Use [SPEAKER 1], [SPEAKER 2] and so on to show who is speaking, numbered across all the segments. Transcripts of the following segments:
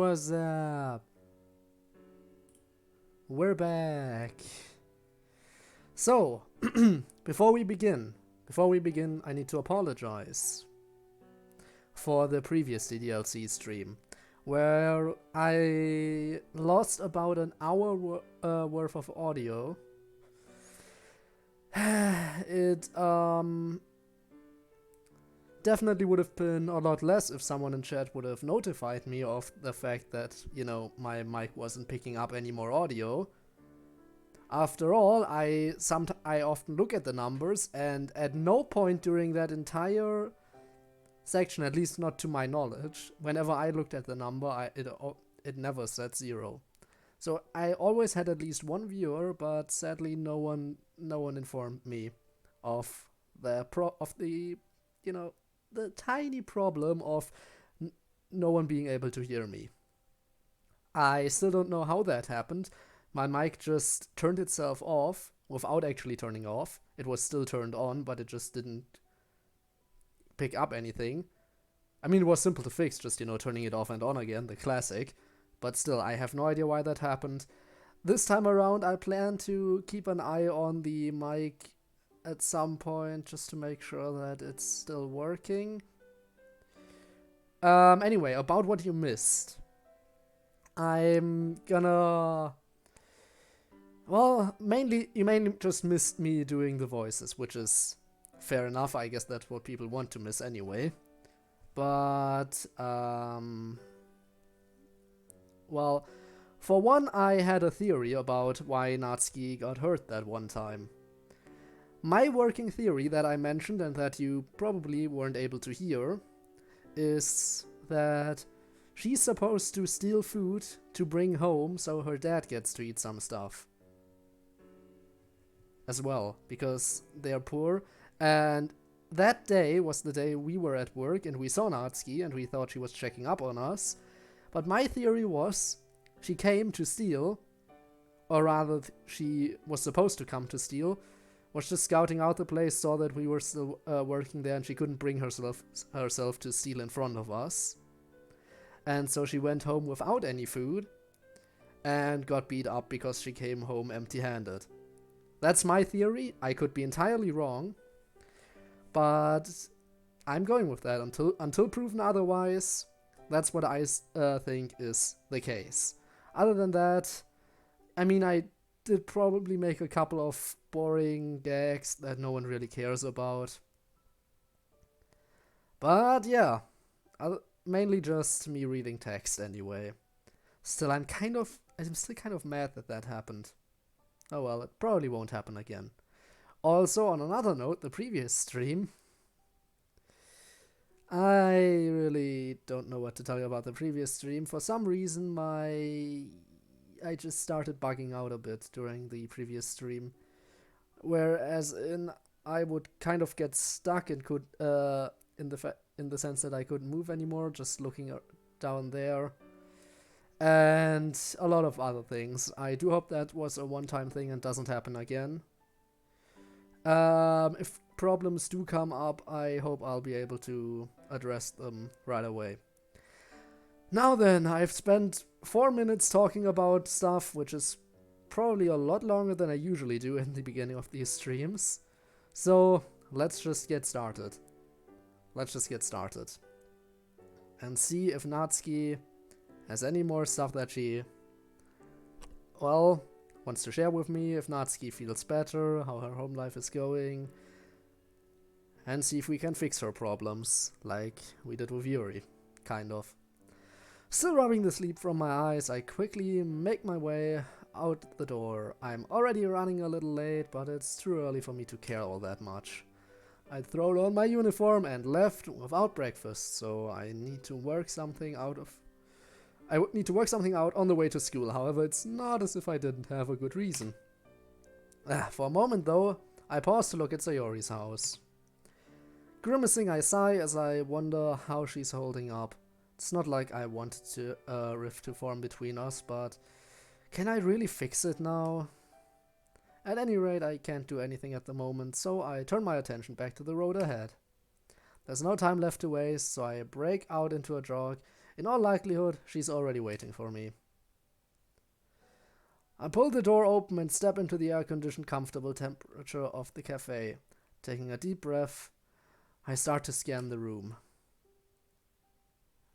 [SPEAKER 1] What's up? We're back. So, before we begin, I need to apologize for the previous DDLC stream, where I lost about an hour worth of audio. It definitely would have been a lot less if someone in chat would have notified me of the fact that, you know, my mic wasn't picking up any more audio. After all, I often look at the numbers, and at no point during that entire section, at least not to my knowledge, whenever I looked at the number, it never said 0. So I always had at least one viewer, but sadly no one informed me of the the tiny problem of no one being able to hear me. I still don't know how that happened. My mic just turned itself off without actually turning off. It was still turned on, but it just didn't pick up anything. I mean, it was simple to fix, just, turning it off and on again, the classic. But still, I have no idea why that happened. This time around, I plan to keep an eye on the mic at some point, just to make sure that it's still working. Anyway, about what you missed. I'm gonna... Well, you mainly just missed me doing the voices, which is fair enough. I guess that's what people want to miss anyway. But, well, for one, I had a theory about why Natsuki got hurt that one time. My working theory that I mentioned and that you probably weren't able to hear is that she's supposed to steal food to bring home so her dad gets to eat some stuff as well, because they're poor. And that day was the day we were at work and we saw Natsuki and we thought she was checking up on us. But my theory was she came to steal, or rather she was supposed to come to steal, was just scouting out the place, saw that we were still working there and she couldn't bring herself to steal in front of us. And so she went home without any food and got beat up because she came home empty-handed. That's my theory. I could be entirely wrong, but I'm going with that until proven otherwise. That's what I think is the case. Other than that, I mean, I did probably make a couple of boring gags that no one really cares about. But yeah, mainly just me reading text anyway. Still, I'm still kind of mad that happened. Oh well, it probably won't happen again. Also, on another note, the previous stream, I really don't know what to tell you about the previous stream. For some reason, I just started bugging out a bit during the previous stream. Whereas I would kind of get stuck and could, in the sense that I couldn't move anymore, just looking down there. And a lot of other things. I do hope that was a one-time thing and doesn't happen again. If problems do come up, I hope I'll be able to address them right away. Now then, I've spent 4 minutes talking about stuff, which is probably a lot longer than I usually do in the beginning of these streams. So, let's just get started. And see if Natsuki has any more stuff that she, well, wants to share with me, if Natsuki feels better, how her home life is going, and see if we can fix her problems, like we did with Yuri, kind of. Still rubbing the sleep from my eyes, I quickly make my way out the door. I'm already running a little late, but it's too early for me to care all that much. I throw on my uniform and left without breakfast, so I need to work something out on the way to school. However, it's not as if I didn't have a good reason. For a moment, though, I pause to look at Sayori's house. Grimacing, I sigh as I wonder how she's holding up. It's not like I wanted a rift to form between us, but can I really fix it now? At any rate, I can't do anything at the moment, so I turn my attention back to the road ahead. There's no time left to waste, so I break out into a jog. In all likelihood, she's already waiting for me. I pull the door open and step into the air-conditioned, comfortable temperature of the cafe. Taking a deep breath, I start to scan the room.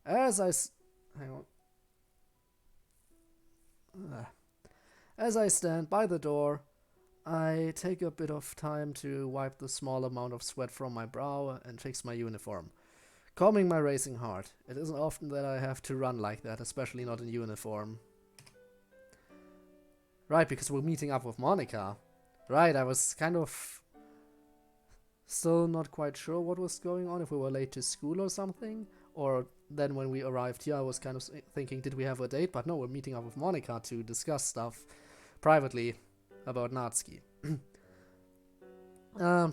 [SPEAKER 1] As I stand by the door, I take a bit of time to wipe the small amount of sweat from my brow and fix my uniform, calming my racing heart. It isn't often that I have to run like that, especially not in uniform. Right, because we're meeting up with Monica. Right, I was kind of still not quite sure what was going on, if we were late to school or something. Or then when we arrived here, I was kind of thinking, did we have a date? But no, we're meeting up with Monica to discuss stuff privately about Natsuki.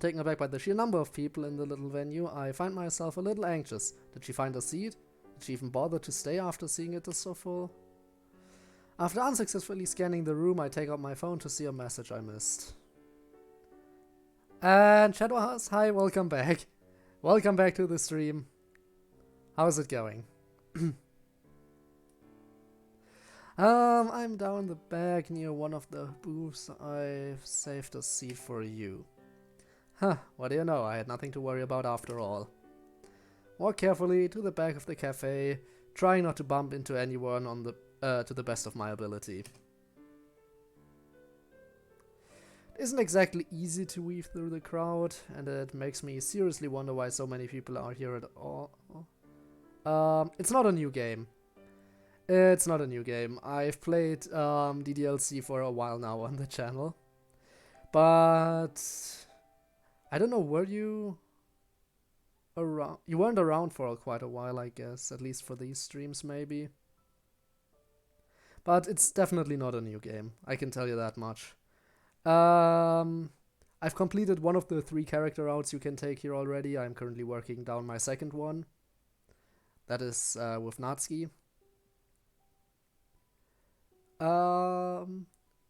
[SPEAKER 1] Taken aback by the sheer number of people in the little venue, I find myself a little anxious. Did she find a seat? Did she even bother to stay after seeing it is so full? After unsuccessfully scanning the room, I take out my phone to see a message I missed. And Shadowhouse, hi, welcome back. Welcome back to the stream. How's it going? I'm down the back near one of the booths. I've saved a seat for you. Huh, what do you know, I had nothing to worry about after all. Walk carefully to the back of the cafe, trying not to bump into anyone on the to the best of my ability. It isn't exactly easy to weave through the crowd, and it makes me seriously wonder why so many people are here at all. It's not a new game. It's not a new game. I've played DDLC for a while now on the channel. But I don't know, were you around? You weren't around for quite a while, I guess, at least for these streams maybe. But it's definitely not a new game, I can tell you that much. I've completed one of the 3 character routes you can take here already. I'm currently working down my second one. That is with Natsuki. Now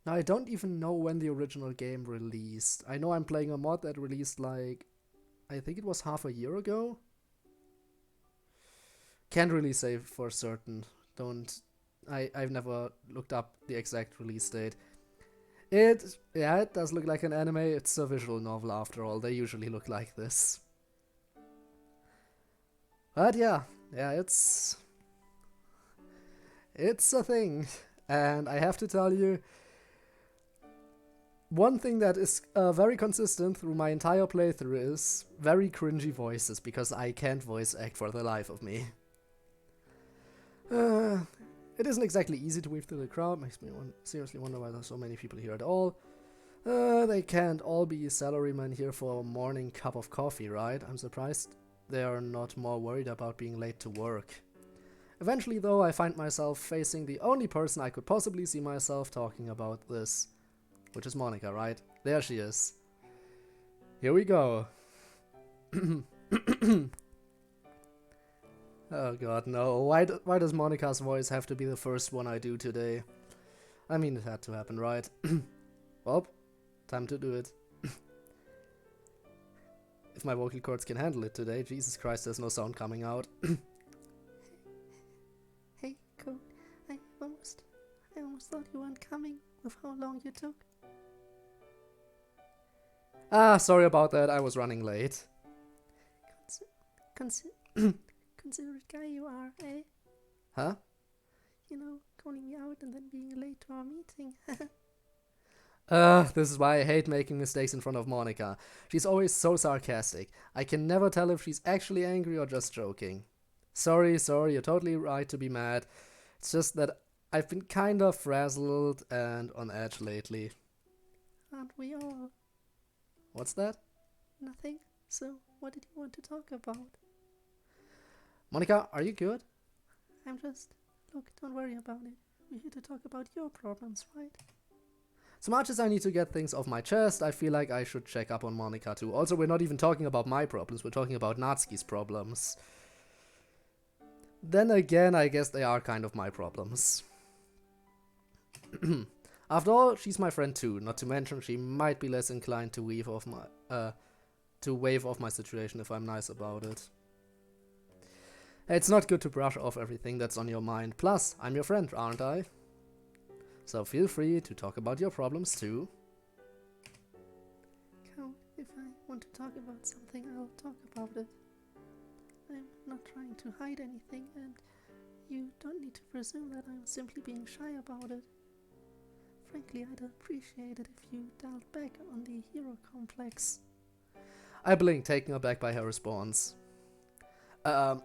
[SPEAKER 1] I don't even know when the original game released. I know I'm playing a mod that released like, I think it was half a year ago. Can't really say for certain. I've never looked up the exact release date. It does look like an anime. It's a visual novel after all. They usually look like this. But yeah, it's a thing. And I have to tell you, one thing that is very consistent through my entire playthrough is very cringy voices, because I can't voice act for the life of me. It isn't exactly easy to weave through the crowd. Makes me seriously wonder why there's so many people here at all. They can't all be salarymen here for a morning cup of coffee, right? I'm surprised they are not more worried about being late to work. Eventually, though, I find myself facing the only person I could possibly see myself talking about this. Which is Monica, right? There she is. Here we go. Oh god, no. Why does Monica's voice have to be the first one I do today? I mean, it had to happen, right? Well, time to do it. If my vocal cords can handle it today, Jesus Christ, there's no sound coming out.
[SPEAKER 2] Hey, Code, I almost thought you weren't coming with how long you took.
[SPEAKER 1] Ah, sorry about that, I was running late.
[SPEAKER 2] Considerate guy you are, eh?
[SPEAKER 1] Huh?
[SPEAKER 2] You know, calling me out and then being late to our meeting.
[SPEAKER 1] This is why I hate making mistakes in front of Monica. She's always so sarcastic. I can never tell if she's actually angry or just joking. Sorry, you're totally right to be mad. It's just that I've been kinda frazzled and on edge lately.
[SPEAKER 2] Aren't we all?
[SPEAKER 1] What's that?
[SPEAKER 2] Nothing. So, what did you want to talk about?
[SPEAKER 1] Monica, are you good?
[SPEAKER 2] Look, don't worry about it. We're here to talk about your problems, right?
[SPEAKER 1] So much as I need to get things off my chest, I feel like I should check up on Monica too. Also, we're not even talking about my problems, we're talking about Natsuki's problems. Then again, I guess they are kind of my problems. After all, she's my friend too, not to mention she might be less inclined to wave off my situation if I'm nice about it. It's not good to brush off everything that's on your mind. Plus, I'm your friend, aren't I? So feel free to talk about your problems too.
[SPEAKER 2] Count, if I want to talk about something, I'll talk about it. I'm not trying to hide anything, and you don't need to presume that I'm simply being shy about it. Frankly, I'd appreciate it if you dialed back on the hero complex.
[SPEAKER 1] I blink, taken aback by her response.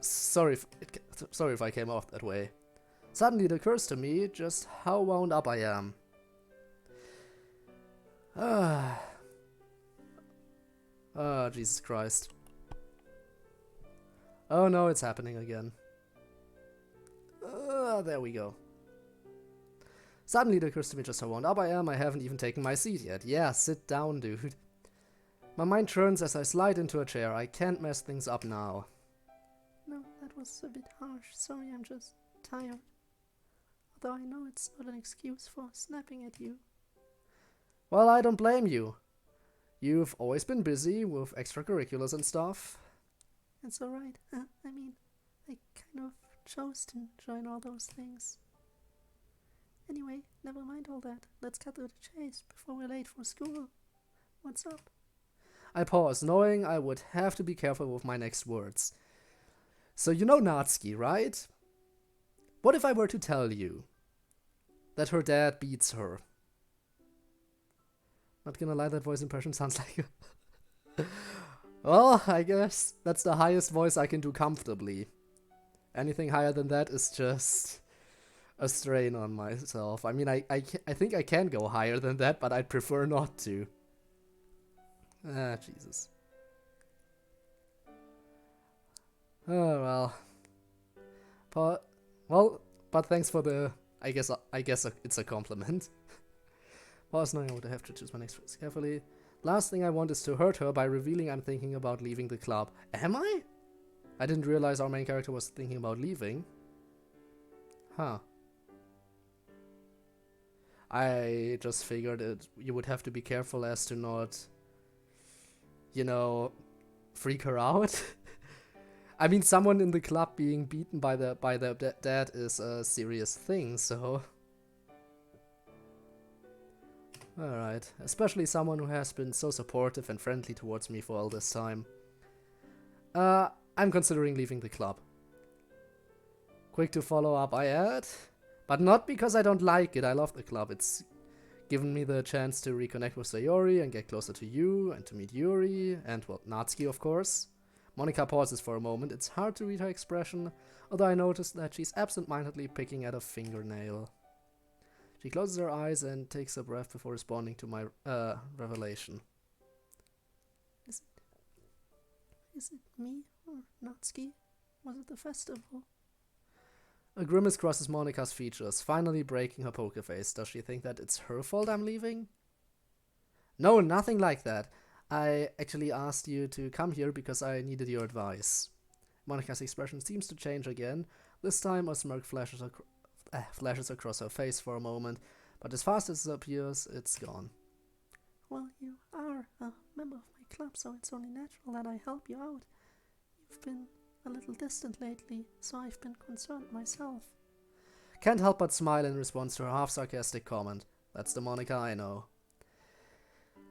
[SPEAKER 1] Sorry if I came off that way. Suddenly it occurs to me just how wound up I am. Jesus Christ. Oh no, it's happening again. There we go. Suddenly it occurs to me just how wound up I am. I haven't even taken my seat yet. Yeah, sit down, dude. My mind churns as I slide into a chair. I can't mess things up now.
[SPEAKER 2] No, that was a bit harsh. Sorry, I'm just tired. Although I know it's not an excuse for snapping at you.
[SPEAKER 1] Well, I don't blame you. You've always been busy with extracurriculars and stuff.
[SPEAKER 2] It's alright. I mean, I kind of chose to join all those things. Anyway, never mind all that. Let's cut to the chase before we're late for school. What's up?
[SPEAKER 1] I pause, knowing I would have to be careful with my next words. So you know Natsuki, right? What if I were to tell you that her dad beats her? Not gonna lie, that voice impression sounds like... Well, I guess that's the highest voice I can do comfortably. Anything higher than that is just a strain on myself. I mean, I think I can go higher than that, but I'd prefer not to. Ah, Jesus. Oh, but thanks for the... I guess it's a compliment. Pause, knowing I would have to choose my next words carefully. Last thing I want is to hurt her by revealing I'm thinking about leaving the club. Am I? I didn't realize our main character was thinking about leaving. Huh. I just figured you would have to be careful as to not, you know, freak her out. I mean, someone in the club being beaten by the dad is a serious thing, so... Alright, especially someone who has been so supportive and friendly towards me for all this time. I'm considering leaving the club. Quick to follow up, I add. But not because I don't like it, I love the club. It's given me the chance to reconnect with Sayori and get closer to you and to meet Yuri and, well, Natsuki, of course. Monika pauses for a moment. It's hard to read her expression, although I notice that she's absent-mindedly picking at a fingernail. She closes her eyes and takes a breath before responding to my revelation.
[SPEAKER 2] Is it me or Natsuki? Was it the festival?
[SPEAKER 1] A grimace crosses Monika's features, finally breaking her poker face. Does she think that it's her fault I'm leaving? No, nothing like that. I actually asked you to come here because I needed your advice. Monika's expression seems to change again. This time a smirk flashes across her face for a moment, but as fast as it appears, it's gone.
[SPEAKER 2] Well, you are a member of my club, so it's only natural that I help you out. You've been a little distant lately, so I've been concerned myself.
[SPEAKER 1] Can't help but smile in response to her half-sarcastic comment. That's the Monika I know.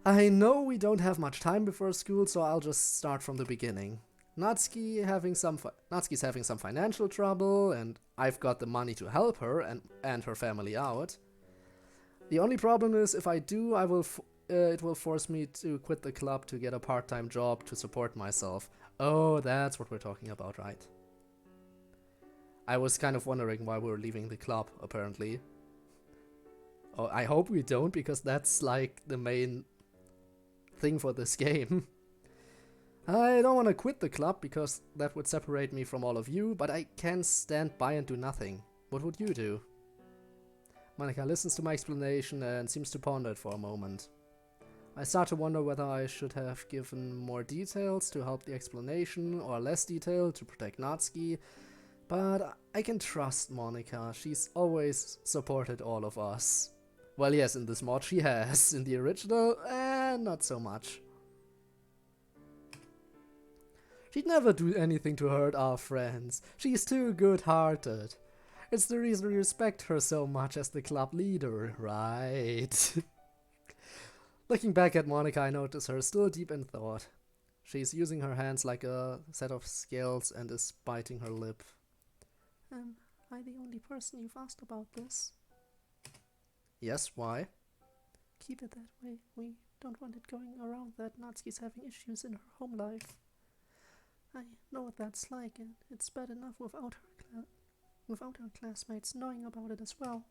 [SPEAKER 1] I know we don't have much time before school, so I'll just start from the beginning. Natsuki's having some financial trouble, and I've got the money to help her and her family out. The only problem is, if I do, it will force me to quit the club to get a part-time job to support myself. Oh, that's what we're talking about, right? I was kind of wondering why we were leaving the club, apparently. Oh, I hope we don't, because that's like the main thing for this game. I don't want to quit the club, because that would separate me from all of you, but I can stand by and do nothing. What would you do? Monika listens to my explanation and seems to ponder it for a moment. I start to wonder whether I should have given more details to help the explanation, or less detail to protect Natsuki, but I can trust Monika. She's always supported all of us. Well, yes, in this mod she has. In the original, not so much. She'd never do anything to hurt our friends. She's too good-hearted. It's the reason we respect her so much as the club leader, right? Looking back at Monica, I notice her still deep in thought. She's using her hands like a set of scales and is biting her lip.
[SPEAKER 2] Am I the only person you've asked about this?
[SPEAKER 1] Yes, why?
[SPEAKER 2] Keep it that way. We don't want it going around that Natsuki's having issues in her home life. I know what that's like, and it's bad enough without her classmates knowing about it as well.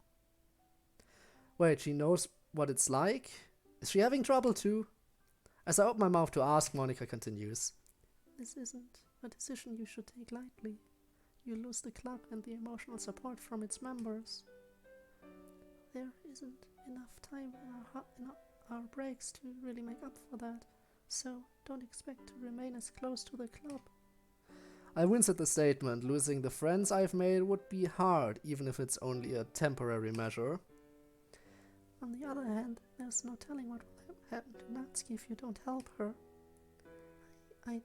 [SPEAKER 1] Wait, she knows what it's like? Is she having trouble too? As I open my mouth to ask, Monica continues.
[SPEAKER 2] This isn't a decision you should take lightly. You lose the club and the emotional support from its members. There isn't enough time in our breaks to really make up for that, so don't expect to remain as close to the club.
[SPEAKER 1] I wince at the statement. Losing the friends I've made would be hard, even if it's only a temporary measure.
[SPEAKER 2] On the other hand, there's no telling what will happen to Natsuki if you don't help her. I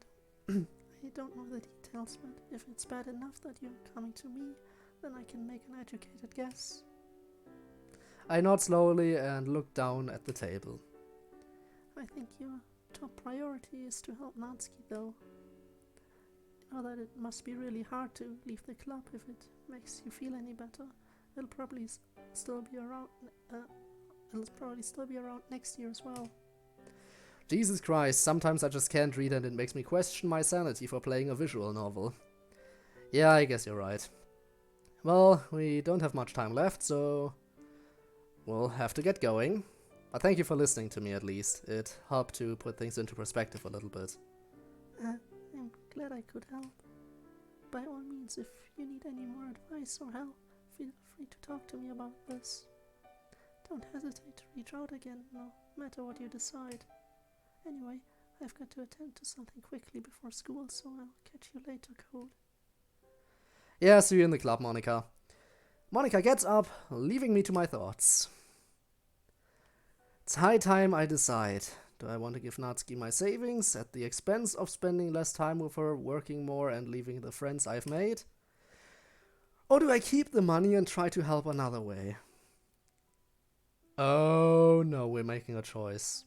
[SPEAKER 2] don't know the details, but if it's bad enough that you're coming to me, then I can make an educated guess.
[SPEAKER 1] I nod slowly and look down at the table.
[SPEAKER 2] I think your top priority is to help Natsuki, though. You know that it must be really hard to leave the club. If it makes you feel any better, it'll probably still be around. Next year as well.
[SPEAKER 1] Jesus Christ, sometimes I just can't read and it makes me question my sanity for playing a visual novel. Yeah, I guess you're right. Well, we don't have much time left, so we'll have to get going. But thank you for listening to me at least. It helped to put things into perspective a little bit.
[SPEAKER 2] I'm glad I could help. By all means, if you need any more advice or help, feel free to talk to me about this. Don't hesitate to reach out again, no matter what you decide. Anyway, I've got to attend to something quickly before school, so I'll catch you later, Code.
[SPEAKER 1] Yeah, see you in the club, Monica. Monica gets up, leaving me to my thoughts. It's high time I decide. Do I want to give Natsuki my savings at the expense of spending less time with her, working more and leaving the friends I've made? Or do I keep the money and try to help another way? Oh no, we're making a choice.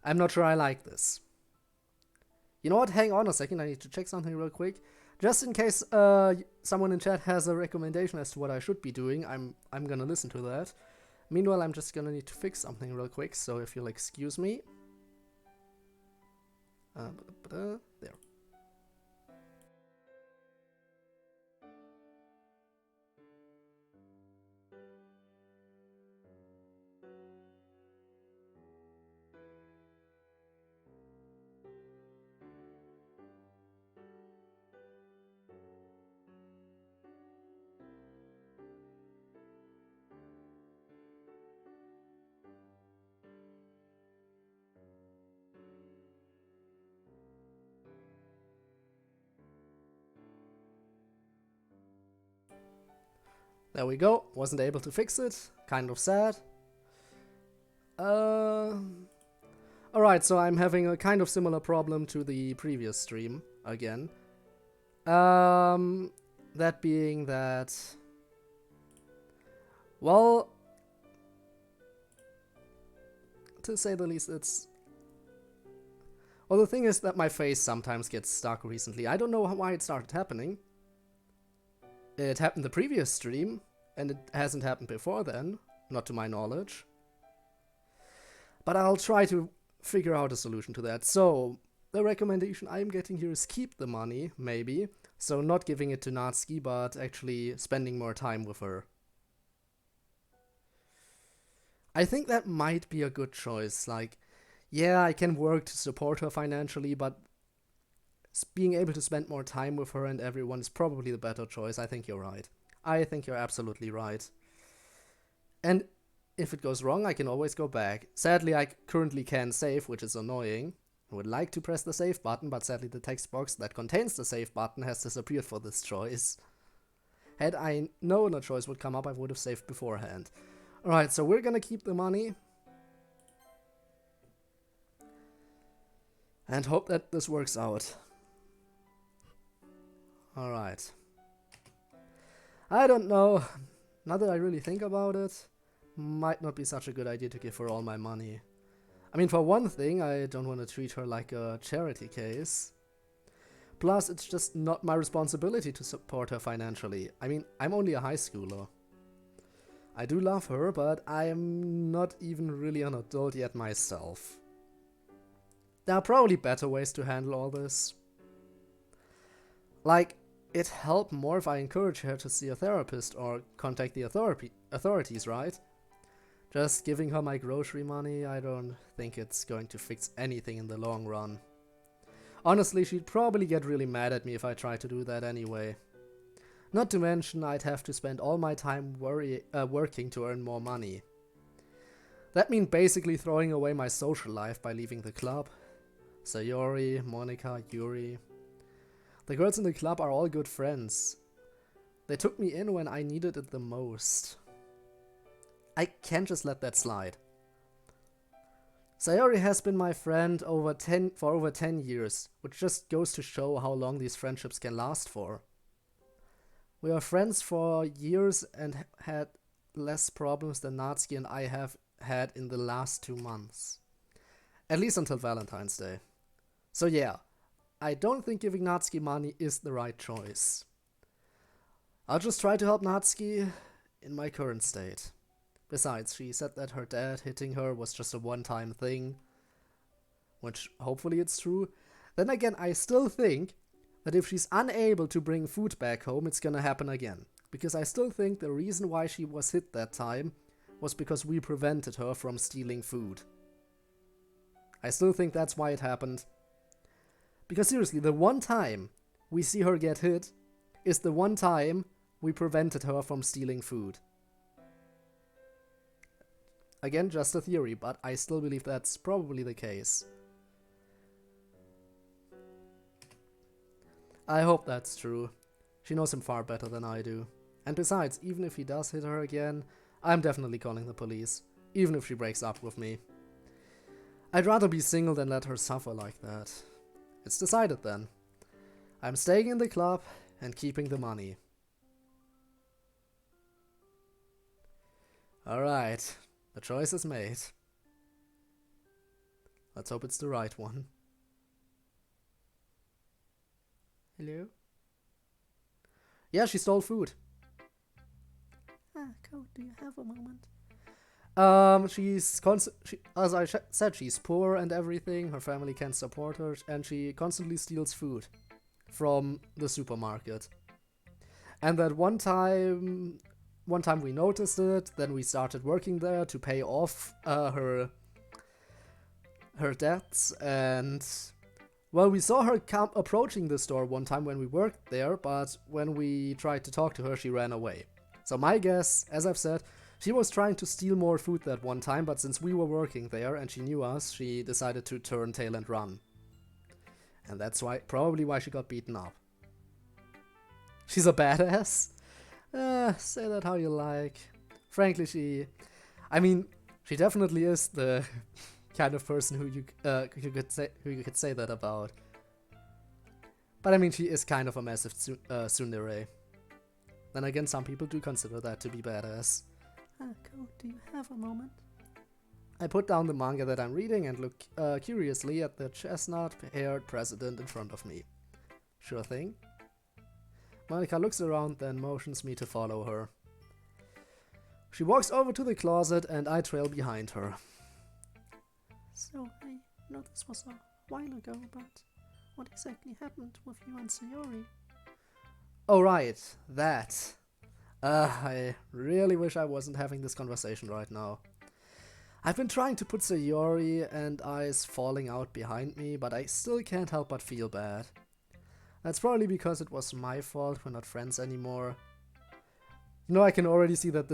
[SPEAKER 1] I'm not sure I like this. You know what? Hang on a second. I need to check something real quick. Just in case someone in chat has a recommendation as to what I should be doing, I'm gonna listen to that. Meanwhile, I'm just gonna need to fix something real quick, so if you'll excuse me. There. There we go. Wasn't able to fix it. Kind of sad. Alright, so I'm having a kind of similar problem to the previous stream again. That being that... Well... To say the least, it's... Well, the thing is that my face sometimes gets stuck recently. I don't know why it started happening. It happened the previous stream, and it hasn't happened before then, not to my knowledge. But I'll try to figure out a solution to that. So, the recommendation I'm getting here is keep the money, maybe. So not giving it to Natsuki, but actually spending more time with her. I think that might be a good choice. Like, yeah, I can work to support her financially, but being able to spend more time with her and everyone is probably the better choice. I think you're right. I think you're absolutely right. And if it goes wrong, I can always go back. Sadly, I currently can't save, which is annoying. I would like to press the save button, but sadly the text box that contains the save button has disappeared for this choice. Had I known a choice would come up, I would have saved beforehand. Alright, so we're gonna keep the money. And hope that this works out. Alright. I don't know. Now that I really think about it, might not be such a good idea to give her all my money. I mean, for one thing, I don't want to treat her like a charity case. Plus, it's just not my responsibility to support her financially. I mean, I'm only a high schooler. I do love her, but I'm not even really an adult yet myself. There are probably better ways to handle all this. Like, it'd help more if I encourage her to see a therapist or contact the authorities, right? Just giving her my grocery money, I don't think it's going to fix anything in the long run. Honestly, she'd probably get really mad at me if I tried to do that anyway. Not to mention, I'd have to spend all my time working to earn more money. That means basically throwing away my social life by leaving the club. Sayori, Monica, Yuri. The girls in the club are all good friends. They took me in when I needed it the most. I can't just let that slide. Sayori has been my friend for over 10 years, which just goes to show how long these friendships can last for. We are friends for years and had less problems than Natsuki and I have had in the last 2 months. At least until Valentine's Day. So yeah, I don't think giving Natsuki money is the right choice. I'll just try to help Natsuki in my current state. Besides, she said that her dad hitting her was just a one-time thing, which hopefully it's true. Then again, I still think that if she's unable to bring food back home, it's gonna happen again. Because I still think the reason why she was hit that time was because we prevented her from stealing food. I still think that's why it happened. Because seriously, the one time we see her get hit is the one time we prevented her from stealing food. Again, just a theory, but I still believe that's probably the case. I hope that's true. She knows him far better than I do. And besides, even if he does hit her again, I'm definitely calling the police, even if she breaks up with me. I'd rather be single than let her suffer like that. It's decided then. I'm staying in the club and keeping the money. Alright. The choice is made. Let's hope it's the right one. Hello? Yeah, she stole food.
[SPEAKER 2] Code, do you have a moment?
[SPEAKER 1] As I said, she's poor and everything. Her family can't support her, and she constantly steals food from the supermarket. And that one time we noticed it, then we started working there to pay off her debts, and well, we saw her approaching the store one time when we worked there, but when we tried to talk to her, she ran away. So my guess, as I've said, she was trying to steal more food that one time, but since we were working there and she knew us, she decided to turn tail and run. And that's probably why she got beaten up. She's a badass? Say that how you like. Frankly, she definitely is the kind of person who you could say that about. But I mean, she is kind of a massive tsundere. Then again, some people do consider that to be badass.
[SPEAKER 2] Code, do you have a moment?
[SPEAKER 1] I put down the manga that I'm reading and look curiously at the chestnut-haired president in front of me. Sure thing. Monica looks around, then motions me to follow her. She walks over to the closet and I trail behind her.
[SPEAKER 2] So, I know this was a while ago, but what exactly happened with you and Sayori?
[SPEAKER 1] Oh right, that. I really wish I wasn't having this conversation right now. I've been trying to put Sayori and I's falling out behind me, but I still can't help but feel bad. That's probably because it was my fault we're not friends anymore. You know, I can already see that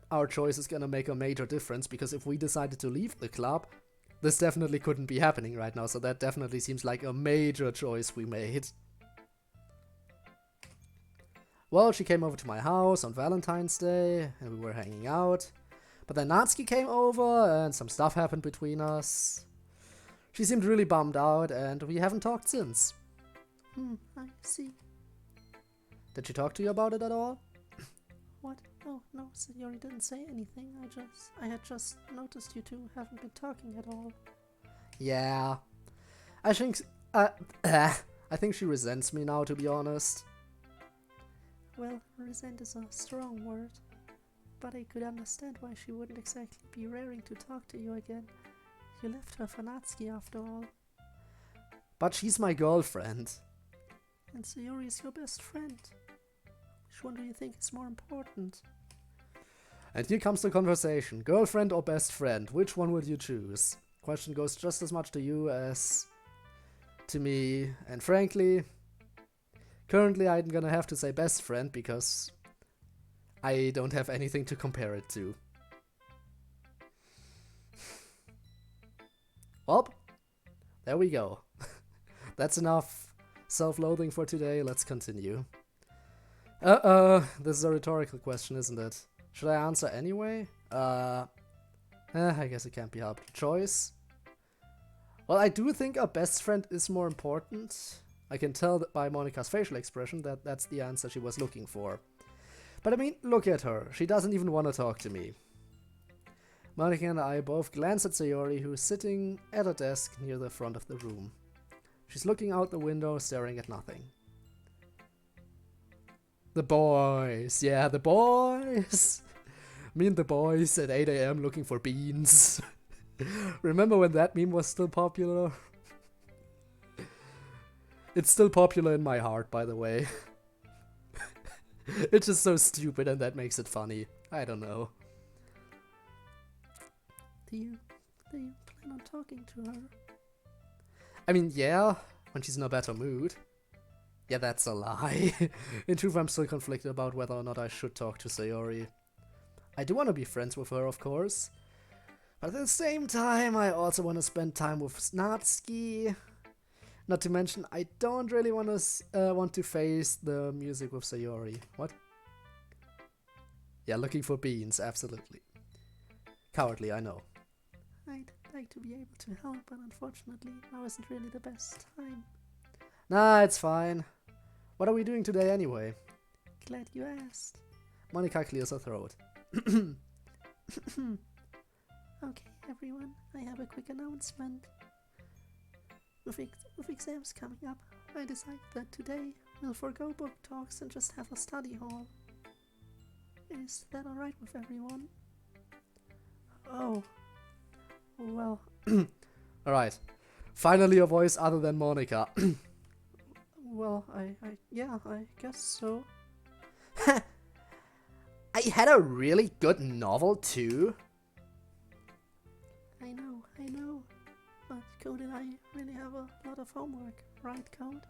[SPEAKER 1] our choice is gonna make a major difference, because if we decided to leave the club, this definitely couldn't be happening right now, so that definitely seems like a major choice we made. Well, she came over to my house on Valentine's Day, and we were hanging out. But then Natsuki came over, and some stuff happened between us. She seemed really bummed out, and we haven't talked since.
[SPEAKER 2] I see.
[SPEAKER 1] Did she talk to you about it at all?
[SPEAKER 2] What? Oh, no, Sayori didn't say anything. I had just noticed you two haven't been talking at all.
[SPEAKER 1] Yeah. I think, I think she resents me now, to be honest.
[SPEAKER 2] Well, resent is a strong word, but I could understand why she wouldn't exactly be raring to talk to you again. You left her for Natsuki after all.
[SPEAKER 1] But she's my girlfriend.
[SPEAKER 2] And Sayori is your best friend. Which one do you think is more important?
[SPEAKER 1] And here comes the conversation. Girlfriend or best friend? Which one would you choose? Question goes just as much to you as to me. And frankly, currently I'm gonna have to say best friend because I don't have anything to compare it to. Well, there we go. That's enough self-loathing for today. Let's continue. This is a rhetorical question, isn't it? Should I answer anyway? I guess it can't be helped. Choice? Well, I do think a best friend is more important. I can tell that by Monika's facial expression that that's the answer she was looking for. But I mean, look at her. She doesn't even want to talk to me. Monika and I both glance at Sayori, who is sitting at a desk near the front of the room. She's looking out the window, staring at nothing. The boys, yeah, the boys. Me and the boys at 8 AM looking for beans. Remember when that meme was still popular? It's still popular in my heart, by the way. It's just so stupid and that makes it funny. I don't know.
[SPEAKER 2] Do you plan on talking to her?
[SPEAKER 1] I mean, yeah, when she's in a better mood. Yeah, that's a lie. In truth, I'm still conflicted about whether or not I should talk to Sayori. I do want to be friends with her, of course. But at the same time, I also want to spend time with Natsuki. Not to mention, I don't really want to face the music with Sayori. What? Yeah, looking for beans, absolutely. Cowardly, I know.
[SPEAKER 2] I'd like to be able to help, but unfortunately, now isn't really the best time.
[SPEAKER 1] Nah, it's fine. What are we doing today anyway?
[SPEAKER 2] Glad you asked.
[SPEAKER 1] Monika clears her throat.
[SPEAKER 2] Okay, everyone, I have a quick announcement. With exams coming up, I decided that today we'll forgo book talks and just have a study hall. Is that alright with everyone? Oh. Well.
[SPEAKER 1] Alright. Finally a voice other than Monika.
[SPEAKER 2] Well, yeah, I guess so.
[SPEAKER 1] I had a really good novel too.
[SPEAKER 2] I know. But Code and I really have a lot of homework, right, Code?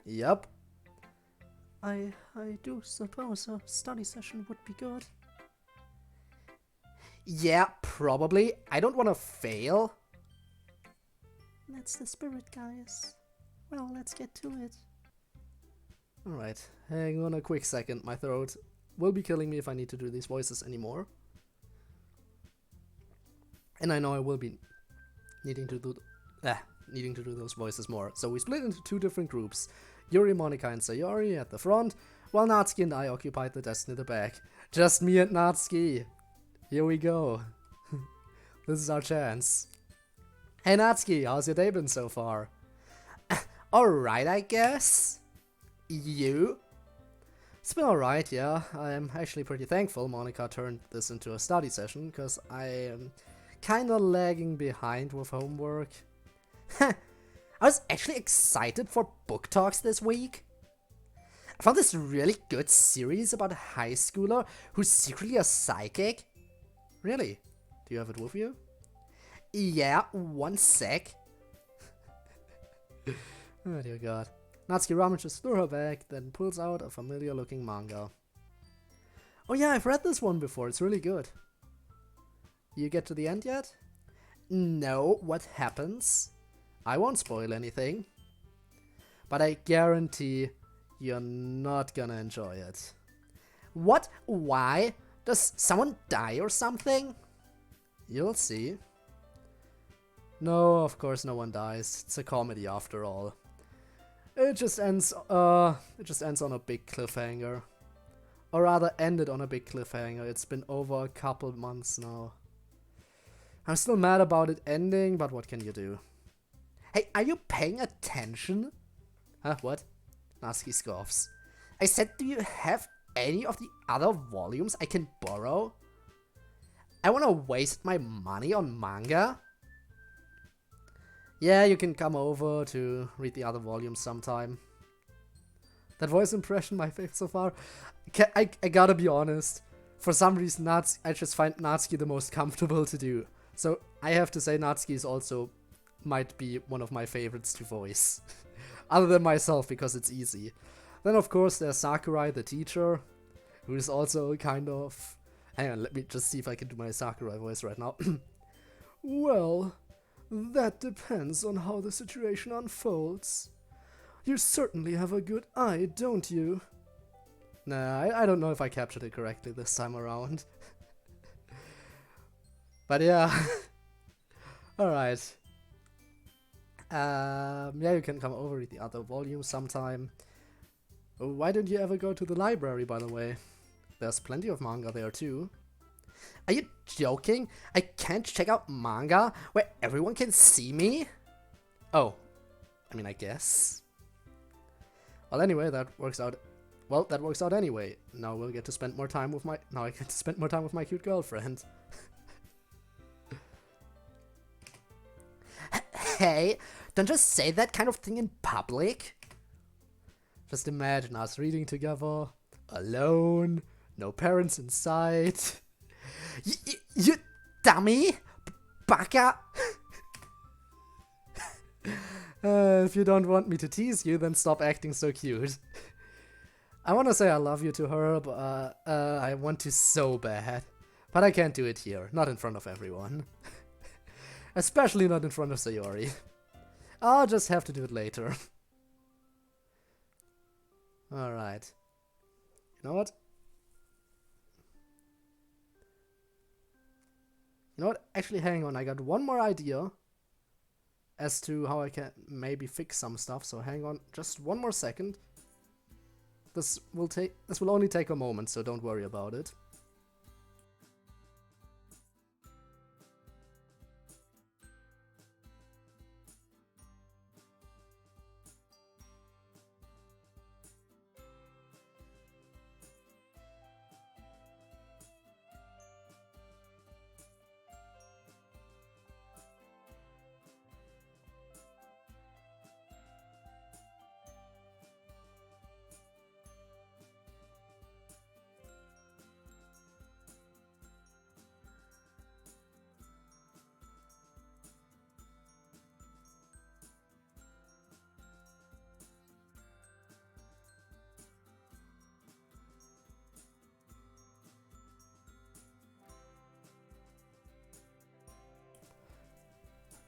[SPEAKER 1] Yep.
[SPEAKER 2] I do suppose a study session would be good.
[SPEAKER 1] Yeah, probably. I don't want to fail.
[SPEAKER 2] That's the spirit, guys. Well, let's get to it.
[SPEAKER 1] Alright, hang on a quick second. My throat will be killing me if I need to do these voices anymore. And I know I will be needing to do those voices more. So we split into two different groups. Yuri, Monika, and Sayori at the front, while Natsuki and I occupied the desk near the back. Just me and Natsuki. Here we go. This is our chance. Hey Natsuki, how's your day been so far? Alright, I guess. You? It's been alright, yeah. I'm actually pretty thankful Monika turned this into a study session, because I am kinda lagging behind with homework. I was actually excited for book talks this week. I found this really good series about a high schooler who's secretly a psychic. Really? Do you have it with you? Yeah, one sec. Oh dear god. Natsuki rummages through her bag, then pulls out a familiar looking manga. Oh yeah, I've read this one before, it's really good. You get to the end yet? No, what happens? I won't spoil anything. But I guarantee you're not gonna enjoy it. What? Why? Does someone die or something? You'll see. No, of course no one dies. It's a comedy after all. It just ends on a big cliffhanger. Or rather ended on a big cliffhanger. It's been over a couple months now. I'm still mad about it ending, but what can you do? Hey, are you paying attention? Huh, what? Natsuki scoffs. I said, do you have any of the other volumes I can borrow? I wanna waste my money on manga? Yeah, you can come over to read the other volumes sometime. That voice impression, my favorite so far. I gotta be honest. For some reason, I just find Natsuki the most comfortable to do. So I have to say Natsuki is also might be one of my favorites to voice. Other than myself, because it's easy. Then of course there's Sakurai, the teacher, who is also kind of... Hang on, let me just see if I can do my Sakurai voice right now. Well, that depends on how the situation unfolds. You certainly have a good eye, don't you? Nah, I don't know if I captured it correctly this time around. But yeah. Alright. Yeah, you can come over read the other volumes sometime. Why don't you ever go to the library, by the way? There's plenty of manga there too. Are you joking? I can't check out manga where everyone can see me? Oh, I mean, I guess. Well, anyway, that works out. Well, that works out anyway. Now we'll get to spend more time with my. Now I get to spend more time with my cute girlfriend. Hey, don't just say that kind of thing in public. Just imagine us reading together, alone, no parents in sight. You dummy! Baka! If you don't want me to tease you, then stop acting so cute. I want to say I love you to her, but I want to so bad. But I can't do it here, not in front of everyone. Especially not in front of Sayori. I'll just have to do it later. Alright. You know what? You know what? Actually, hang on. I got one more idea as to how I can maybe fix some stuff. So hang on just one more second. This will only take a moment, so don't worry about it.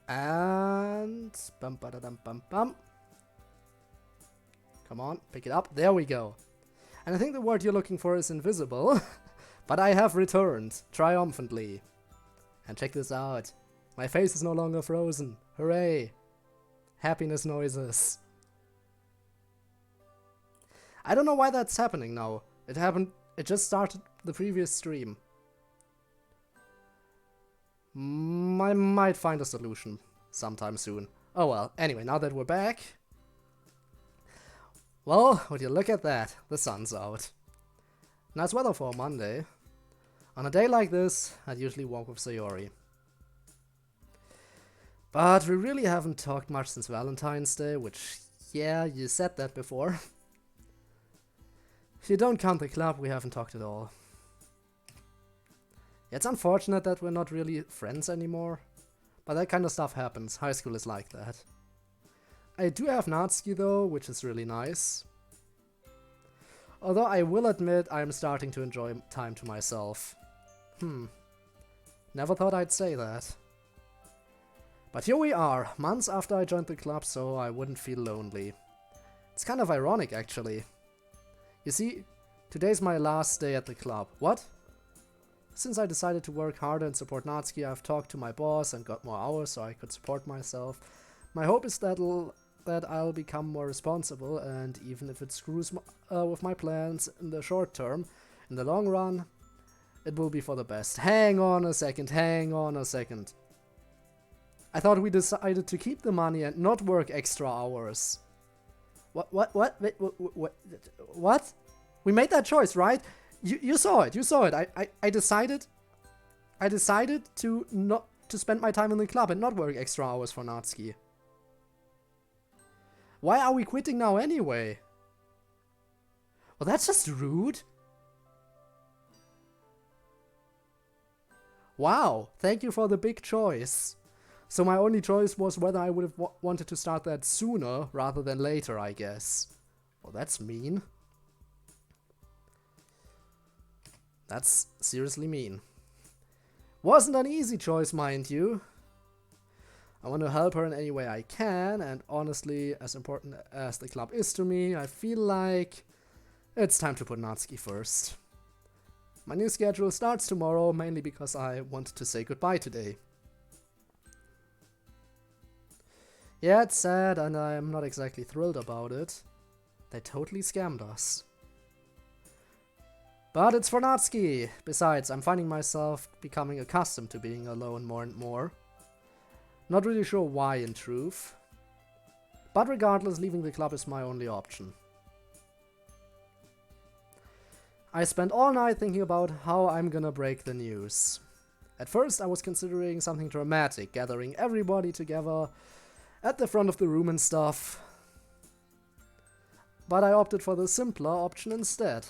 [SPEAKER 1] And bum ba da dum bum bum. Come on, pick it up. There we go. And I think the word you're looking for is invisible. But I have returned triumphantly. And check this out. My face is no longer frozen. Hooray! Happiness noises. I don't know why that's happening now. It just started the previous stream. I might find a solution sometime soon. Oh well, anyway, now that we're back. Well, would you look at that? The sun's out. Nice weather for a Monday. On a day like this, I'd usually walk with Sayori. But we really haven't talked much since Valentine's Day, which, yeah, you said that before. If you don't count the club, we haven't talked at all. It's unfortunate that we're not really friends anymore, but that kind of stuff happens. High school is like that. I do have Natsuki though, which is really nice. Although I will admit I'm starting to enjoy time to myself. Never thought I'd say that. But here we are, months after I joined the club, so I wouldn't feel lonely. It's kind of ironic actually. You see, today's my last day at the club. What? since I decided to work harder and support Natsuki, I've talked to my boss and got more hours so I could support myself. My hope is that I'll become more responsible, and even if it screws with my plans in the short term, in the long run, it will be for the best. Hang on a second. I thought we decided to keep the money and not work extra hours. What? Wait, what? We made that choice, right? You saw it. I decided to not to spend my time in the club and not work extra hours for Natsuki. Why are we quitting now anyway? Well, that's just rude. Wow, thank you for the big choice. So my only choice was whether I would have wanted to start that sooner rather than later, I guess. Well, that's mean. That's seriously mean. Wasn't an easy choice, mind you. I want to help her in any way I can, and honestly, as important as the club is to me, I feel like it's time to put Natsuki first. My new schedule starts tomorrow, mainly because I wanted to say goodbye today. Yeah, it's sad, and I'm not exactly thrilled about it. They totally scammed us. But it's for Natsuki! Besides, I'm finding myself becoming accustomed to being alone more and more. Not really sure why, in truth. But regardless, leaving the club is my only option. I spent all night thinking about how I'm gonna break the news. At first, I was considering something dramatic, gathering everybody together at the front of the room and stuff. But I opted for the simpler option instead.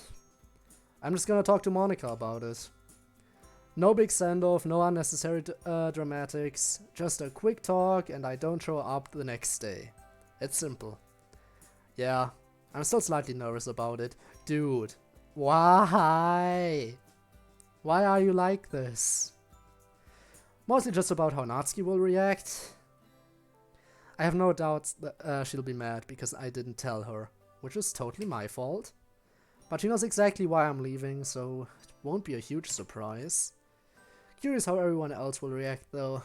[SPEAKER 1] I'm just gonna talk to Monika about it. No big send-off, no unnecessary dramatics, just a quick talk and I don't show up the next day. It's simple. Yeah, I'm still slightly nervous about it. Dude, why? Why are you like this? Mostly just about how Natsuki will react. I have no doubts that she'll be mad because I didn't tell her, which is totally my fault. But she knows exactly why I'm leaving, so it won't be a huge surprise. Curious how everyone else will react though.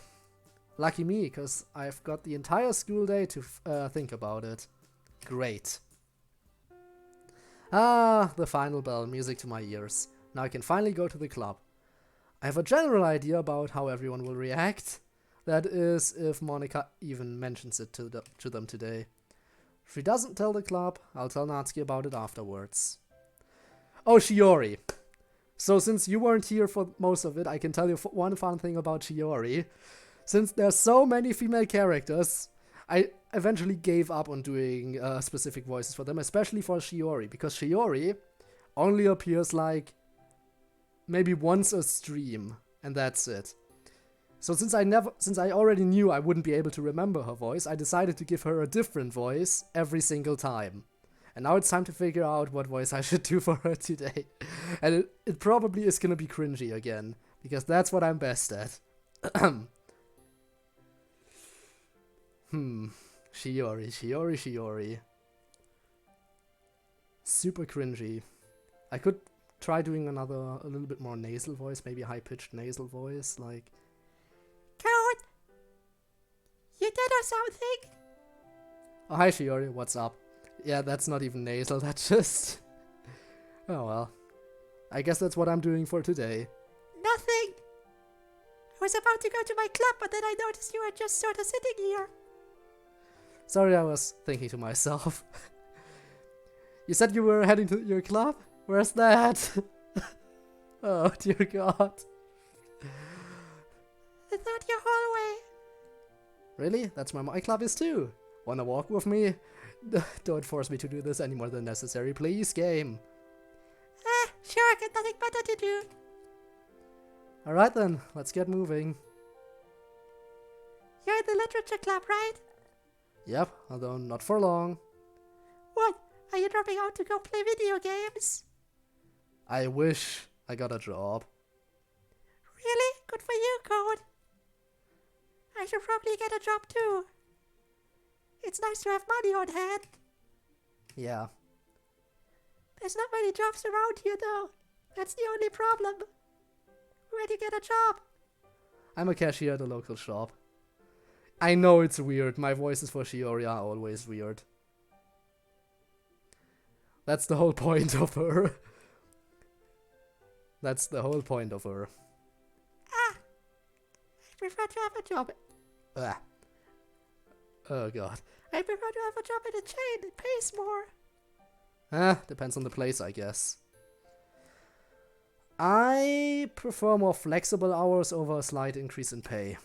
[SPEAKER 1] Lucky me, cause I've got the entire school day to think about it. Great. Ah, the final bell, music to my ears. Now I can finally go to the club. I have a general idea about how everyone will react. That is, if Monika even mentions it to them today. If she doesn't tell the club, I'll tell Natsuki about it afterwards. Oh, Shiori. So since you weren't here for most of it, I can tell you one fun thing about Shiori. Since there's so many female characters, I eventually gave up on doing specific voices for them, especially for Shiori, because Shiori only appears like maybe once a stream, and that's it. So since I already knew I wouldn't be able to remember her voice, I decided to give her a different voice every single time. And now it's time to figure out what voice I should do for her today. And it probably is gonna be cringy again, because that's what I'm best at. Shiori. Super cringy. I could try doing a little bit more nasal voice, maybe a high-pitched nasal voice, like...
[SPEAKER 2] Code! You did or something?
[SPEAKER 1] Oh, hi Shiori, what's up? Yeah, that's not even nasal, that's just... Oh well. I guess that's what I'm doing for today.
[SPEAKER 2] Nothing! I was about to go to my club, but then I noticed you were just sort of sitting here.
[SPEAKER 1] Sorry, I was thinking to myself. You said you were heading to your club? Where's that? Oh, dear God.
[SPEAKER 2] I thought your hallway.
[SPEAKER 1] Really? That's where my club is too. Wanna walk with me? Don't force me to do this any more than necessary, please, game.
[SPEAKER 2] Sure, I got nothing better to do.
[SPEAKER 1] Alright then, let's get moving.
[SPEAKER 2] You're in the literature club, right?
[SPEAKER 1] Yep, although not for long.
[SPEAKER 2] What? Are you dropping out to go play video games?
[SPEAKER 1] I wish I got a job.
[SPEAKER 2] Really? Good for you, Code. I should probably get a job too. It's nice to have money on hand.
[SPEAKER 1] Yeah.
[SPEAKER 2] There's not many jobs around here though. That's the only problem. Where'd you get a job?
[SPEAKER 1] I'm a cashier at a local shop. I know it's weird. My voices for Shiori are always weird. That's the whole point of her. That's the whole point of her.
[SPEAKER 2] I prefer to have a job.
[SPEAKER 1] Ah. Oh god.
[SPEAKER 2] I prefer to have a job at a chain. It pays more.
[SPEAKER 1] Depends on the place, I guess. I prefer more flexible hours over a slight increase in pay.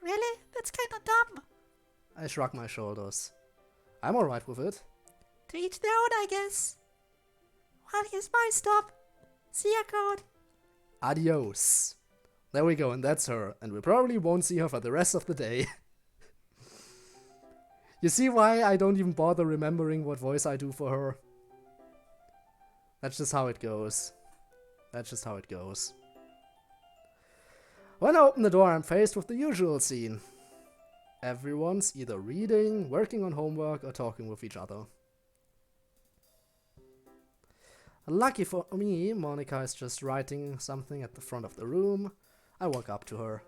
[SPEAKER 2] Really? That's kind of dumb.
[SPEAKER 1] I shrug my shoulders. I'm alright with it.
[SPEAKER 2] To each their own, I guess. Well, here's my stop. See ya, Code.
[SPEAKER 1] Adios. There we go, and that's her. And we probably won't see her for the rest of the day. You see why I don't even bother remembering what voice I do for her? That's just how it goes. That's just how it goes. When I open the door, I'm faced with the usual scene. Everyone's either reading, working on homework, or talking with each other. Lucky for me, Monica is just writing something at the front of the room. I walk up to her.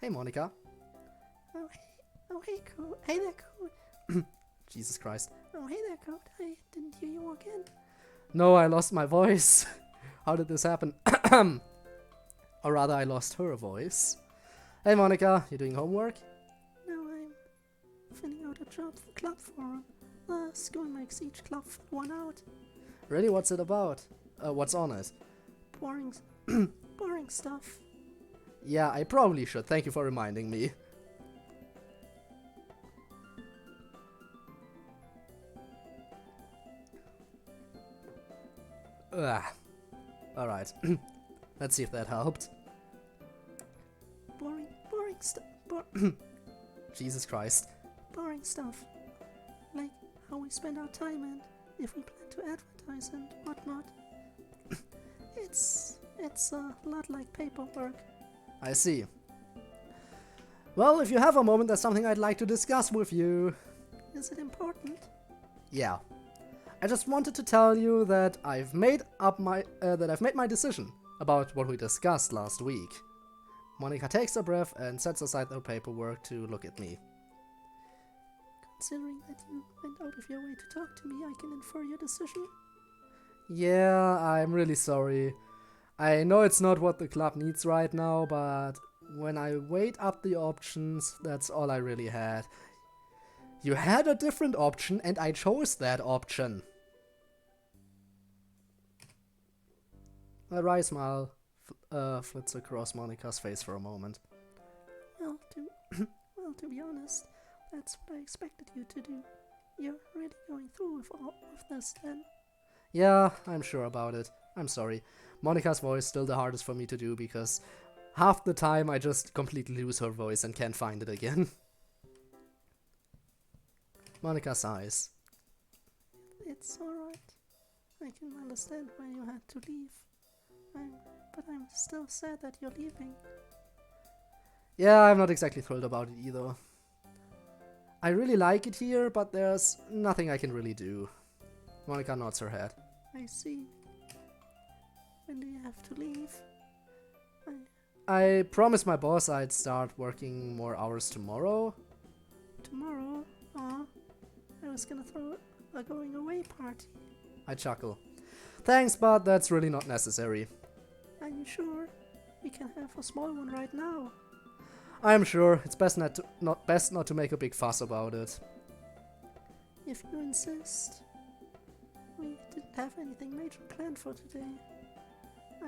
[SPEAKER 1] Hey, Monica.
[SPEAKER 2] Oh, hey, Code. Hey there, Code.
[SPEAKER 1] Jesus Christ.
[SPEAKER 2] Oh, hey there, Code. I didn't hear you walk in.
[SPEAKER 1] No, I lost my voice. How did this happen? Or rather, I lost her voice. Hey, Monica, you doing homework?
[SPEAKER 2] No, I'm filling out a job for club forum. The school makes each club fill one out.
[SPEAKER 1] Really, what's it about? What's on it?
[SPEAKER 2] Boring, boring stuff.
[SPEAKER 1] Yeah, I probably should. Thank you for reminding me. Alright. Let's see if that helped.
[SPEAKER 2] Boring stuff.
[SPEAKER 1] Jesus Christ.
[SPEAKER 2] Boring stuff. Like how we spend our time and if we plan to advertise and whatnot. It's a lot like paperwork.
[SPEAKER 1] I see. Well, if you have a moment, there's something I'd like to discuss with you.
[SPEAKER 2] Is it important?
[SPEAKER 1] Yeah. I just wanted to tell you that I've made my decision about what we discussed last week. Monica takes a breath and sets aside her paperwork to look at me.
[SPEAKER 2] Considering that you went out of your way to talk to me, I can infer your decision.
[SPEAKER 1] Yeah, I'm really sorry. I know it's not what the club needs right now, but when I weighed up the options, that's all I really had. You had a different option, and I chose that option. A wry smile flits across Monica's face for a moment.
[SPEAKER 2] Well, to be honest, that's what I expected you to do. You're really going through with all of this, then?
[SPEAKER 1] Yeah, I'm sure about it. I'm sorry. Monica's voice still the hardest for me to do because half the time I just completely lose her voice and can't find it again. Monica sighs.
[SPEAKER 2] It's alright. I can understand why you had to leave. But I'm still sad that you're leaving.
[SPEAKER 1] Yeah, I'm not exactly thrilled about it either. I really like it here, but there's nothing I can really do. Monica nods her head.
[SPEAKER 2] I see. When do you have to leave?
[SPEAKER 1] I promised my boss I'd start working more hours tomorrow.
[SPEAKER 2] Tomorrow? Aw. I was gonna throw a going away party.
[SPEAKER 1] I chuckle. Thanks, but that's really not necessary.
[SPEAKER 2] Are you sure? We can have a small one right now.
[SPEAKER 1] I'm sure it's best not to make a big fuss about it.
[SPEAKER 2] If you insist. We didn't have anything major planned for today.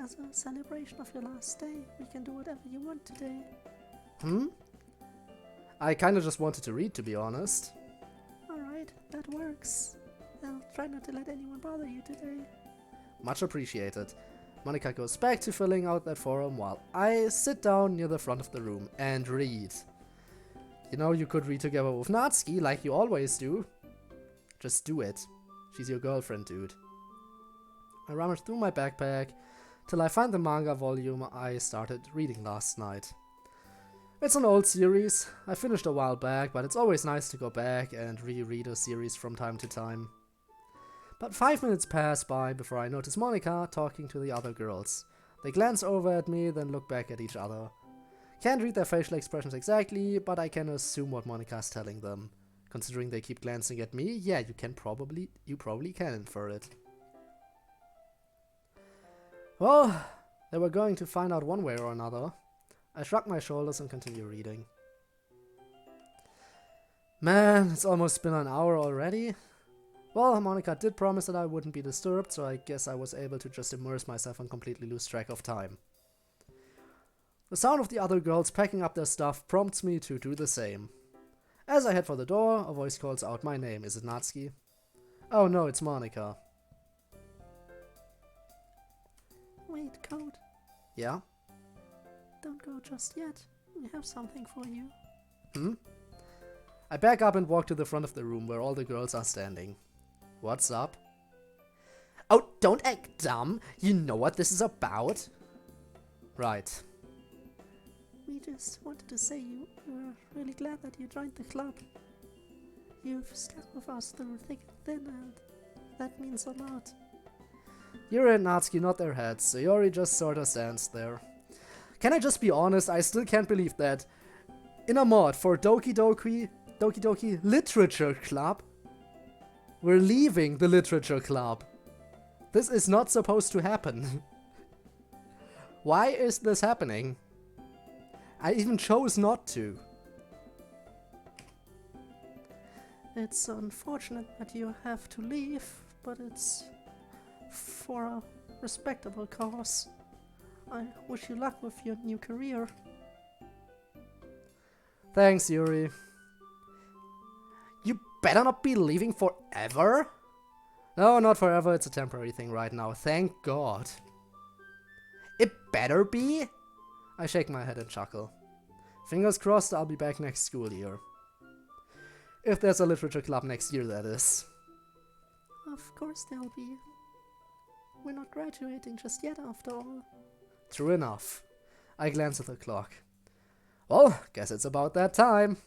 [SPEAKER 2] As a celebration of your last day, we can do whatever you want today.
[SPEAKER 1] I kinda just wanted to read, to be honest.
[SPEAKER 2] Alright, that works. I'll try not to let anyone bother you today.
[SPEAKER 1] Much appreciated. Monica goes back to filling out that forum while I sit down near the front of the room and read. You know, you could read together with Natsuki like you always do. Just do it. She's your girlfriend, dude. I rummage through my backpack till I find the manga volume I started reading last night. It's an old series. I finished a while back, but it's always nice to go back and reread a series from time to time. But 5 minutes pass by before I notice Monica talking to the other girls. They glance over at me, then look back at each other. Can't read their facial expressions exactly, but I can assume what Monica's telling them. Considering they keep glancing at me, yeah, you probably can infer it. Well, they were going to find out one way or another. I shrug my shoulders and continue reading. Man, it's almost been an hour already. Well, Monica did promise that I wouldn't be disturbed, so I guess I was able to just immerse myself and completely lose track of time. The sound of the other girls packing up their stuff prompts me to do the same. As I head for the door, a voice calls out my name. Is it Natsuki? Oh no, it's Monica.
[SPEAKER 2] Wait, Code.
[SPEAKER 1] Yeah?
[SPEAKER 2] Don't go just yet. We have something for you.
[SPEAKER 1] I back up and walk to the front of the room where all the girls are standing. What's up? Oh, don't act dumb. You know what this is about? Right.
[SPEAKER 2] We just wanted to say we're really glad that you joined the club. You've stuck with us through thick and thin, and that means a lot.
[SPEAKER 1] Yuri and Natsuki nod their heads, so Yuri just sorta stands there. Can I just be honest? I still can't believe that in a mod for Doki Doki Literature Club, we're leaving the Literature Club. This is not supposed to happen. Why is this happening? I even chose not to.
[SPEAKER 2] It's unfortunate that you have to leave, but it's for a respectable cause. I wish you luck with your new career.
[SPEAKER 1] Thanks, Yuri. You better not be leaving forever? No, not forever, it's a temporary thing right now, thank God. It better be? I shake my head and chuckle. Fingers crossed I'll be back next school year. If there's a literature club next year, that is.
[SPEAKER 2] Of course there'll be. We're not graduating just yet, after all.
[SPEAKER 1] True enough. I glance at the clock. Well, guess it's about that time.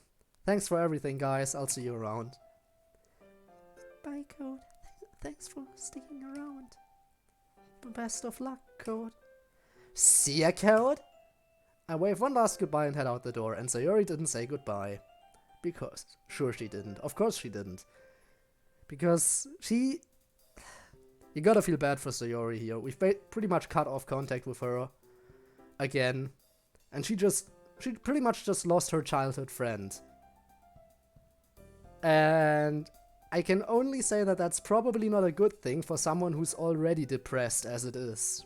[SPEAKER 1] Thanks for everything, guys. I'll see you around.
[SPEAKER 2] Bye, Code. Thanks for sticking around. Best of luck, Code.
[SPEAKER 1] See ya, Code? I wave one last goodbye and head out the door, and Sayori didn't say goodbye. Because, sure she didn't. Of course she didn't. Because she... You gotta feel bad for Sayori here. We've pretty much cut off contact with her again. And she pretty much just lost her childhood friend. And I can only say that that's probably not a good thing for someone who's already depressed as it is.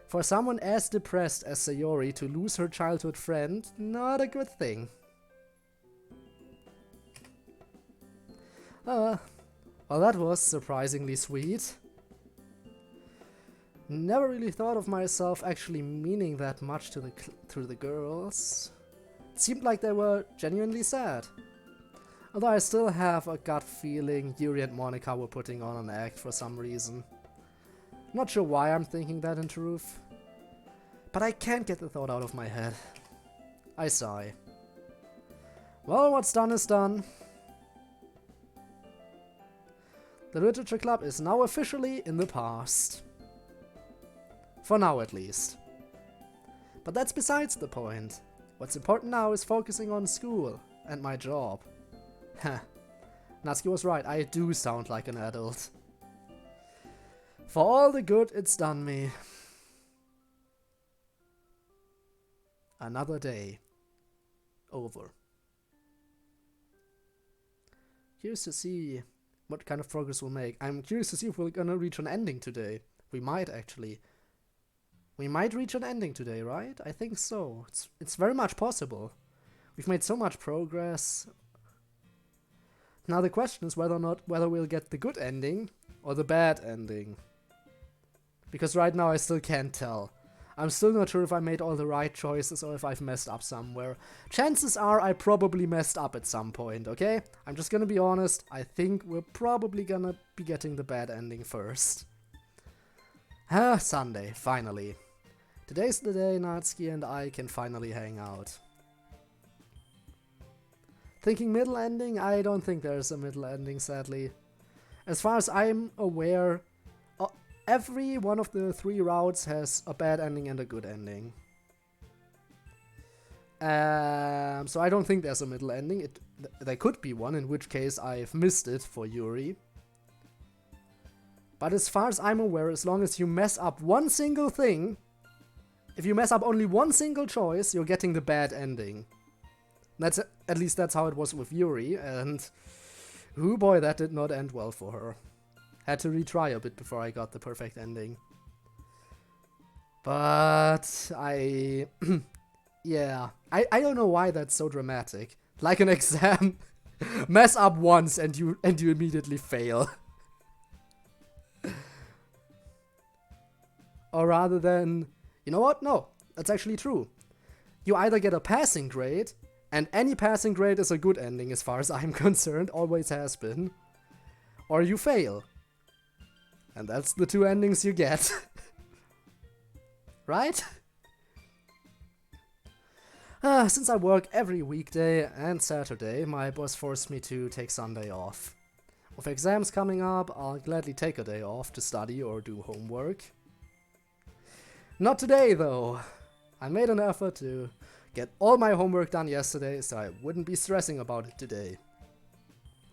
[SPEAKER 1] For someone as depressed as Sayori to lose her childhood friend, not a good thing. Well, that was surprisingly sweet. Never really thought of myself actually meaning that much to the girls. It seemed like they were genuinely sad. Although I still have a gut feeling Yuri and Monica were putting on an act for some reason. Not sure why I'm thinking that in truth. But I can't get the thought out of my head. I sigh. Well, what's done is done. The Literature Club is now officially in the past. For now, at least. But that's besides the point. What's important now is focusing on school and my job. Heh. Natsuki was right, I do sound like an adult. For all the good it's done me. Another day. Over. Curious to see what kind of progress we'll make. I'm curious to see if we're gonna reach an ending today. We might actually. We might reach an ending today, right? I think so. It's very much possible. We've made so much progress. Now the question is whether we'll get the good ending or the bad ending. Because right now I still can't tell. I'm still not sure if I made all the right choices or if I've messed up somewhere. Chances are I probably messed up at some point, okay? I'm just gonna be honest. I think we're probably gonna be getting the bad ending first. Sunday, finally. Today's the day Natsuki and I can finally hang out. Thinking middle ending? I don't think there's a middle ending, sadly. As far as I'm aware, every one of the 3 routes has a bad ending and a good ending. So I don't think there's a middle ending. There could be one, in which case I've missed it for Yuri. But as far as I'm aware, as long as you mess up one single thing, if you mess up only one single choice, you're getting the bad ending. At least that's how it was with Yuri, and oh boy, that did not end well for her. Had to retry a bit before I got the perfect ending. But yeah, I don't know why that's so dramatic. Like an exam, mess up once and you immediately fail. Or rather than, you know what? No, that's actually true. You either get a passing grade, and any passing grade is a good ending as far as I'm concerned, always has been. Or you fail. And that's the 2 endings you get. Right? Since I work every weekday and Saturday, my boss forced me to take Sunday off. With exams coming up, I'll gladly take a day off to study or do homework. Not today, though. I made an effort to get all my homework done yesterday, so I wouldn't be stressing about it today.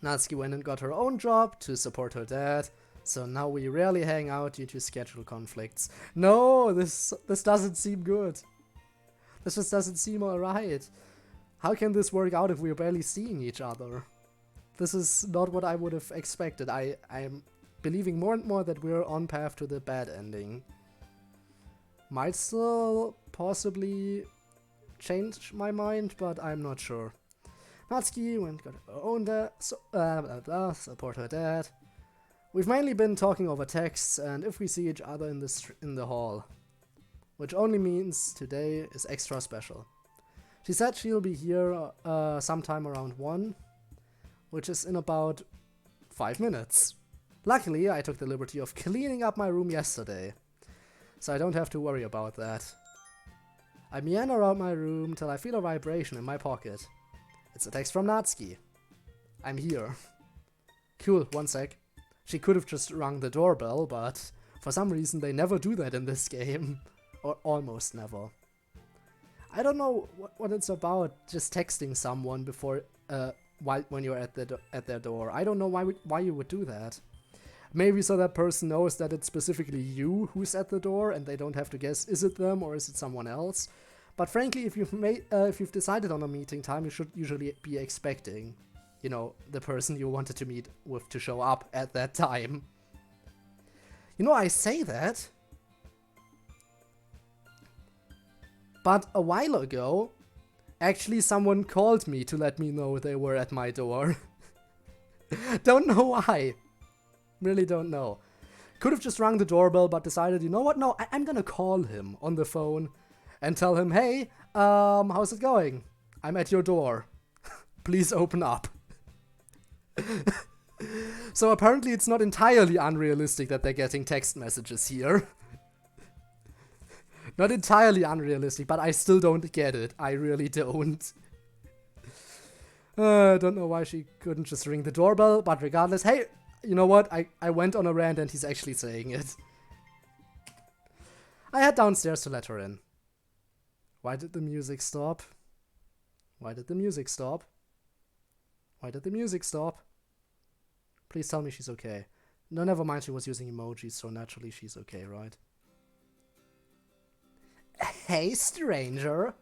[SPEAKER 1] Natsuki went and got her own job to support her dad, so now we rarely hang out due to schedule conflicts. No, this doesn't seem good. This just doesn't seem alright. How can this work out if we're barely seeing each other? This is not what I would have expected. I'm believing more and more that we're on path to the bad ending. Might still possibly change my mind, but I'm not sure. Natsuki went got her own dad, support her dad. We've mainly been talking over texts, and if we see each other in the hall. Which only means today is extra special. She said she'll be here sometime around 1, which is in about 5 minutes. Luckily, I took the liberty of cleaning up my room yesterday, so I don't have to worry about that. I meander around my room till I feel a vibration in my pocket. It's a text from Natsuki. I'm here. Cool, 1 sec. She could have just rung the doorbell, but for some reason they never do that in this game. Or almost never. I don't know what it's about, just texting someone before, when you're at their door. I don't know why you would do that. Maybe so that person knows that it's specifically you who's at the door, and they don't have to guess, is it them or is it someone else? But frankly, if you've decided on a meeting time, you should usually be expecting, you know, the person you wanted to meet with to show up at that time. You know, I say that, but a while ago, actually someone called me to let me know they were at my door. Don't know why. Really don't know. Could have just rung the doorbell, but decided, you know what, no, I'm gonna call him on the phone and tell him, hey, how's it going? I'm at your door. Please open up. So apparently it's not entirely unrealistic that they're getting text messages here. Not entirely unrealistic, but I still don't get it. I really don't. I don't know why she couldn't just ring the doorbell, but regardless, hey, you know what? I went on a rant and he's actually saying it. I head downstairs to let her in. Why did the music stop? Why did the music stop? Why did the music stop? Please tell me she's okay. No, never mind, she was using emojis, so naturally she's okay, right? Hey, stranger!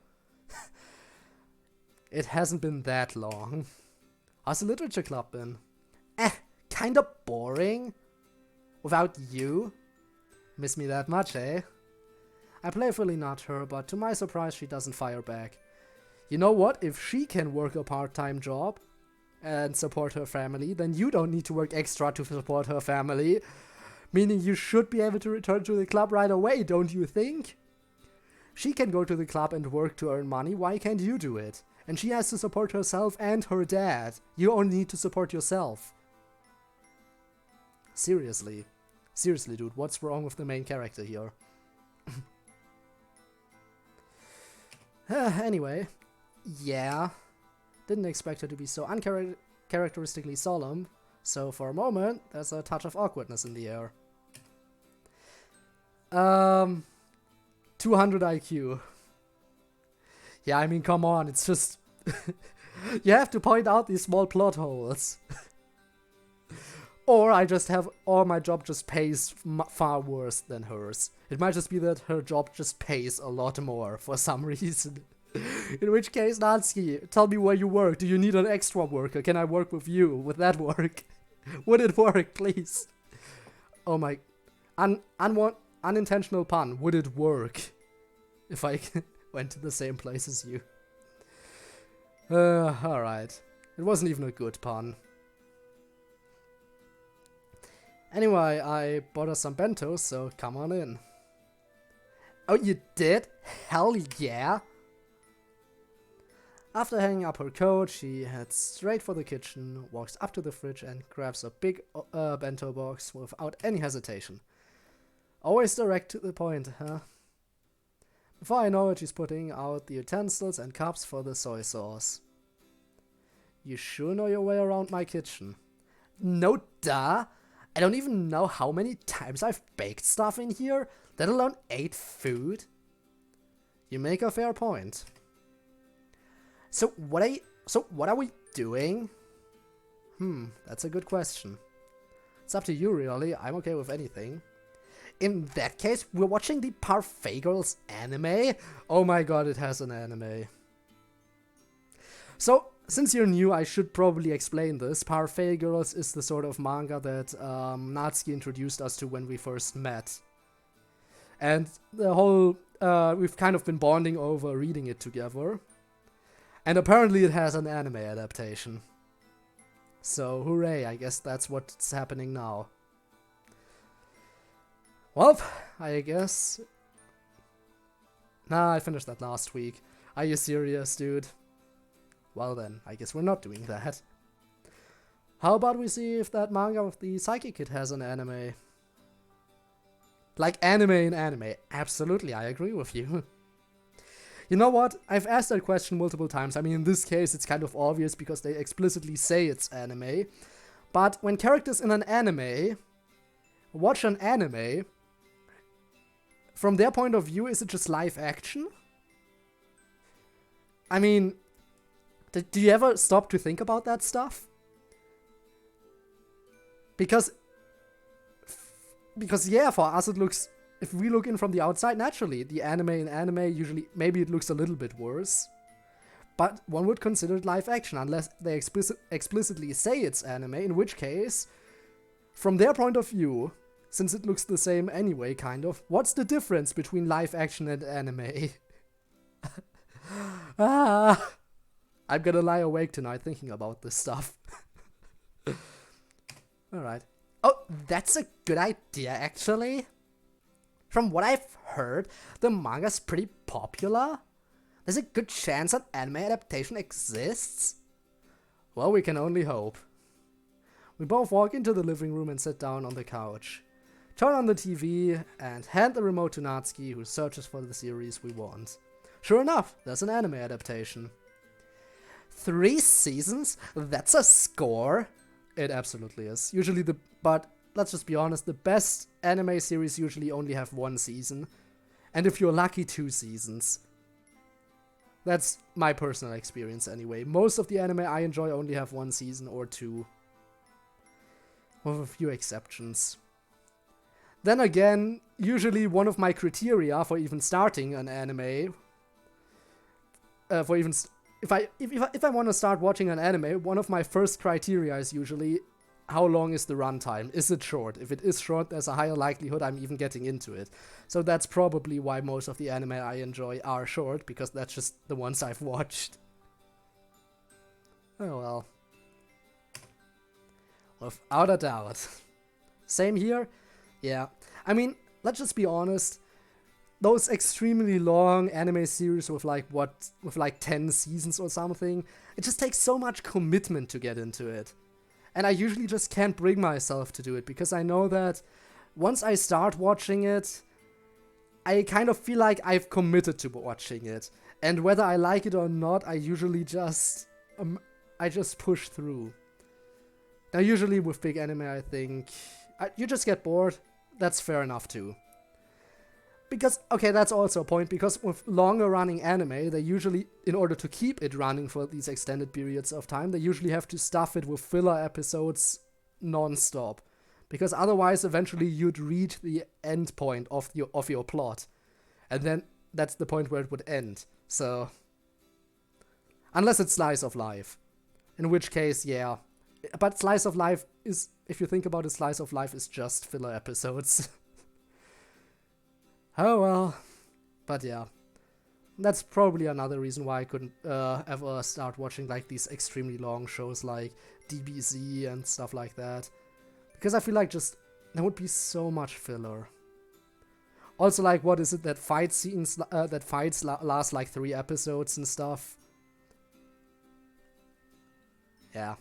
[SPEAKER 1] It hasn't been that long. How's the literature club been? Kinda boring. Without you? Miss me that much, eh? I playfully nod her, but to my surprise she doesn't fire back. You know what? If she can work a part-time job and support her family, then you don't need to work extra to support her family. Meaning you should be able to return to the club right away, don't you think? She can go to the club and work to earn money, why can't you do it? And she has to support herself and her dad. You only need to support yourself. Seriously. Seriously, dude, what's wrong with the main character here? Anyway, yeah. Didn't expect her to be so uncharacteristically solemn, So for a moment, there's a touch of awkwardness in the air. 200 IQ. Yeah, I mean, come on, it's just... you have to point out these small plot holes. Or my job just pays far worse than hers. It might just be that her job just pays a lot more for some reason. In which case, Natsuki, tell me where you work. Do you need an extra worker? Can I work with you? Would that work? Would it work, please? Oh my... unintentional pun. Would it work? If I went to the same place as you. Alright. It wasn't even a good pun. Anyway, I bought us some bentos, so come on in. Oh, you did? Hell yeah! After hanging up her coat, she heads straight for the kitchen, walks up to the fridge and grabs a big bento box without any hesitation. Always direct to the point, huh? Before I know it, she's putting out the utensils and cups for the soy sauce. You sure know your way around my kitchen. No duh! I don't even know how many times I've baked stuff in here, let alone ate food. You make a fair point. So what are we doing? That's a good question. It's up to you, really. I'm okay with anything. In that case, we're watching the Parfait Girls anime? Oh my god, it has an anime. So, since you're new, I should probably explain this. Parfait Girls is the sort of manga that Natsuki introduced us to when we first met. And the whole... we've kind of been bonding over reading it together. And apparently it has an anime adaptation. So, hooray, I guess that's what's happening now. Well, I guess... Nah, I finished that last week. Are you serious, dude? Well then, I guess we're not doing that. How about we see if that manga with the Psychic Kid has an anime? Like anime in anime. Absolutely, I agree with you. You know what? I've asked that question multiple times. I mean, in this case, it's kind of obvious because they explicitly say it's anime. But when characters in an anime watch an anime, from their point of view, is it just live action? I mean, do you ever stop to think about that stuff? Because yeah, for us it looks... If we look in from the outside, naturally, the anime in anime usually... Maybe it looks a little bit worse. But one would consider it live action, unless they explicitly say it's anime, in which case, from their point of view, since it looks the same anyway, kind of, what's the difference between live action and anime? I'm gonna lie awake tonight thinking about this stuff. Alright. Oh, that's a good idea, actually. From what I've heard, the manga's pretty popular. There's a good chance an anime adaptation exists. Well, we can only hope. We both walk into the living room and sit down on the couch. Turn on the TV and hand the remote to Natsuki, who searches for the series we want. Sure enough, there's an anime adaptation. 3 seasons? That's a score! It absolutely is. But let's just be honest, the best anime series usually only have 1 season. And if you're lucky, 2 seasons. That's my personal experience anyway. Most of the anime I enjoy only have 1 season or 2. With a few exceptions. Then again, usually one of my criteria for even starting an anime... If I want to start watching an anime, one of my first criteria is usually how long is the runtime? Is it short? If it is short, there's a higher likelihood I'm even getting into it. So that's probably why most of the anime I enjoy are short, because that's just the ones I've watched. Oh well. Without a doubt. Same here? Yeah. I mean, let's just be honest. Those extremely long anime series with like 10 seasons or something, it just takes so much commitment to get into it. And I usually just can't bring myself to do it, because I know that once I start watching it, I kind of feel like I've committed to watching it. And whether I like it or not, I usually just push through. Now, usually with big anime, I think you just get bored. That's fair enough too. Because, okay, that's also a point, because with longer running anime, they usually, in order to keep it running for these extended periods of time, they usually have to stuff it with filler episodes non-stop. Because otherwise, eventually, you'd reach the end point of your plot. And then that's the point where it would end. So, unless it's Slice of Life. In which case, yeah. But Slice of Life is, if you think about it, Slice of Life is just filler episodes. Oh well. But yeah. That's probably another reason why I couldn't ever start watching like these extremely long shows like DBZ and stuff like that. Because I feel like just there would be so much filler. Also, like, what is it that fight scenes that fights last like 3 episodes and stuff? Yeah.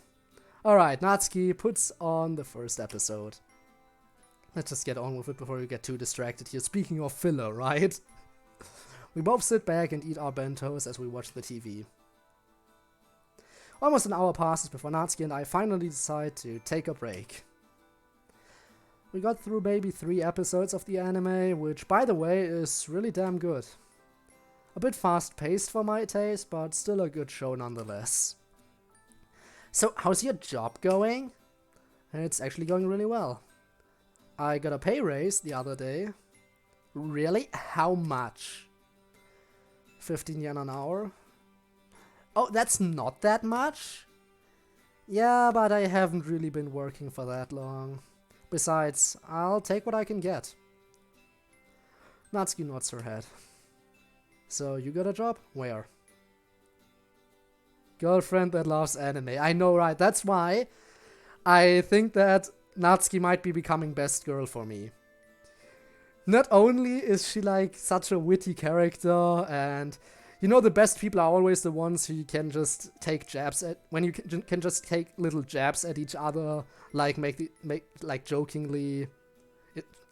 [SPEAKER 1] Alright, Natsuki puts on the first episode. Let's just get on with it before we get too distracted here. Speaking of filler, right? We both sit back and eat our bentos as we watch the TV. Almost an hour passes before Natsuki and I finally decide to take a break. We got through maybe 3 episodes of the anime, which, by the way, is really damn good. A bit fast-paced for my taste, but still a good show nonetheless. So, how's your job going? It's actually going really well. I got a pay raise the other day. Really? How much? 15 yen an hour? Oh, that's not that much? Yeah, but I haven't really been working for that long. Besides, I'll take what I can get. Natsuki nods her head. So, you got a job? Where? Girlfriend that loves anime. I know, right? That's why I think that Natsuki might be becoming best girl for me. Not only is she like such a witty character, and you know the best people are always the ones who you can just take jabs at, when you can just take little jabs at each other, like make jokingly,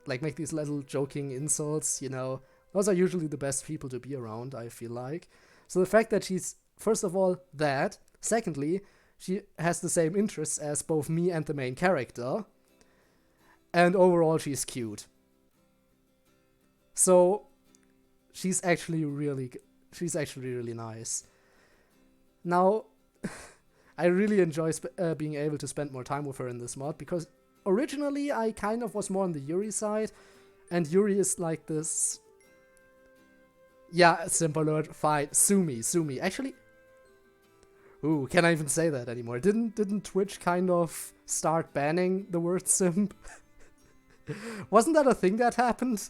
[SPEAKER 1] make these little joking insults, you know. Those are usually the best people to be around, I feel like. So the fact that she's, first of all, that, secondly, she has the same interests as both me and the main character. And overall, she's cute. So, she's actually really nice. Now, I really enjoy being able to spend more time with her in this mod, because originally I kind of was more on the Yuri side, and Yuri is like this... Yeah, simple word, fine. Sumi. Actually... Ooh, can I even say that anymore? Didn't Twitch kind of start banning the word simp? Wasn't that a thing that happened?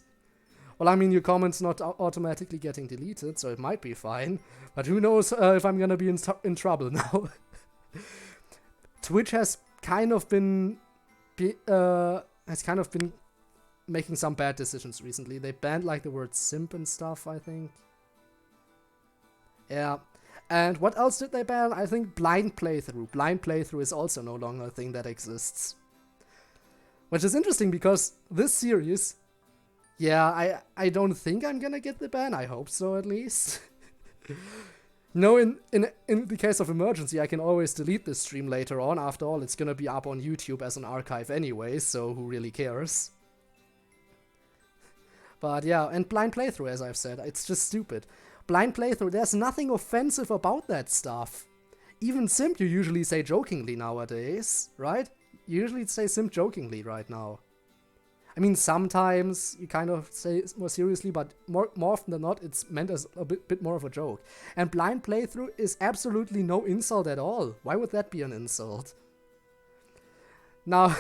[SPEAKER 1] Well, I mean, your comment's not automatically getting deleted, so it might be fine. But who knows if I'm gonna be in trouble now. Twitch has kind of been making some bad decisions recently. They banned like the word simp and stuff, I think. Yeah. And what else did they ban? I think blind playthrough. Blind playthrough is also no longer a thing that exists. Which is interesting because this series, yeah, I don't think I'm gonna get the ban. I hope so, at least. No, in the case of emergency, I can always delete this stream later on. After all, it's gonna be up on YouTube as an archive anyway, so who really cares? But yeah, and blind playthrough, as I've said, it's just stupid. Blind playthrough, there's nothing offensive about that stuff. Even simp you usually say jokingly nowadays, right? You usually say simp jokingly right now. I mean, sometimes you kind of say it more seriously, but more often than not, it's meant as a bit more of a joke. And blind playthrough is absolutely no insult at all. Why would that be an insult? Now,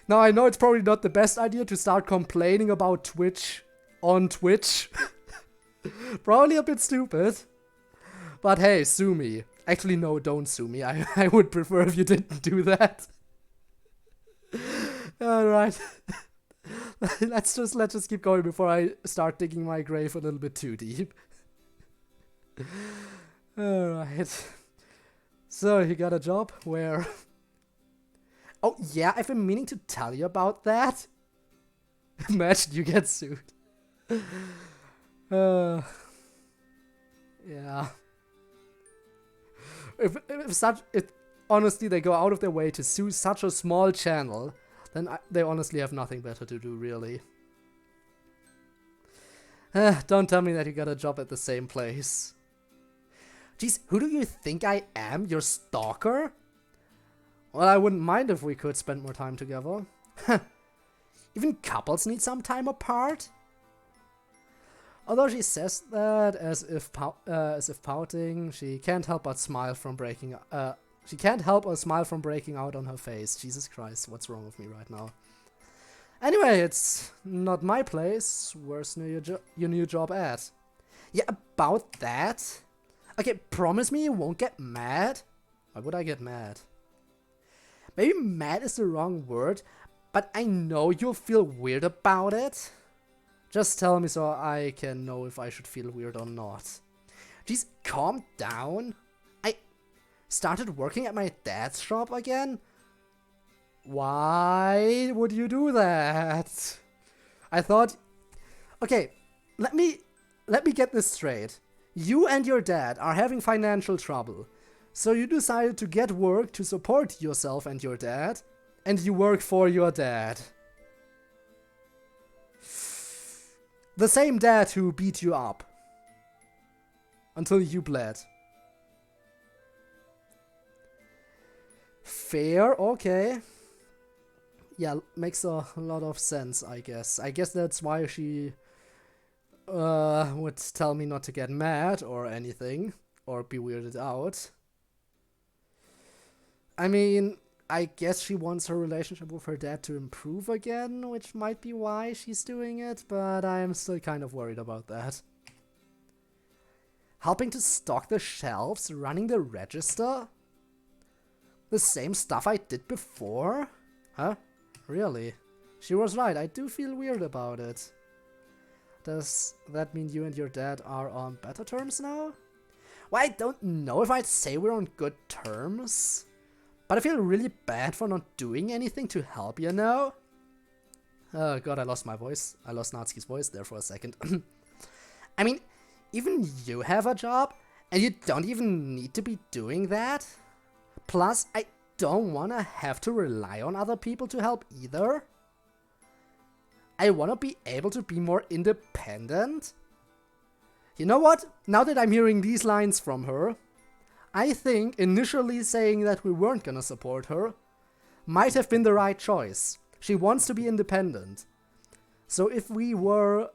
[SPEAKER 1] now I know it's probably not the best idea to start complaining about Twitch on Twitch. Probably a bit stupid. But hey, sue me. Actually, no, don't sue me. I would prefer if you didn't do that. Alright. let's just keep going before I start digging my grave a little bit too deep. Alright. So, you got a job where... Oh, yeah, I've been meaning to tell you about that. Imagine you get sued. Yeah. honestly they go out of their way to sue such a small channel, then they honestly have nothing better to do, really. Don't tell me that you got a job at the same place. Jeez, who do you think I am? Your stalker? Well, I wouldn't mind if we could spend more time together. Even couples need some time apart. Although she says that as if pouting, she can't help but smile from breaking. She can't help a smile from breaking out on her face. Jesus Christ, what's wrong with me right now? Anyway, it's not my place. Where's your new job at? Yeah, about that. Okay, promise me you won't get mad. Why would I get mad? Maybe mad is the wrong word, but I know you'll feel weird about it. Just tell me so I can know if I should feel weird or not. Jeez, calm down. I started working at my dad's shop again. Why would you do that? I thought... Okay, let me get this straight. You and your dad are having financial trouble. So you decided to get work to support yourself and your dad. And you work for your dad. The same dad who beat you up. Until you bled. Fair, okay. Yeah, makes a lot of sense, I guess. I guess that's why she would tell me not to get mad or anything. Or be weirded out. I mean, I guess she wants her relationship with her dad to improve again, which might be why she's doing it, but I'm still kind of worried about that. Helping to stock the shelves, running the register? The same stuff I did before? Huh? Really? She was right, I do feel weird about it. Does that mean you and your dad are on better terms now? Well, I don't know if I'd say we're on good terms. But I feel really bad for not doing anything to help, you know? Oh god, I lost my voice. I lost Natsuki's voice there for a second. I mean, even you have a job, and you don't even need to be doing that. Plus, I don't want to have to rely on other people to help either. I want to be able to be more independent. You know what? Now that I'm hearing these lines from her, I think initially saying that we weren't gonna support her might have been the right choice. She wants to be independent. So if we were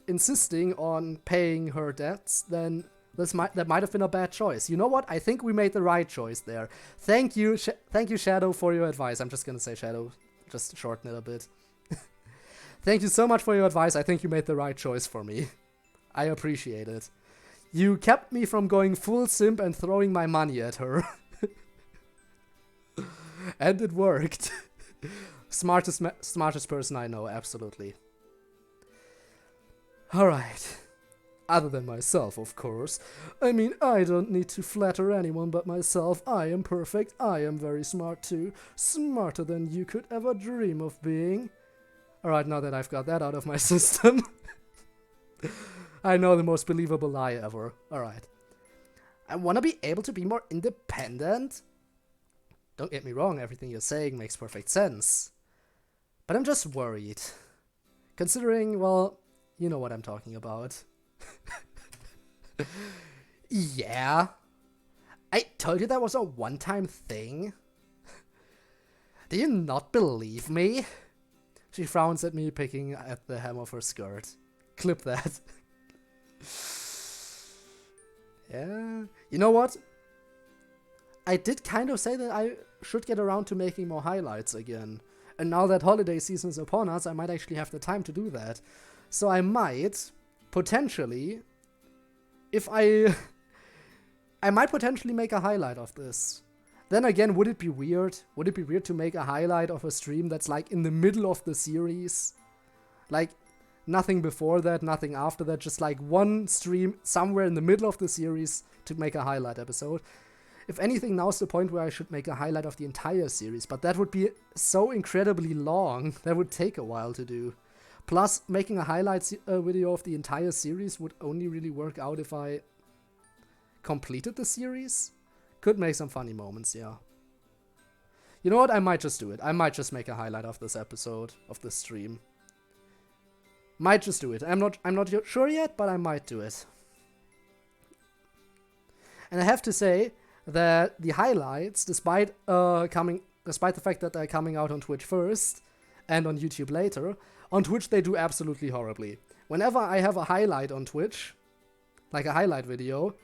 [SPEAKER 1] insisting on paying her debts, then that might have been a bad choice. You know what? I think we made the right choice there. Thank you, Shadow, for your advice. I'm just gonna say Shadow, just shorten it a bit. Thank you so much for your advice. I think you made the right choice for me. I appreciate it. You kept me from going full simp and throwing my money at her. And it worked. Smartest person I know, absolutely. Alright. Other than myself, of course. I mean, I don't need to flatter anyone but myself. I am perfect. I am very smart too. Smarter than you could ever dream of being. Alright, now that I've got that out of my system. I know, the most believable lie ever. Alright. I want to be able to be more independent. Don't get me wrong, everything you're saying makes perfect sense. But I'm just worried. Considering, well, you know what I'm talking about. Yeah. I told you that was a one-time thing. Do you not believe me? She frowns at me, picking at the hem of her skirt. Clip that. Yeah. You know what? I did kind of say that I should get around to making more highlights again. And now that holiday season is upon us, I might actually have the time to do that. So I might, potentially, I might potentially make a highlight of this. Then again, would it be weird? Would it be weird to make a highlight of a stream that's like in the middle of the series? Like, nothing before that, nothing after that, just like one stream somewhere in the middle of the series to make a highlight episode. If anything, now's the point where I should make a highlight of the entire series, but that would be so incredibly long, that would take a while to do. Plus, making a highlights video of the entire series would only really work out if I completed the series. Could make some funny moments, yeah. You know what? I might just do it. I might just make a highlight of this episode, of this stream. Might just do it. I'm not sure yet, but I might do it. And I have to say that the highlights, despite the fact that they're coming out on Twitch first and on YouTube later, on Twitch they do absolutely horribly. Whenever I have a highlight on Twitch, like a highlight video,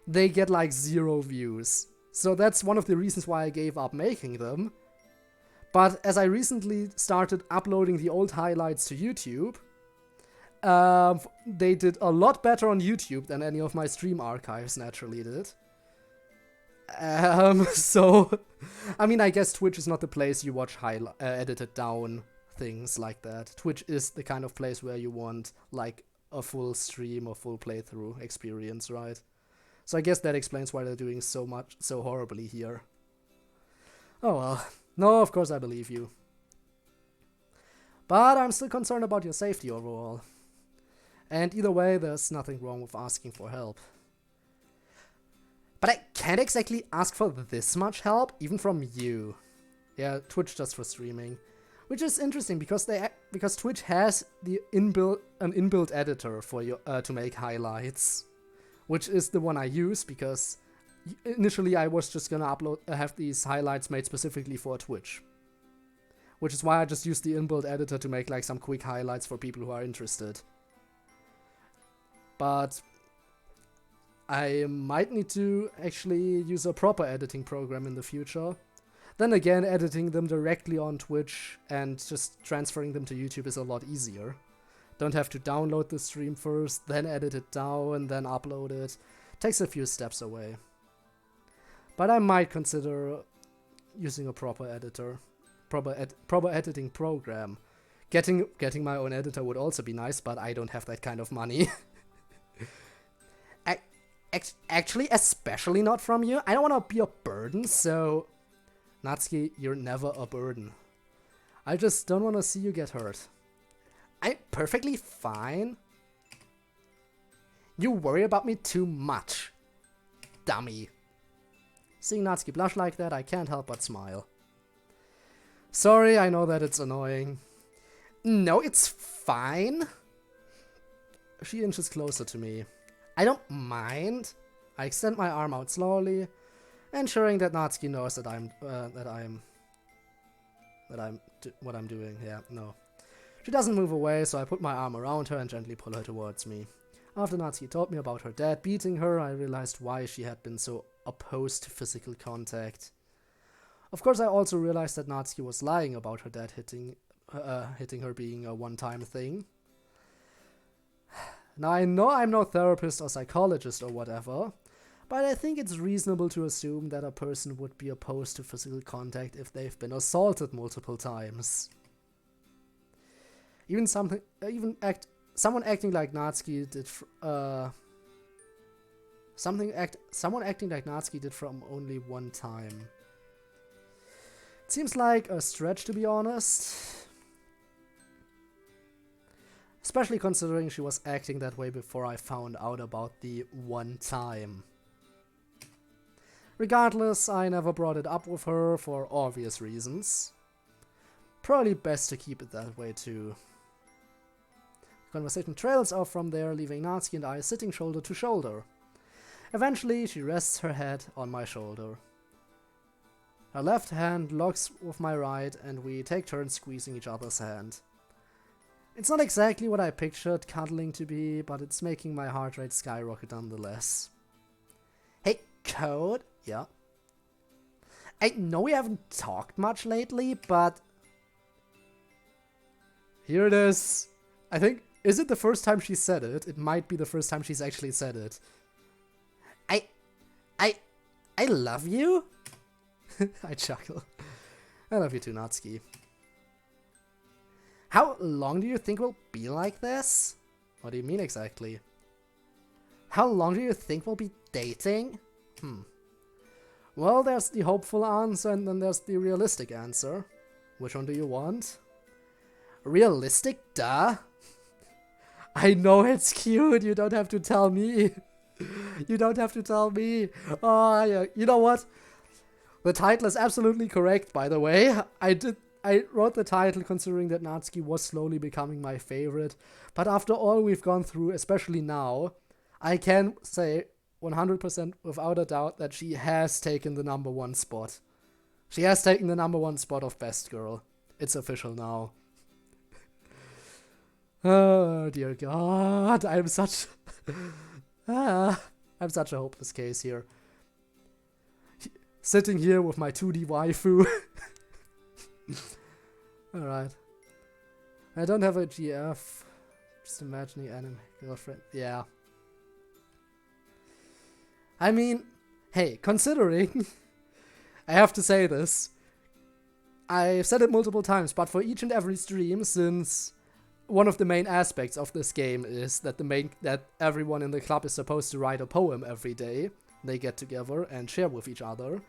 [SPEAKER 1] they get like 0 views. So that's one of the reasons why I gave up making them. But as I recently started uploading the old highlights to YouTube, they did a lot better on YouTube than any of my stream archives naturally did. So, I mean, I guess Twitch is not the place you watch edited down things like that. Twitch is the kind of place where you want, like, a full stream or full playthrough experience, right? So I guess that explains why they're doing so horribly here. Oh well. No, of course I believe you. But I'm still concerned about your safety overall. And either way, there's nothing wrong with asking for help. But I can't exactly ask for this much help, even from you. Yeah, Twitch just for streaming. Which is interesting, because Twitch has an inbuilt editor for you to make highlights. Which is the one I use, because initially I was just gonna have these highlights made specifically for Twitch. Which is why I just used the inbuilt editor to make like some quick highlights for people who are interested. But I might need to actually use a proper editing program in the future. Then again, editing them directly on Twitch and just transferring them to YouTube is a lot easier. Don't have to download the stream first, then edit it down, then upload it. Takes a few steps away. But I might consider using a proper editor. Proper editing program. Getting my own editor would also be nice, but I don't have that kind of money. Actually, especially not from you. I don't want to be a burden, so... Natsuki, you're never a burden. I just don't want to see you get hurt. I'm perfectly fine. You worry about me too much. Dummy. Seeing Natsuki blush like that, I can't help but smile. Sorry, I know that it's annoying. No, it's fine. She inches closer to me. I don't mind. I extend my arm out slowly, ensuring that Natsuki knows that what I'm doing. Yeah, no. She doesn't move away, so I put my arm around her and gently pull her towards me. After Natsuki told me about her dad beating her, I realized why she had been so opposed to physical contact. Of course, I also realized that Natsuki was lying about her dad hitting her being a one-time thing. Now, I know I'm no therapist or psychologist or whatever, but I think it's reasonable to assume that a person would be opposed to physical contact if they've been assaulted multiple times. Someone acting like Natsuki did. Someone acting like Natsuki did from only one time. It seems like a stretch, to be honest. Especially considering she was acting that way before I found out about the one time. Regardless, I never brought it up with her for obvious reasons. Probably best to keep it that way too. The conversation trails off from there, leaving Natsuki and I sitting shoulder to shoulder. Eventually, she rests her head on my shoulder. Her left hand locks with my right, and we take turns squeezing each other's hand. It's not exactly what I pictured cuddling to be, but it's making my heart rate skyrocket nonetheless. Hey, Code? Yeah? I know we haven't talked much lately, but... Here it is. I think... Is it the first time she said it? It might be the first time she's actually said it. I love you? I chuckle. I love you too, Natsuki. How long do you think we'll be like this? What do you mean exactly? How long do you think we'll be dating? Well, there's the hopeful answer and then there's the realistic answer. Which one do you want? Realistic, duh. I know it's cute, you don't have to tell me. You don't have to tell me. Oh, yeah. You know what? The title is absolutely correct, by the way. I wrote the title considering that Natsuki was slowly becoming my favorite. But after all we've gone through, especially now, I can say 100% without a doubt that she has taken the number one spot. She has taken the number one spot of Best Girl. It's official now. Oh, dear God. I'm such a hopeless case here. Sitting here with my 2D waifu. Alright. I don't have a GF. Just imagining anime girlfriend. Yeah. I mean, hey, considering... I have to say this. I've said it multiple times, but for each and every stream, since one of the main aspects of this game is that that everyone in the club is supposed to write a poem every day. They get together and share with each other.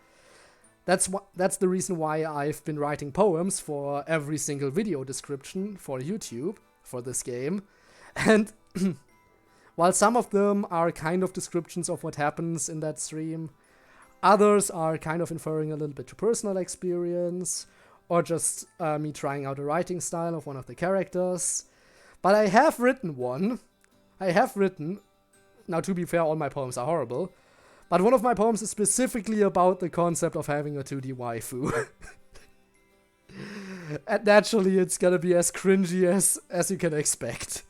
[SPEAKER 1] That's the reason why I've been writing poems for every single video description for YouTube for this game. And while some of them are kind of descriptions of what happens in that stream, others are kind of inferring a little bit to personal experience, or just me trying out a writing style of one of the characters. But I have written one. Now to be fair, all my poems are horrible. But one of my poems is specifically about the concept of having a 2D waifu. And naturally it's gonna be as cringy as you can expect.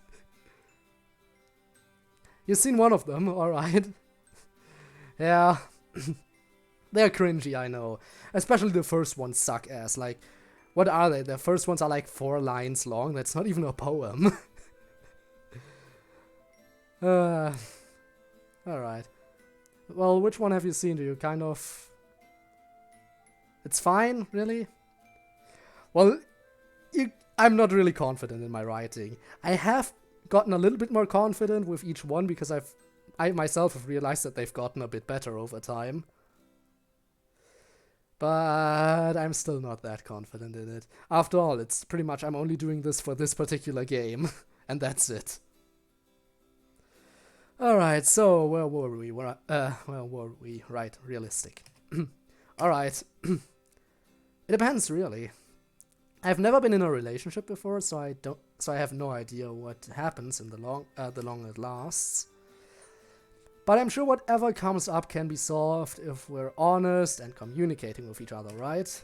[SPEAKER 1] You've seen one of them, alright. Yeah. They're cringy, I know. Especially the first ones suck ass. Like, what are they? The first ones are like 4 lines long. That's not even a poem. Alright. Well, which one have you seen? Do you kind of... It's fine, really? Well, I'm not really confident in my writing. I have gotten a little bit more confident with each one because I myself have realized that they've gotten a bit better over time. But I'm still not that confident in it. After all, it's pretty much I'm only doing this for this particular game, and that's it. Alright, so where were we? Right, realistic. Alright. It depends, really. I've never been in a relationship before, so I have no idea what happens in the long it lasts. But I'm sure whatever comes up can be solved if we're honest and communicating with each other, right?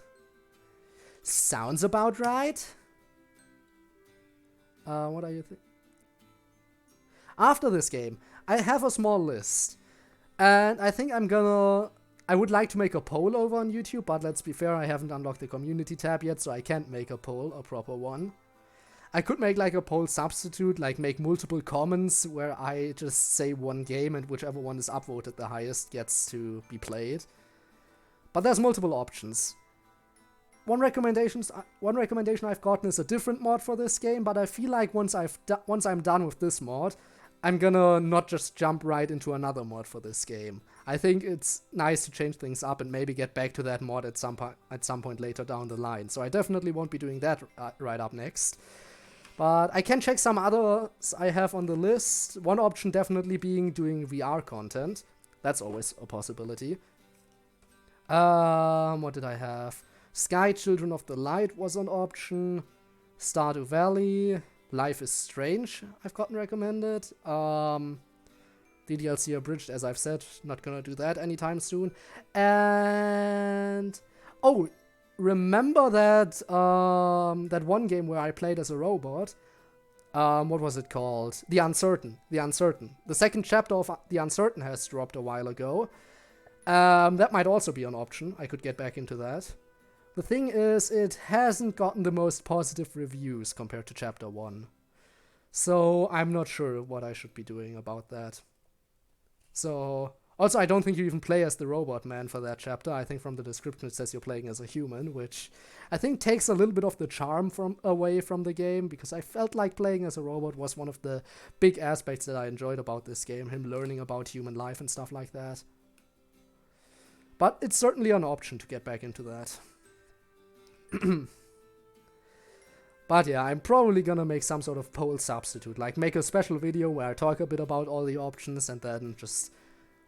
[SPEAKER 1] Sounds about right? What are you thinking? After this game, I have a small list. And I think I would like to make a poll over on YouTube, but let's be fair, I haven't unlocked the community tab yet, so I can't make a poll, a proper one. I could make like a poll substitute, like make multiple comments where I just say one game and whichever one is upvoted the highest gets to be played. But there's multiple options. One recommendation I've gotten is a different mod for this game, but I feel like once I'm done with this mod, I'm gonna not just jump right into another mod for this game. I think it's nice to change things up and maybe get back to that mod at some point later down the line. So I definitely won't be doing that right up next. But I can check some others I have on the list. One option definitely being doing VR content. That's always a possibility. What did I have? Sky Children of the Light was an option. Stardew Valley. Life is Strange I've gotten recommended. The DLC Abridged, as I've said, not gonna do that anytime soon. And... oh! Remember that that one game where I played as a robot? What was it called? The Uncertain. The second chapter of The Uncertain has dropped a while ago. That might also be an option. I could get back into that. The thing is, it hasn't gotten the most positive reviews compared to chapter 1. So I'm not sure what I should be doing about that. So... also, I don't think you even play as the robot man for that chapter. I think from the description it says you're playing as a human, which I think takes a little bit of the charm away from the game, because I felt like playing as a robot was one of the big aspects that I enjoyed about this game, him learning about human life and stuff like that. But it's certainly an option to get back into that. But yeah, I'm probably gonna make some sort of poll substitute, like make a special video where I talk a bit about all the options and then just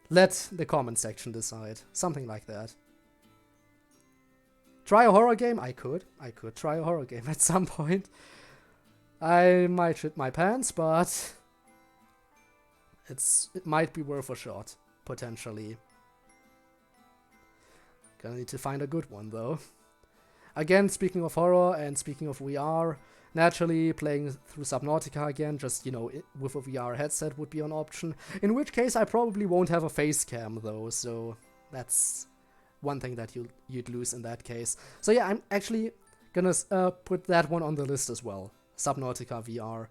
[SPEAKER 1] Let the comment section decide. Something like that. Try a horror game? I could. I could try a horror game at some point. I might shit my pants, but it might be worth a shot, potentially. Gonna need to find a good one, though. Again, speaking of horror and speaking of VR, naturally playing through Subnautica again, just, you know, with a VR headset would be an option. In which case, I probably won't have a face cam, though, so that's one thing that you'd lose in that case. So yeah, I'm actually gonna put that one on the list as well. Subnautica VR.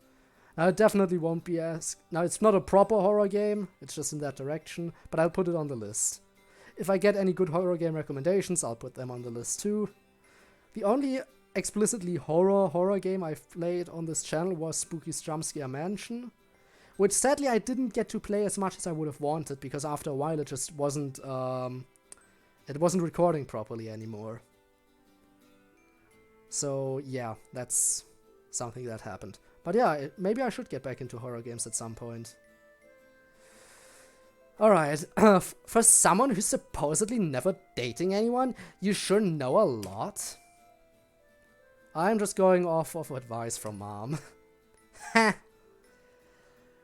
[SPEAKER 1] Now, it definitely won't be as... Now, it's not a proper horror game, it's just in that direction, but I'll put it on the list. If I get any good horror game recommendations, I'll put them on the list too. The only explicitly horror game I've played on this channel was Spooky's Jumpscare Mansion, which sadly I didn't get to play as much as I would have wanted, because after a while it just wasn't recording properly anymore. So yeah, that's something that happened. But yeah, maybe I should get back into horror games at some point. Alright, for someone who's supposedly never dating anyone, you sure know a lot. I'm just going off of advice from Mom.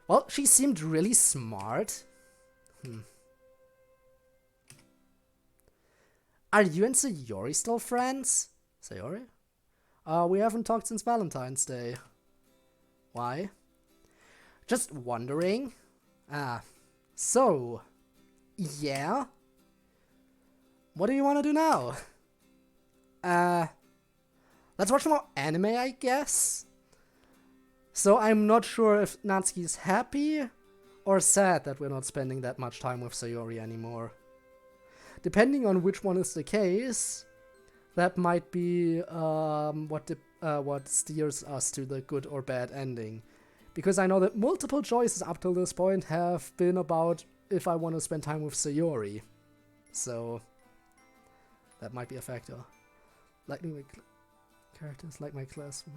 [SPEAKER 1] Well, she seemed really smart. Are you and Sayori still friends? Sayori? We haven't talked since Valentine's Day. Why? Just wondering. So, yeah? What do you want to do now? Let's watch more anime, I guess? So I'm not sure if Natsuki's happy or sad that we're not spending that much time with Sayori anymore. Depending on which one is the case, that might be what steers us to the good or bad ending. Because I know that multiple choices up till this point have been about if I want to spend time with Sayori. So, that might be a factor. Liking my characters like my classmate.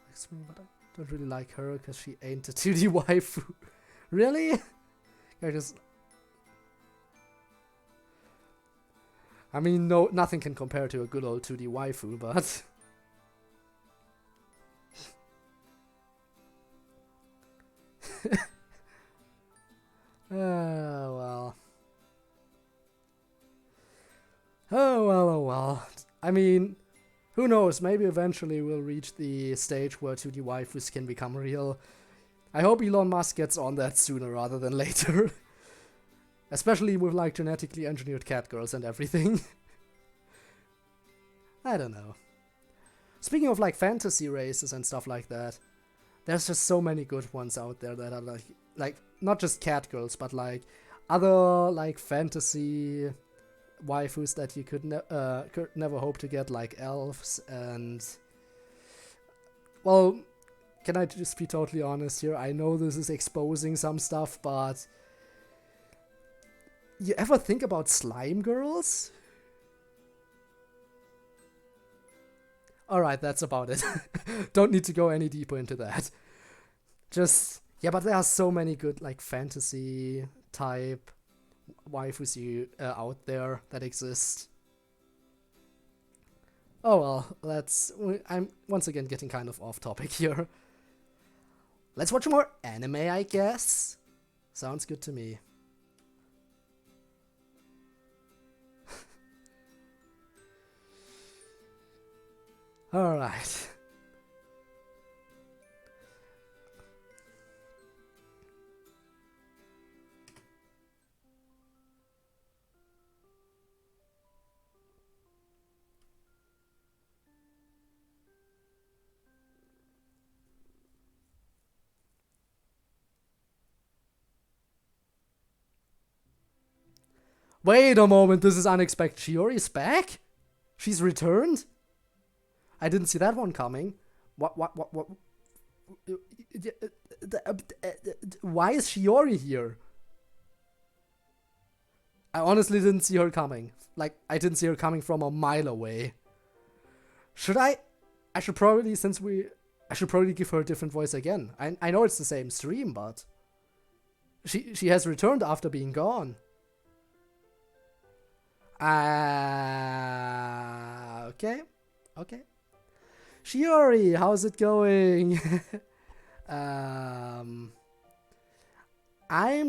[SPEAKER 1] Likes me, but I don't really like her because she ain't a 2D waifu. Really? Characters... I mean, no, nothing can compare to a good old 2D waifu, but... Oh, well. Oh, well, oh, well. I mean, who knows, maybe eventually we'll reach the stage where 2D waifus can become real. I hope Elon Musk gets on that sooner rather than later. Especially with, like, genetically engineered catgirls and everything. I don't know. Speaking of, like, fantasy races and stuff like that, there's just so many good ones out there that are, like not just catgirls, but, like, other, like, fantasy waifus that you could never hope to get, like elves and... Well, can I just be totally honest here? I know this is exposing some stuff, but... You ever think about slime girls? Alright, that's about it. Don't need to go any deeper into that. Just... Yeah, but there are so many good, like, fantasy type waifus out there that exist. Oh well, I'm once again getting kind of off topic here. Let's watch more anime, I guess. Sounds good to me. Alright. Wait a moment, this is unexpected. Shiori's back? She's returned? I didn't see that one coming. What? Why is Shiori here? I honestly didn't see her coming. Like, I didn't see her coming from a mile away. Should I? I should probably give her a different voice again. I know it's the same stream, but... She has returned after being gone. Okay. Okay. Shiori, how's it going? I'm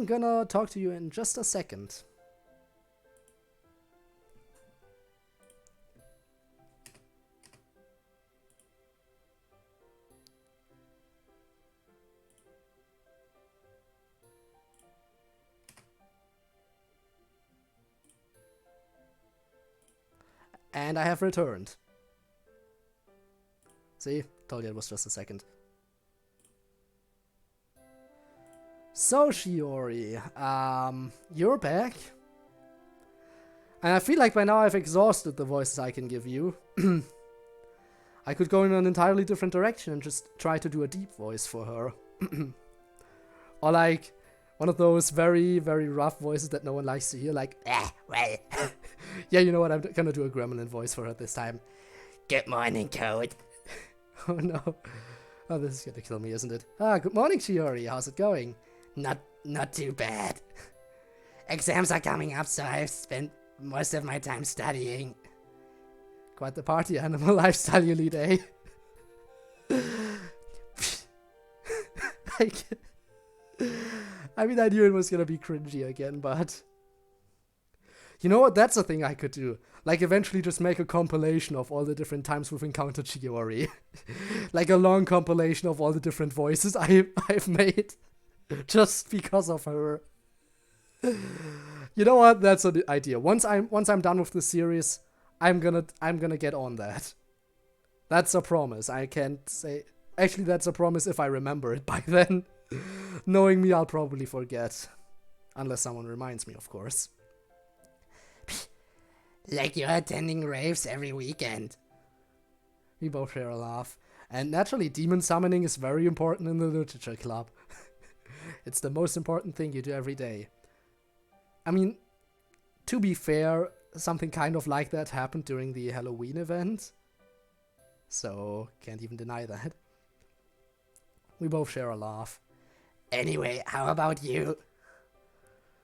[SPEAKER 1] gonna talk to you in just a second. And I have returned. See? Told you it was just a second. So, Shiori, you're back. And I feel like by now I've exhausted the voices I can give you. I could go in an entirely different direction and just try to do a deep voice for her. Or like, one of those very, very rough voices that no one likes to hear, like, well. Yeah, you know what, I'm gonna do a gremlin voice for her this time. Good morning, Code. Oh no. Oh, this is gonna kill me, isn't it? Good morning, Shiori, how's it going? Not too bad. Exams are coming up, so I've spent most of my time studying. Quite the party animal lifestyle you lead, eh? I mean, I knew it was gonna be cringy again, but... You know what? That's a thing I could do. Like, eventually just make a compilation of all the different times we've encountered Shiori. Like a long compilation of all the different voices I've made. Just because of her. You know what? That's an idea. Once I'm done with the series, I'm gonna get on that. That's a promise. I can't say... Actually, that's a promise if I remember it by then. Knowing me, I'll probably forget. Unless someone reminds me, of course. Like you're attending raves every weekend. We both share a laugh. And naturally, demon summoning is very important in the literature club. It's the most important thing you do every day. I mean, to be fair, something kind of like that happened during the Halloween event. So, can't even deny that. We both share a laugh. Anyway, how about you?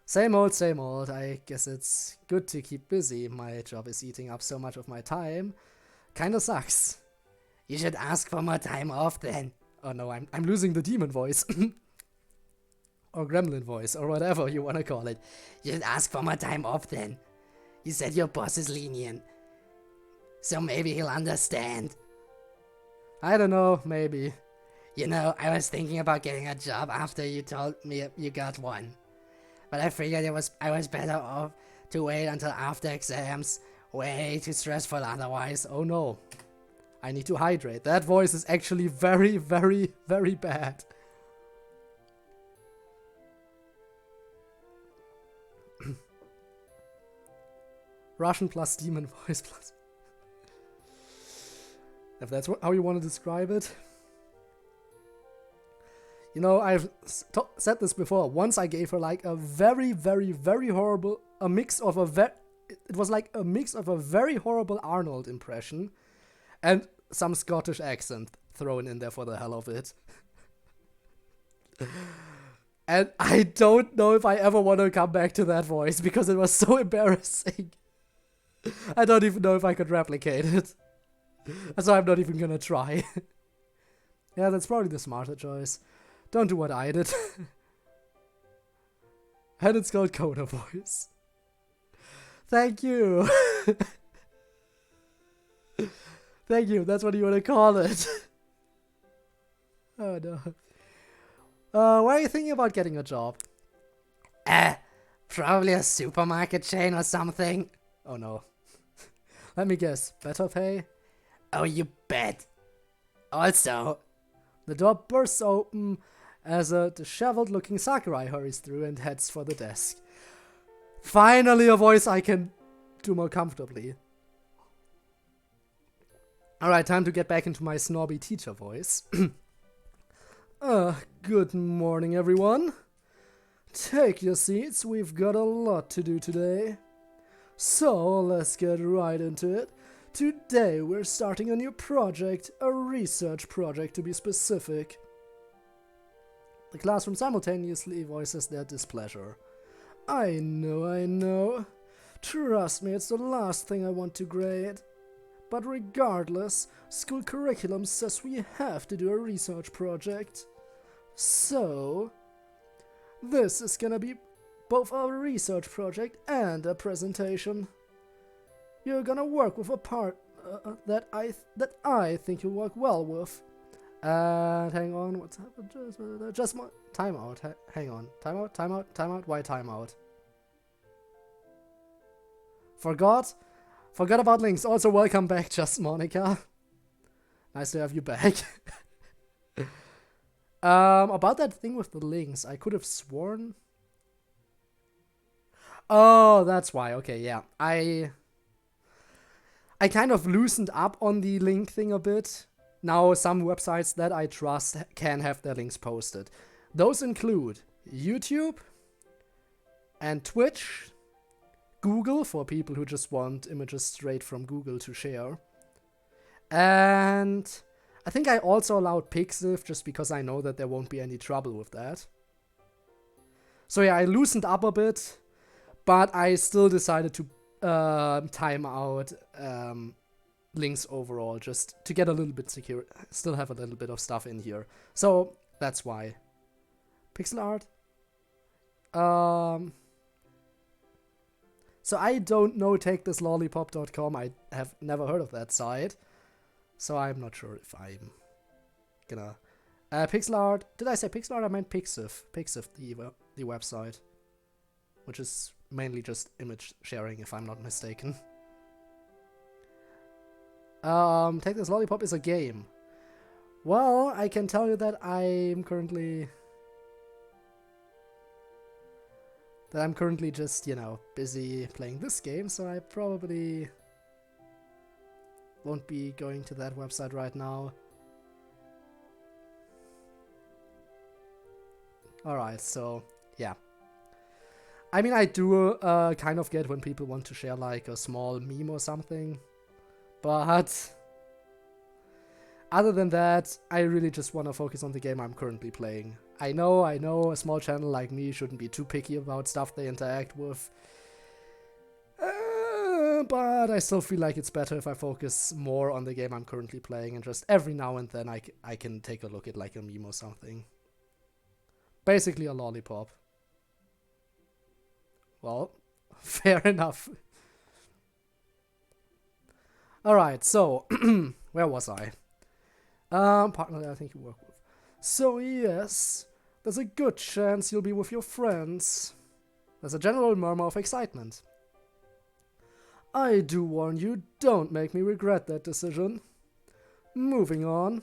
[SPEAKER 1] Same old, same old. I guess it's good to keep busy. My job is eating up so much of my time. Kinda sucks. You should ask for more time off then. Oh no, I'm losing the demon voice. Or gremlin voice, or whatever you wanna call it. You should ask for more time off then. You said your boss is lenient. So maybe he'll understand. I don't know, maybe. You know, I was thinking about getting a job after you told me you got one. But I figured I was better off to wait until after exams. Way too stressful otherwise. Oh no. I need to hydrate. That voice is actually very, very, very bad. Russian plus demon voice plus... If that's how you want to describe it. You know, I've said this before. Once I gave her like a very, very, very horrible... It was like a mix of a very horrible Arnold impression and some Scottish accent thrown in there for the hell of it. And I don't know if I ever want to come back to that voice because it was so embarrassing. I don't even know if I could replicate it. So I'm not even gonna try. Yeah, that's probably the smarter choice. Don't do what I did. And it's called CodeErr voice. Thank you. Thank you, that's what you want to call it. Oh no. Why are you thinking about getting a job? Probably a supermarket chain or something. Oh no. Let me guess, better pay? Oh, you bet. Also, the door bursts open as a disheveled-looking Sakurai hurries through and heads for the desk. Finally a voice I can do more comfortably. Alright, time to get back into my snobby teacher voice. Good morning, everyone. Take your seats, we've got a lot to do today. So, let's get right into it. Today we're starting a new project, a research project to be specific. The classroom simultaneously voices their displeasure. I know. Trust me, it's the last thing I want to grade. But regardless, school curriculum says we have to do a research project. So, this is gonna be both a research project and a presentation. You're gonna work with a part that I think you'll work well with. And hang on, what's happened? Just timeout. Hang on, timeout. Why timeout? Forgot about links. Also, welcome back, Just Monica. Nice to have you back. About that thing with the links, I could have sworn. Oh, that's why. Okay, yeah. I kind of loosened up on the link thing a bit. Now, some websites that I trust can have their links posted. Those include YouTube and Twitch, Google for people who just want images straight from Google to share, and I think I also allowed Pixiv just because I know that there won't be any trouble with that. So yeah, I loosened up a bit, but I still decided to time out links overall, just to get a little bit secure, still have a little bit of stuff in here. So that's why. Pixel art. So I don't know takethislollipop.com. I have never heard of that site. So I'm not sure if I'm gonna... pixel art. Did I say pixel art? I meant Pixiv. Pixiv, the website. Which is mainly just image sharing, if I'm not mistaken. Take This Lollipop is a game. Well, I can tell you that I'm currently just, busy playing this game, so I probably won't be going to that website right now. Alright, so, yeah. I mean, I do kind of get when people want to share, like, a small meme or something. But other than that, I really just want to focus on the game I'm currently playing. I know, a small channel like me shouldn't be too picky about stuff they interact with. But I still feel like it's better if I focus more on the game I'm currently playing and just every now and then I can take a look at like a meme or something. Basically a lollipop. Well, fair enough. Alright, so, where was I? Partner that I think you work with. So yes, there's a good chance you'll be with your friends. There's a general murmur of excitement. I do warn you, don't make me regret that decision. Moving on.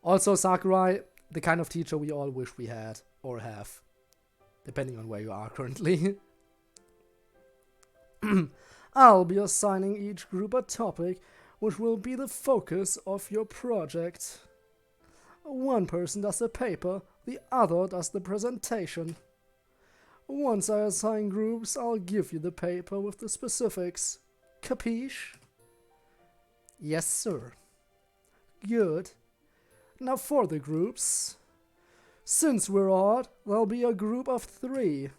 [SPEAKER 1] Also, Sakurai, the kind of teacher we all wish we had, or have. Depending on where you are currently. I'll be assigning each group a topic which will be the focus of your project. One person does the paper, the other does the presentation. Once I assign groups, I'll give you the paper with the specifics. Capiche? Yes, sir. Good. Now for the groups. Since we're odd, there'll be a group of 3.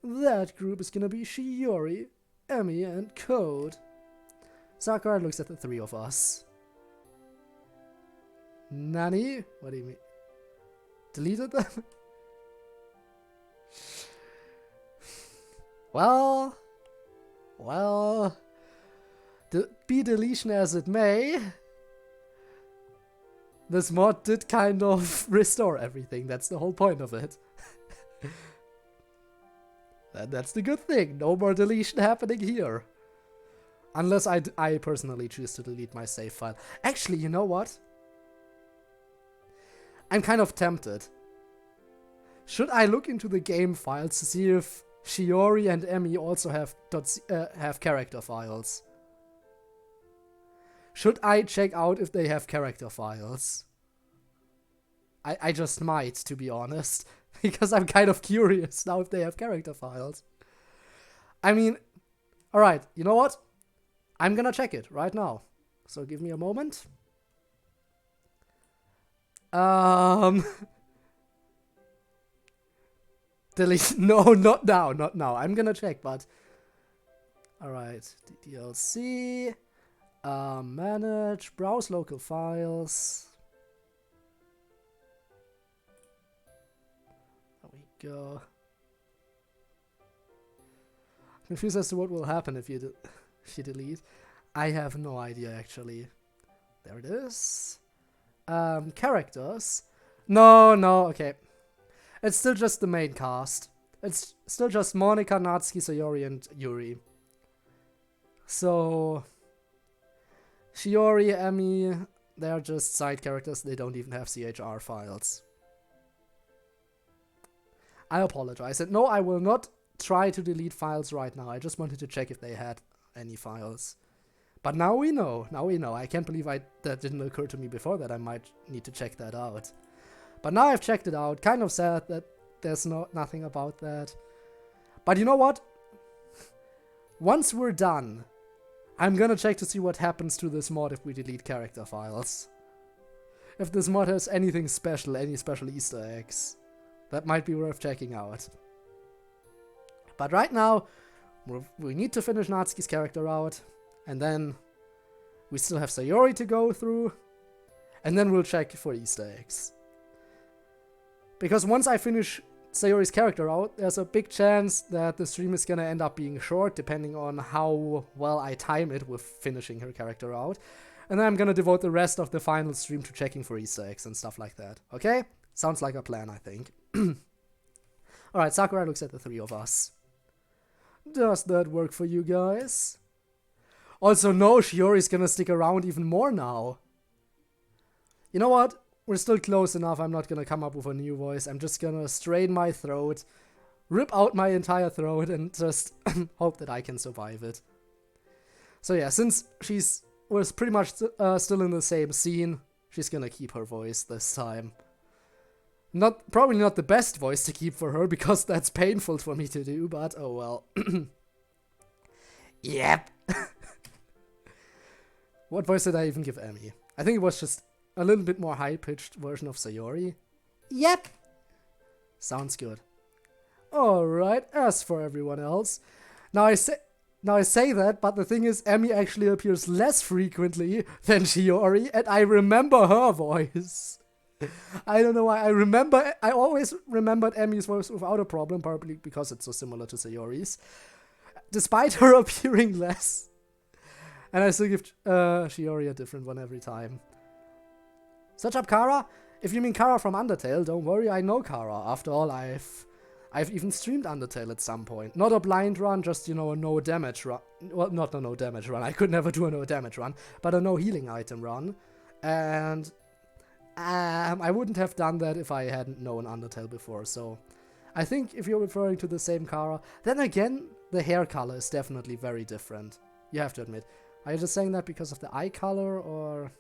[SPEAKER 1] That group is gonna be Shiori, Emmy, and Code. Sakurai looks at the 3 of us. Nani? What do you mean? Deleted them? Well, be deletion as it may, this mod did kind of restore everything. That's the whole point of it. That's the good thing. No more deletion happening here. Unless I personally choose to delete my save file. Actually, you know what? I'm kind of tempted. Should I look into the game files to see if Shiori and Emmy also have character files? Should I check out if they have character files? I just might, to be honest. Because I'm kind of curious now if they have character files. I mean, alright, you know what? I'm gonna check it right now. So give me a moment. Delete. No, not now, not now. I'm gonna check, but... Alright, DLC. Manage, browse local files. There we go. Confused as to what will happen if you delete. I have no idea, actually. There it is. Characters. No, okay. It's still just the main cast. It's still just Monica, Natsuki, Sayori, and Yuri. So... Shiori, Emi, they're just side characters. They don't even have CHR files. I apologize. And no, I will not try to delete files right now. I just wanted to check if they had any files. But now we know. Now we know. I can't believe that didn't occur to me before that I might need to check that out. But now I've checked it out. Kind of sad that there's nothing about that. But you know what? Once we're done, I'm gonna check to see what happens to this mod if we delete character files. If this mod has anything special, any special Easter eggs. That might be worth checking out. But right now, we need to finish Natsuki's character out. And then we still have Sayori to go through. And then we'll check for Easter eggs. Because once I finish Sayori's character out, there's a big chance that the stream is gonna end up being short, depending on how well I time it with finishing her character out. And then I'm gonna devote the rest of the final stream to checking for Easter eggs and stuff like that. Okay? Sounds like a plan, I think. Alright, Sakura looks at the three of us. Does that work for you guys? Also, no, Shiori's gonna stick around even more now. You know what? We're still close enough. I'm not gonna come up with a new voice. I'm just gonna strain my throat, rip out my entire throat, and just hope that I can survive it. So yeah, since was pretty much still in the same scene, she's gonna keep her voice this time. Probably not the best voice to keep for her, because that's painful for me to do, but oh well. Yep. What voice did I even give Emi? I think it was just a little bit more high-pitched version of Sayori. Yep. Sounds good. Alright, as for everyone else. Now I say that, but the thing is, Emi actually appears less frequently than Shiori, and I remember her voice. I don't know why. I always remembered Emi's voice without a problem, probably because it's so similar to Sayori's. Despite her appearing less. And I still give Shiori a different one every time. Search up Kara? If you mean Kara from Undertale, don't worry, I know Kara. After all, I've even streamed Undertale at some point. Not a blind run, just, you know, a no damage run. Well, not a no damage run. I could never do a no damage run, but a no healing item run. And I wouldn't have done that if I hadn't known Undertale before, so I think if you're referring to the same Kara, then again, the hair color is definitely very different. You have to admit. Are you just saying that because of the eye color, or...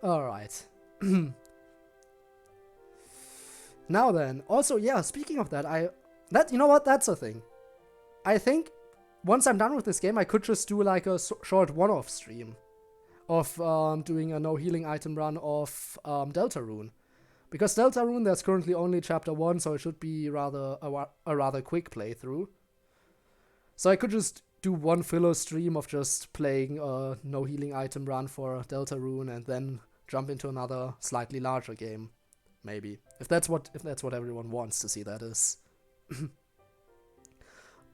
[SPEAKER 1] Alright. Now then, also, yeah, speaking of that, you know what, that's a thing. I think, once I'm done with this game, I could just do like a short one-off stream of doing a no healing item run of Deltarune. Because Deltarune, there's currently only chapter 1, so it should be a rather quick playthrough. So I could just do one filler stream of just playing a no healing item run for Deltarune and then jump into another slightly larger game. Maybe. If that's what everyone wants to see, that is.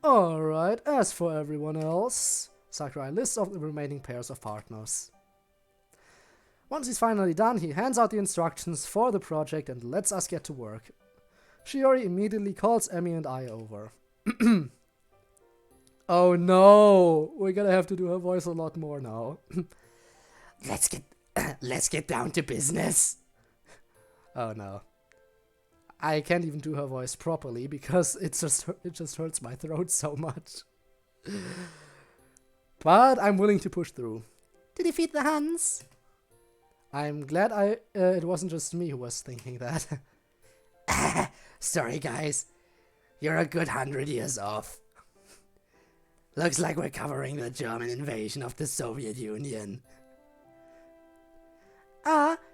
[SPEAKER 1] Alright, as for everyone else, Sakurai lists off the remaining pairs of partners. Once he's finally done, he hands out the instructions for the project and lets us get to work. Shiori immediately calls Emi and I over. Oh no! We're gonna have to do her voice a lot more now. Let's get down to business. Oh no. I can't even do her voice properly because it just hurts my throat so much. But I'm willing to push through. To defeat the Huns. I'm glad it wasn't just me who was thinking that. Sorry guys. You're a good 100 years off. Looks like we're covering the German invasion of the Soviet Union.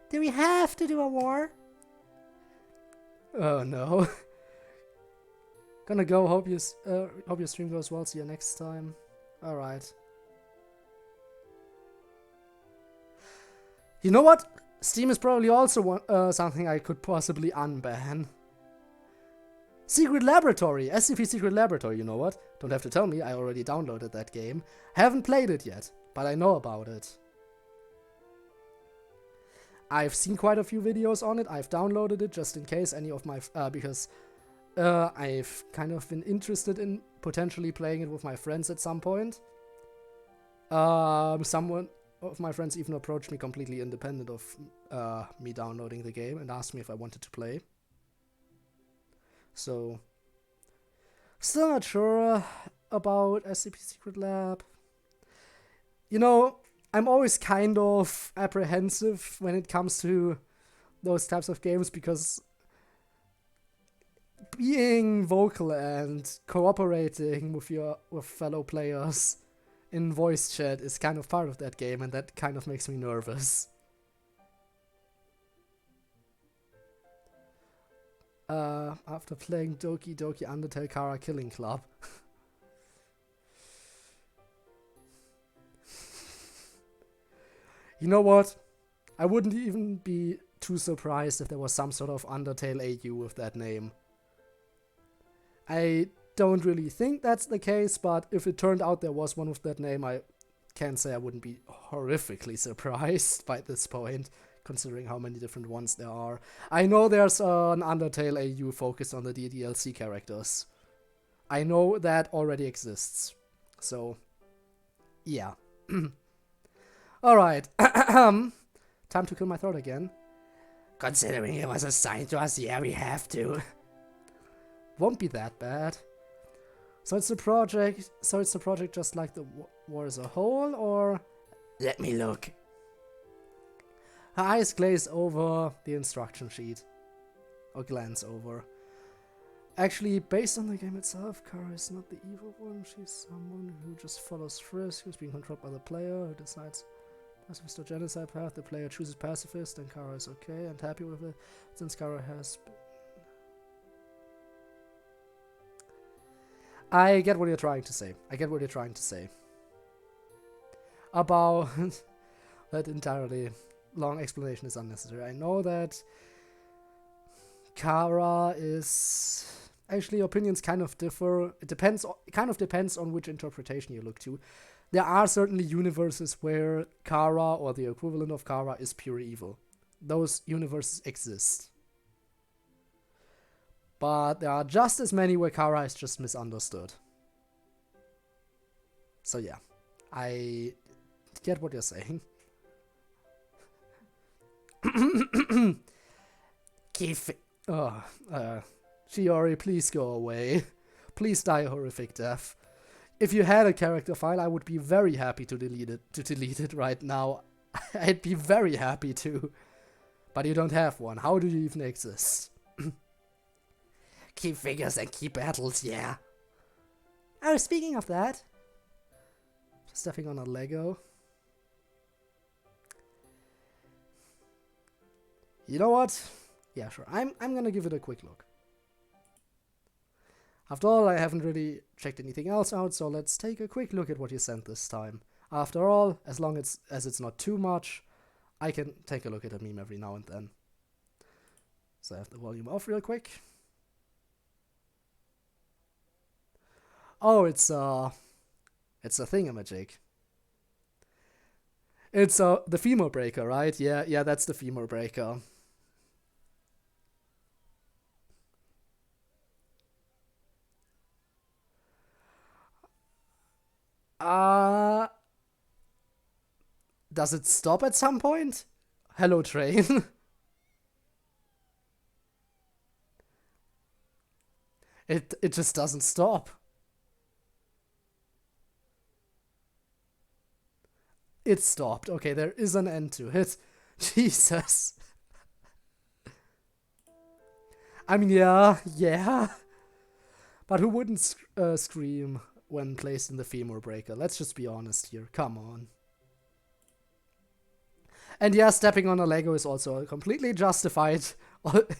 [SPEAKER 2] Do we have to do a war?
[SPEAKER 1] Oh no. Gonna go, hope your stream goes well, see you next time. Alright. You know what? Steam is probably also something I could possibly unban. Secret Laboratory! SCP Secret Laboratory, you know what? Don't have to tell me, I already downloaded that game. Haven't played it yet, but I know about it. I've seen quite a few videos on it, I've downloaded it just in case any of my... because I've kind of been interested in potentially playing it with my friends at some point. Someone of my friends even approached me completely independent of me downloading the game and asked me if I wanted to play. So, still not sure about SCP Secret Lab. You know, I'm always kind of apprehensive when it comes to those types of games because being vocal and cooperating with fellow players in voice chat is kind of part of that game, and that kind of makes me nervous. After playing Doki Doki Undertale Kara Killing Club. You know what? I wouldn't even be too surprised if there was some sort of Undertale AU with that name. I don't really think that's the case, but if it turned out there was one with that name, I can't say I wouldn't be horrifically surprised by this point, considering how many different ones there are. I know there's an Undertale AU focused on the DDLC characters. I know that already exists. So, yeah. Alright. Time to kill my throat again. Considering it was assigned to us, yeah, we have to. Won't be that bad. So it's a project just like the war as a whole, or... Let me look. Her eyes glaze over the instruction sheet. Or glance over. Actually, based on the game itself, Kara is not the evil one. She's someone who just follows Frisk, who's being controlled by the player, who decides pacifist or genocide path. The player chooses pacifist, and Kara is okay and happy with it, since Kara has... I get what you're trying to say. About that entirely long explanation is unnecessary. I know that Kara is... Actually, opinions kind of differ. It kind of depends on which interpretation you look to. There are certainly universes where Kara, or the equivalent of Kara, is pure evil. Those universes exist. But there are just as many where Kara is just misunderstood. So yeah, I get what you're saying. Shiori, please go away. Please die a horrific death. If you had a character file, I would be very happy to delete it right now. I'd be very happy to. But you don't have one. How do you even exist? Keep figures and keep battles, yeah. Oh, speaking of that. Just stepping on a Lego. You know what? Yeah, sure. I'm gonna give it a quick look. After all, I haven't really checked anything else out, so let's take a quick look at what you sent this time. After all, as long as it's not too much, I can take a look at a meme every now and then. So I have the volume off real quick. Oh, it's a thingamajig. It's the femur breaker, right? Yeah, that's the femur breaker. Does it stop at some point? Hello, train. It just doesn't stop. It stopped. Okay, there is an end to it. Jesus. I mean, yeah. But who wouldn't scream when placed in the femur breaker? Let's just be honest here. Come on. And yeah, stepping on a Lego is also a completely justified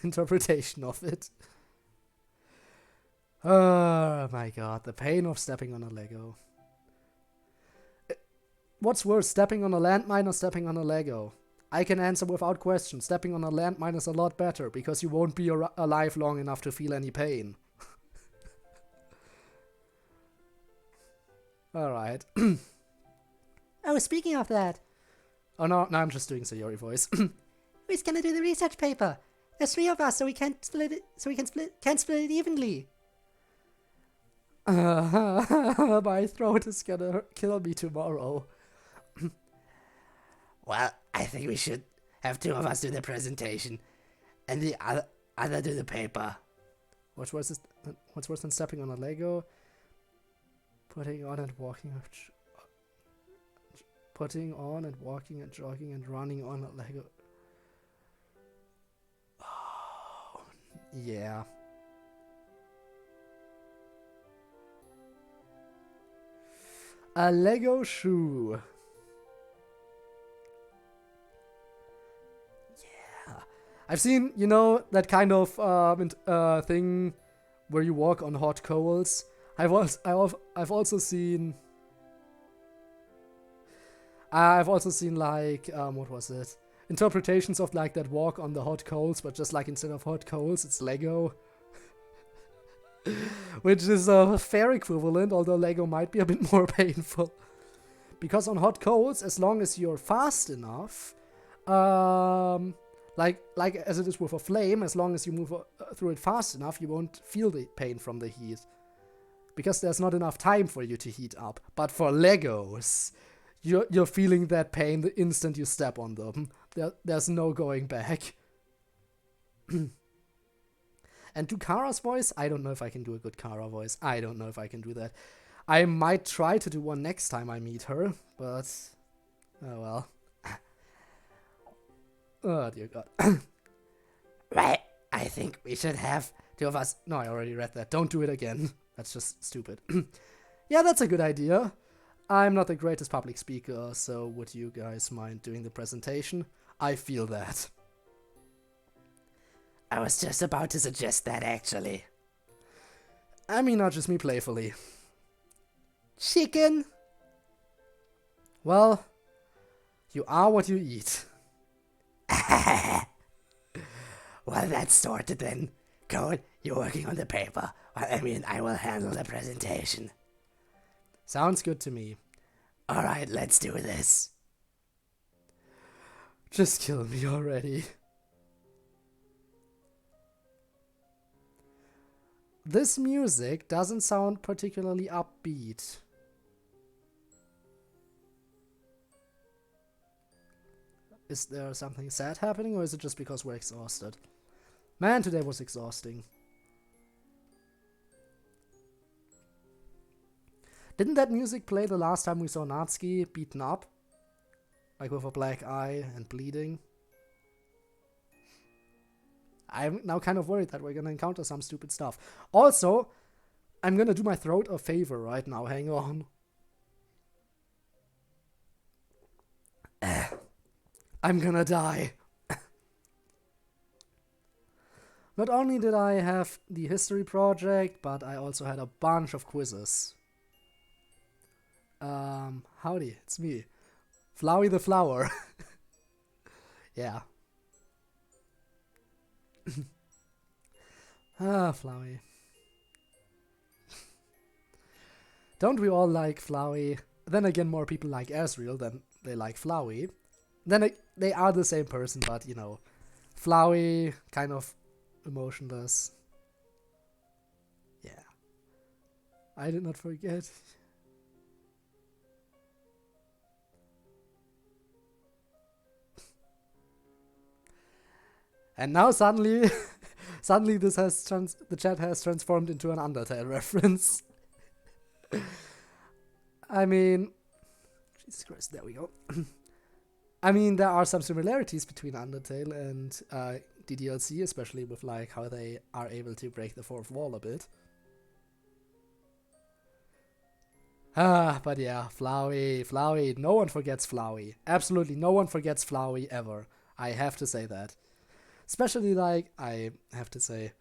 [SPEAKER 1] interpretation of it. Oh my god, the pain of stepping on a Lego. What's worse, stepping on a landmine or stepping on a Lego? I can answer without question. Stepping on a landmine is a lot better, because you won't be alive long enough to feel any pain. Alright.
[SPEAKER 2] Oh, speaking of that,
[SPEAKER 1] Oh no, I'm just doing Sayori voice.
[SPEAKER 2] who's gonna do the research paper? There's 3 of us, so we can't split it. Can't split it evenly.
[SPEAKER 1] My throat is gonna kill me tomorrow.
[SPEAKER 3] Well, I think we should have 2 of us do the presentation, and the other do the paper.
[SPEAKER 1] What's worse than stepping on a Lego? Putting on and walking and jogging and running on a Lego. Oh, yeah. A Lego shoe. Yeah. I've seen, you know, that kind of thing where you walk on hot coals. I've also seen like what was it? Interpretations of like that walk on the hot coals, but just like instead of hot coals, it's Lego. Which is a fair equivalent, although Lego might be a bit more painful. Because on hot coals, as long as you're fast enough, like as it is with a flame, as long as you move through it fast enough, you won't feel the pain from the heat. Because there's not enough time for you to heat up. But for Legos, you're feeling that pain the instant you step on them. There's no going back. And do Kara's voice? I don't know if I can do a good Kara voice. I don't know if I can do that. I might try to do one next time I meet her, but oh well. Oh dear god.
[SPEAKER 3] Right, I think we should have 2 of us.
[SPEAKER 1] No, I already read that. Don't do it again. That's just stupid. Yeah, that's a good idea. I'm not the greatest public speaker, so would you guys mind doing the presentation? I feel that.
[SPEAKER 3] I was just about to suggest that, actually.
[SPEAKER 1] I mean, not just me playfully.
[SPEAKER 2] Chicken.
[SPEAKER 1] Well, you are what you eat.
[SPEAKER 3] Well, that's sorted then. Code, you're working on the paper. Well, I mean, I will handle the presentation.
[SPEAKER 1] Sounds good to me.
[SPEAKER 3] Alright, let's do this.
[SPEAKER 1] Just kill me already. This music doesn't sound particularly upbeat. Is there something sad happening, or is it just because we're exhausted? Man, today was exhausting. Didn't that music play the last time we saw Natsuki beaten up? Like with a black eye and bleeding? I'm now kind of worried that we're gonna encounter some stupid stuff. Also, I'm gonna do my throat a favor right now. Hang on. I'm gonna die. Not only did I have the history project, but I also had a bunch of quizzes. Howdy, it's me. Flowey the Flower. Yeah. Flowey. Don't we all like Flowey? Then again, more people like Asriel than they like Flowey. Then they are the same person, but you know, Flowey, kind of emotionless. Yeah. I did not forget. And now suddenly, this has the chat has transformed into an Undertale reference. I mean, Jesus Christ, there we go. I mean, there are some similarities between Undertale and the DLC, especially with like how they are able to break the fourth wall a bit. But yeah, Flowey. No one forgets Flowey. Absolutely no one forgets Flowey ever. I have to say that. Especially, like, I have to say,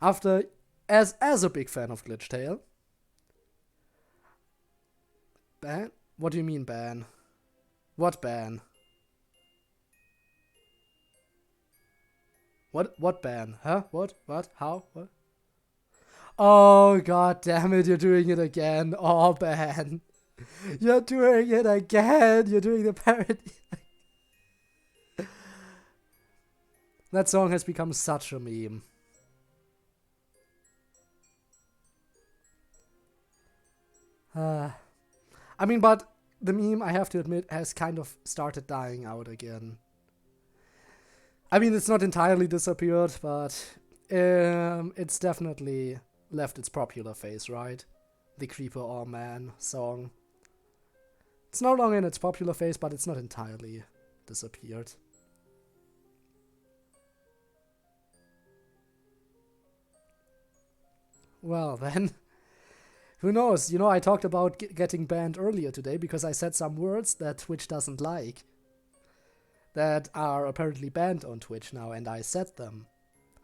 [SPEAKER 1] after, as a big fan of Glitchtail. Ban? What do you mean ban? What ban? What ban? Huh? What? How? What? Oh, god damn it, you're doing it again. Oh, ban. You're doing it again. You're doing the parody. That song has become such a meme. I mean, but the meme, I have to admit, has kind of started dying out again. I mean, it's not entirely disappeared, but it's definitely left its popular phase, right? The Creeper or Man song. It's no longer in its popular phase, but it's not entirely disappeared. Well, then, who knows? You know, I talked about getting banned earlier today because I said some words that Twitch doesn't like that are apparently banned on Twitch now, and I said them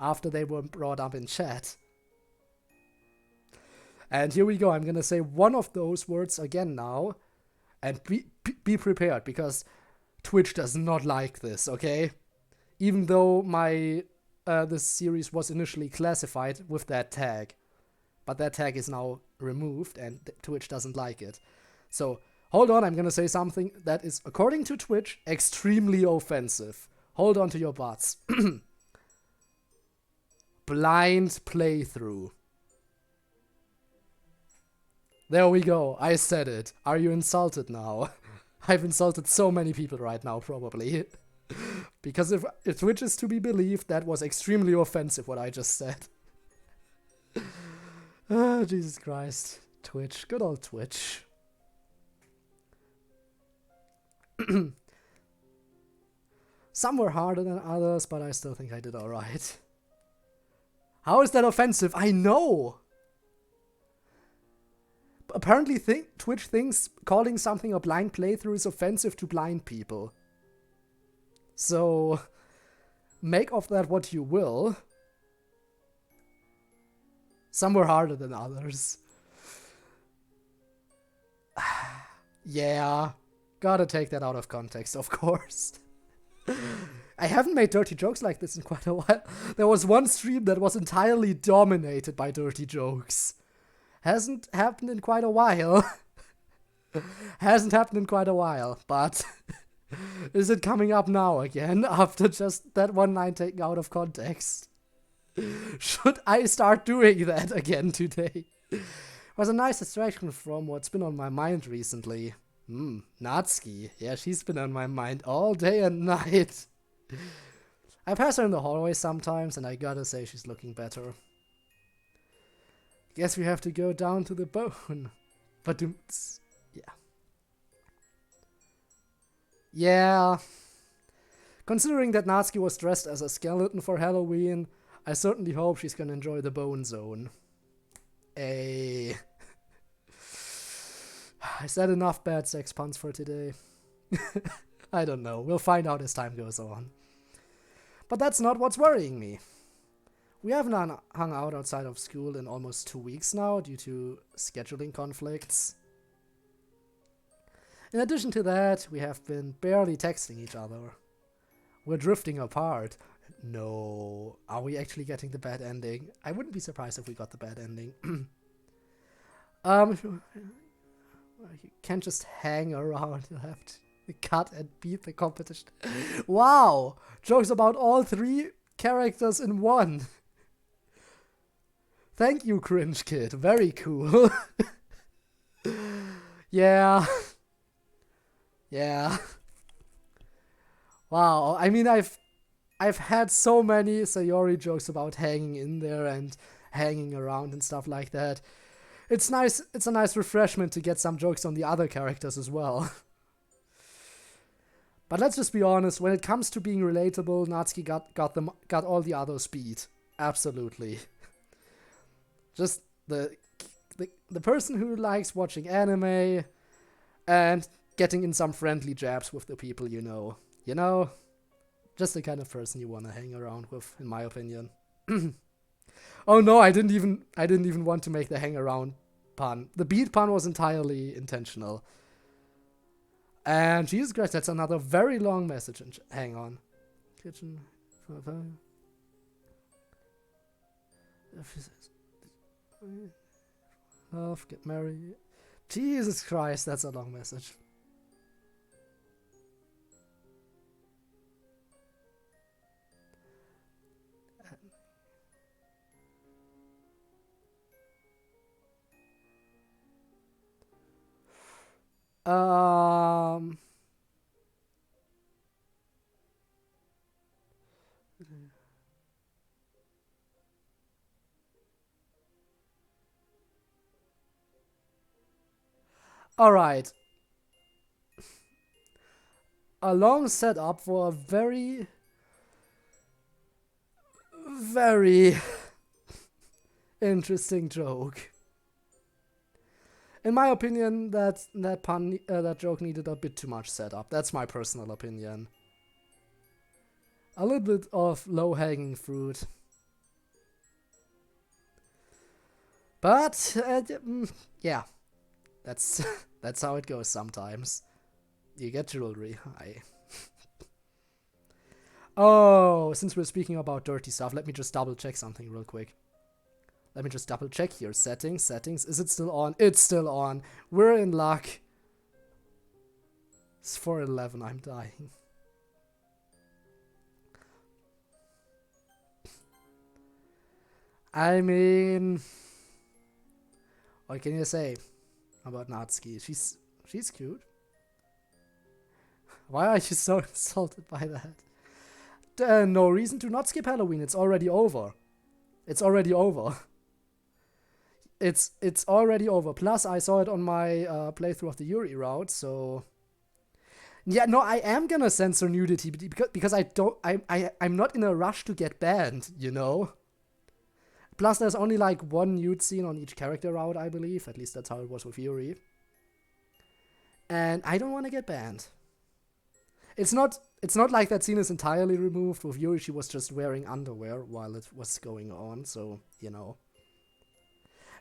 [SPEAKER 1] after they were brought up in chat. And here we go. I'm gonna say one of those words again now, and be prepared, because Twitch does not like this, okay? Even though my this series was initially classified with that tag. But that tag is now removed, and Twitch doesn't like it. So, hold on, I'm gonna say something that is, according to Twitch, extremely offensive. Hold on to your butts. Blind playthrough. There we go, I said it. Are you insulted now? I've insulted so many people right now, probably. Because if Twitch is to be believed, that was extremely offensive, what I just said. Oh, Jesus Christ. Twitch. Good old Twitch. Some were harder than others, but I still think I did alright. How is that offensive? I know! Apparently Twitch thinks calling something a blind playthrough is offensive to blind people. So, make of that what you will. Some were harder than others. Yeah, gotta take that out of context, of course. I haven't made dirty jokes like this in quite a while. There was one stream that was entirely dominated by dirty jokes. Hasn't happened in quite a while. Hasn't happened in quite a while, but is it coming up now again after just that one line taken out of context? Should I start doing that again today? It was a nice distraction from what's been on my mind recently. Natsuki. Yeah, she's been on my mind all day and night. I pass her in the hallway sometimes, and I gotta say she's looking better. Guess we have to go down to the bone. But yeah. Yeah. Considering that Natsuki was dressed as a skeleton for Halloween, I certainly hope she's gonna enjoy the bone zone. I said enough bad sex puns for today. I don't know. We'll find out as time goes on. But that's not what's worrying me. We haven't hung out outside of school in almost 2 weeks now due to scheduling conflicts. In addition to that, we have been barely texting each other. We're drifting apart. No. Are we actually getting the bad ending? I wouldn't be surprised if we got the bad ending. You can't just hang around. You'll have to cut and beat the competition. Wow! Jokes about all 3 characters in one. Thank you, Cringe Kid. Very cool. Yeah. Yeah. Wow. I mean, I've had so many Sayori jokes about hanging in there and hanging around and stuff like that. It's nice. It's a nice refreshment to get some jokes on the other characters as well. But let's just be honest. When it comes to being relatable, Natsuki got all the others beat. Absolutely. Just the the person who likes watching anime and getting in some friendly jabs with the people you know. You know, just the kind of person you want to hang around with, in my opinion. Oh no, I didn't even want to make the hang around pun. The beat pun was entirely intentional. And Jesus Christ, that's another very long message. And hang on. Kitchen. Love, get married. Jesus Christ, that's a long message. Um. All right. A long setup for a very, very interesting joke. In my opinion, that joke needed a bit too much setup. That's my personal opinion. A little bit of low-hanging fruit. But yeah, that's that's how it goes sometimes. You get jewelry. Oh, since we're speaking about dirty stuff, let me just double check something real quick. Let me just double check here. Settings. Is it still on? It's still on. We're in luck. It's 4:11. I'm dying. I mean, what can you say about Natsuki? She's cute. Why are you so insulted by that? No reason to not skip Halloween. It's already over. It's already over. It's already over. Plus, I saw it on my playthrough of the Yuri route, so yeah, no, I am gonna censor nudity because I'm not in a rush to get banned, you know. Plus, there's only like one nude scene on each character route, I believe. At least that's how it was with Yuri. And I don't want to get banned. It's not like that scene is entirely removed. With Yuri, she was just wearing underwear while it was going on, so, you know.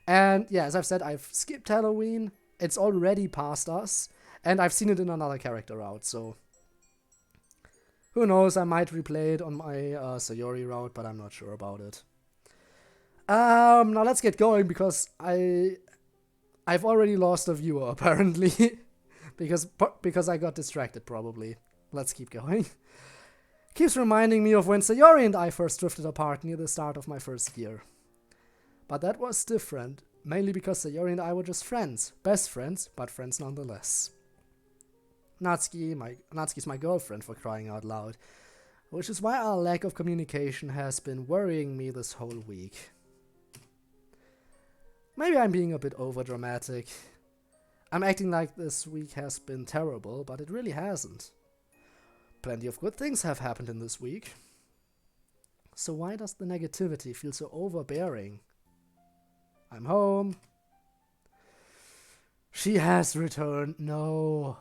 [SPEAKER 1] And yeah, as I've said, I've skipped Halloween. It's already past us. And I've seen it in another character route, so who knows, I might replay it on my Sayori route, but I'm not sure about it. Now let's get going, because I've already lost a viewer, apparently. because I got distracted, probably. Let's keep going. Keeps reminding me of when Sayori and I first drifted apart near the start of my first year. But that was different, mainly because Sayori and I were just friends. Best friends, but friends nonetheless. Natsuki's my girlfriend, for crying out loud. Which is why our lack of communication has been worrying me this whole week. Maybe I'm being a bit overdramatic. I'm acting like this week has been terrible, but it really hasn't. Plenty of good things have happened in this week. So why does the negativity feel so overbearing? I'm home. She has returned. No.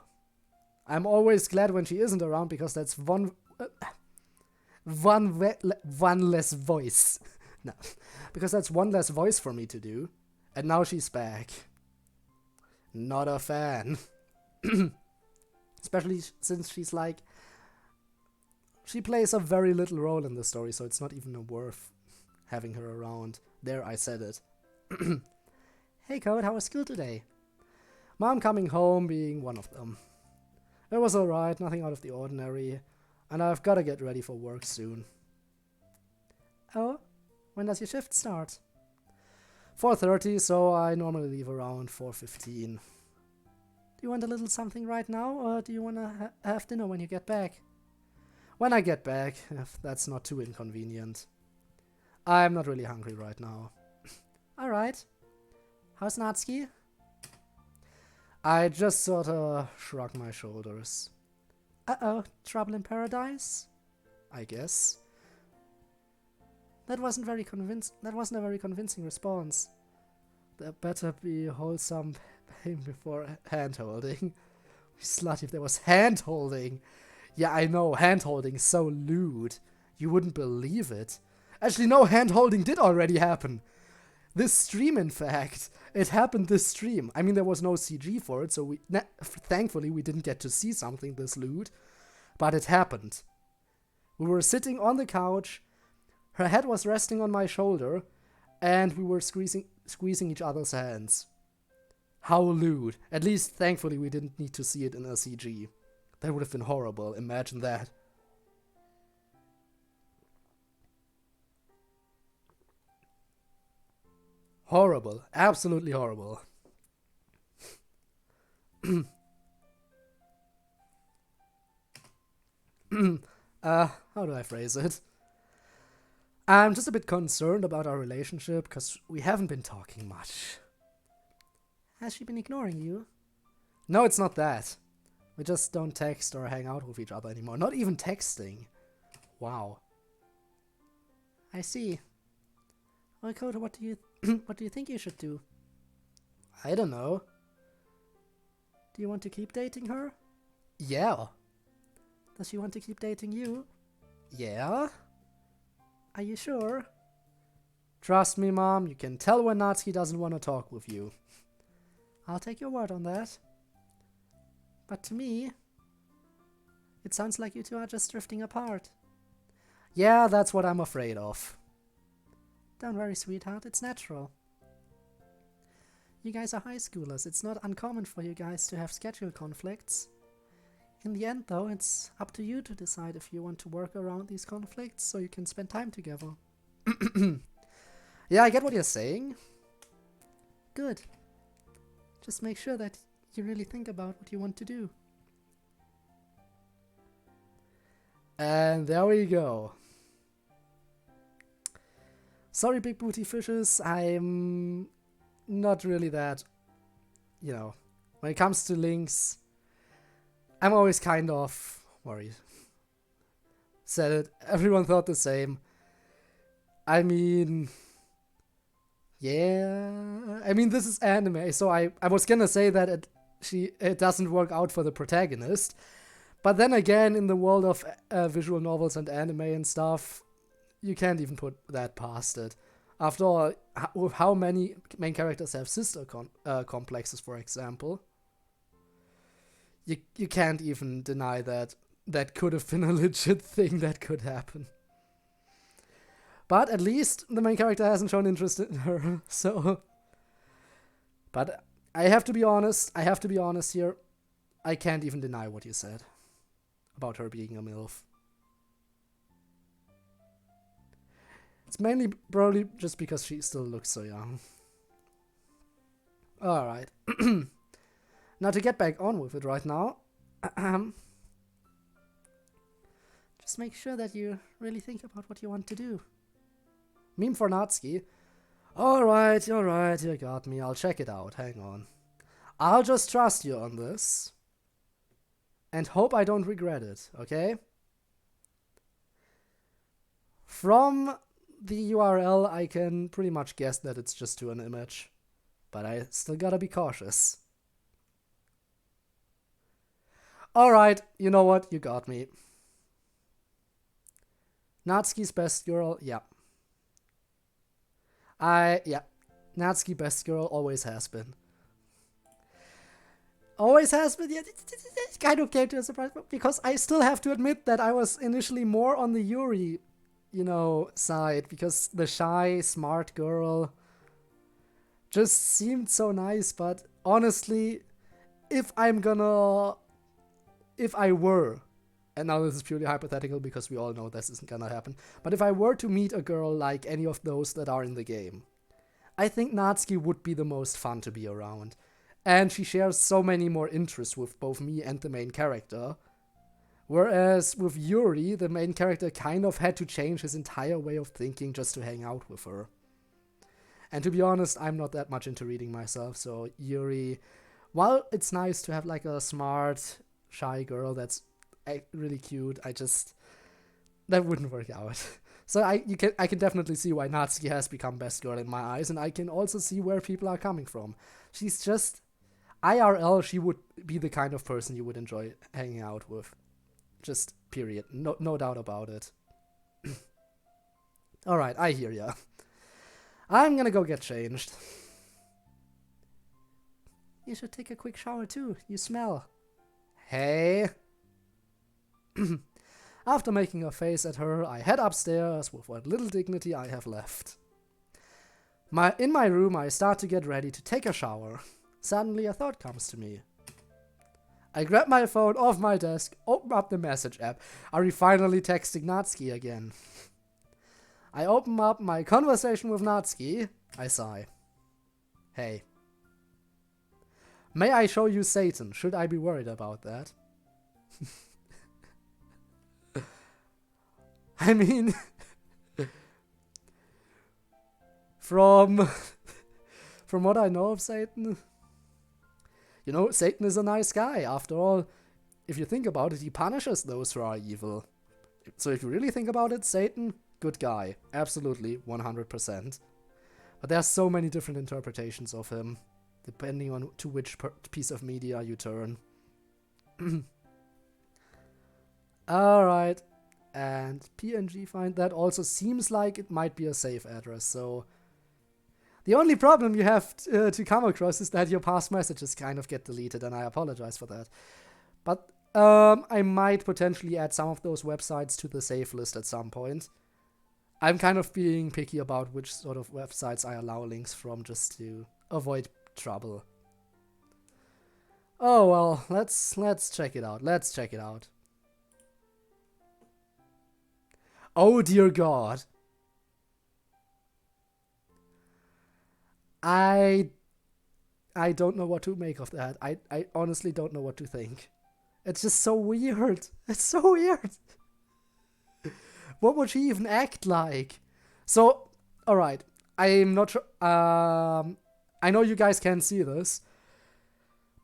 [SPEAKER 1] I'm always glad when she isn't around, because that's one less voice. No. Because that's one less voice for me to do. And now she's back. Not a fan. Especially since she's like... She plays a very little role in the story, so it's not even worth having her around. There, I said it. Hey Code, how was school today? Mom coming home being one of them. It was alright, nothing out of the ordinary, and I've gotta get ready for work soon. Oh? When does your shift start? 4:30, so I normally leave around 4:15. Do you want a little something right now, or do you want to have dinner when you get back? When I get back, if that's not too inconvenient. I'm not really hungry right now. Alright. How's Natsuki? I just sort of shrug my shoulders. Uh-oh, trouble in paradise? I guess. That wasn't a very convincing response. There better be wholesome pain before hand-holding. Slutty if there was hand-holding. Yeah, I know, hand-holding is so lewd. You wouldn't believe it. Actually, no, hand-holding did already happen. This stream, in fact. It happened this stream. I mean, there was no CG for it, so thankfully we didn't get to see something this lewd. But it happened. We were sitting on the couch, her head was resting on my shoulder, and we were squeezing each other's hands. How lewd. At least, thankfully, we didn't need to see it in a CG. That would have been horrible. Imagine that. Horrible. Absolutely horrible. How do I phrase it? I'm just a bit concerned about our relationship, because we haven't been talking much.
[SPEAKER 2] Has she been ignoring you?
[SPEAKER 1] No, it's not that. We just don't text or hang out with each other anymore. Not even texting. Wow.
[SPEAKER 2] I see. Well, CodeErr, what do you think you should do?
[SPEAKER 1] I don't know.
[SPEAKER 2] Do you want to keep dating her?
[SPEAKER 1] Yeah.
[SPEAKER 2] Does she want to keep dating you?
[SPEAKER 1] Yeah?
[SPEAKER 2] Are you sure?
[SPEAKER 1] Trust me, Mom, you can tell when Natsuki doesn't want to talk with you.
[SPEAKER 2] I'll take your word on that. But to me, it sounds like you two are just drifting apart.
[SPEAKER 1] Yeah, that's what I'm afraid of.
[SPEAKER 2] Don't worry, sweetheart, it's natural. You guys are high schoolers. It's not uncommon for you guys to have schedule conflicts. In the end, though, it's up to you to decide if you want to work around these conflicts so you can spend time together.
[SPEAKER 1] Yeah, I get what you're saying.
[SPEAKER 2] Good. Just make sure that you really think about what you want to do.
[SPEAKER 1] And there we go. Sorry, big booty fishes, I'm not really that, you know, when it comes to links, I'm always kind of worried. Said it, everyone thought the same. I mean, yeah, I mean, this is anime, so I was gonna say that it doesn't work out for the protagonist, but then again, in the world of visual novels and anime and stuff, you can't even put that past it. After all, with how many main characters have sister complexes, for example, you can't even deny that that could have been a legit thing that could happen. But at least the main character hasn't shown interest in her, so... But I have to be honest here, I can't even deny what you said about her being a MILF. It's mainly probably just because she still looks so young. Alright. Now to get back on with it right now.
[SPEAKER 2] Just make sure that you really think about what you want to do.
[SPEAKER 1] Meme for Natsuki. Alright, you got me. I'll check it out. Hang on. I'll just trust you on this. And hope I don't regret it, okay? From the URL, I can pretty much guess that it's just to an image. But I still gotta be cautious. Alright, you know what? You got me. Natsuki's best girl, yeah. Natsuki best girl always has been. Always has been, yeah. It kind of came to a surprise, because I still have to admit that I was initially more on the Yuri, you know, side, because the shy, smart girl just seemed so nice, but honestly, if I were, and now this is purely hypothetical because we all know this isn't gonna happen, but if I were to meet a girl like any of those that are in the game, I think Natsuki would be the most fun to be around. And she shares so many more interests with both me and the main character. Whereas with Yuri, the main character kind of had to change his entire way of thinking just to hang out with her. And to be honest, I'm not that much into reading myself, so Yuri, while it's nice to have like a smart, shy girl that's really cute, that wouldn't work out. So I can definitely see why Natsuki has become best girl in my eyes, and I can also see where people are coming from. She's just IRL. She would be the kind of person you would enjoy hanging out with. Just period. No doubt about it. All right, I hear ya. I'm gonna go get changed.
[SPEAKER 2] You should take a quick shower too. You smell.
[SPEAKER 1] Hey. After making a face at her, I head upstairs with what little dignity I have left. In my room, I start to get ready to take a shower. Suddenly, a thought comes to me. I grab my phone off my desk, open up the message app. Are we finally texting Natsuki again? I open up my conversation with Natsuki. I sigh. Hey. May I show you Satan? Should I be worried about that? I mean, from what I know of Satan, you know, Satan is a nice guy. After all, if you think about it, he punishes those who are evil. So if you really think about it, Satan, good guy. Absolutely, 100%. But there are so many different interpretations of him, depending on to which piece of media you turn. Alright. And PNG find that also seems like it might be a safe address, so the only problem you have to come across is that your past messages kind of get deleted, and I apologize for that. But I might potentially add some of those websites to the safe list at some point. I'm kind of being picky about which sort of websites I allow links from, just to avoid trouble. Oh well, let's check it out. Let's check it out. Oh dear God. I don't know what to make of that. I honestly don't know what to think. It's just so weird. It's so weird. What would she even act like? So, alright. I'm not sure. I know you guys can't see this.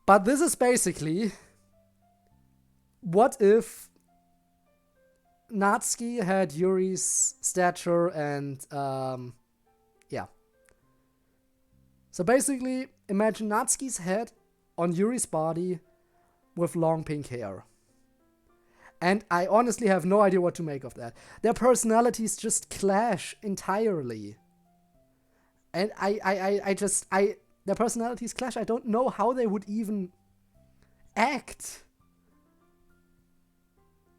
[SPEAKER 1] But this is basically, what if Natsuki had Yuri's stature and, yeah. So basically, imagine Natsuki's head on Yuri's body with long pink hair. And I honestly have no idea what to make of that. Their personalities just clash entirely. And their personalities clash. I don't know how they would even act.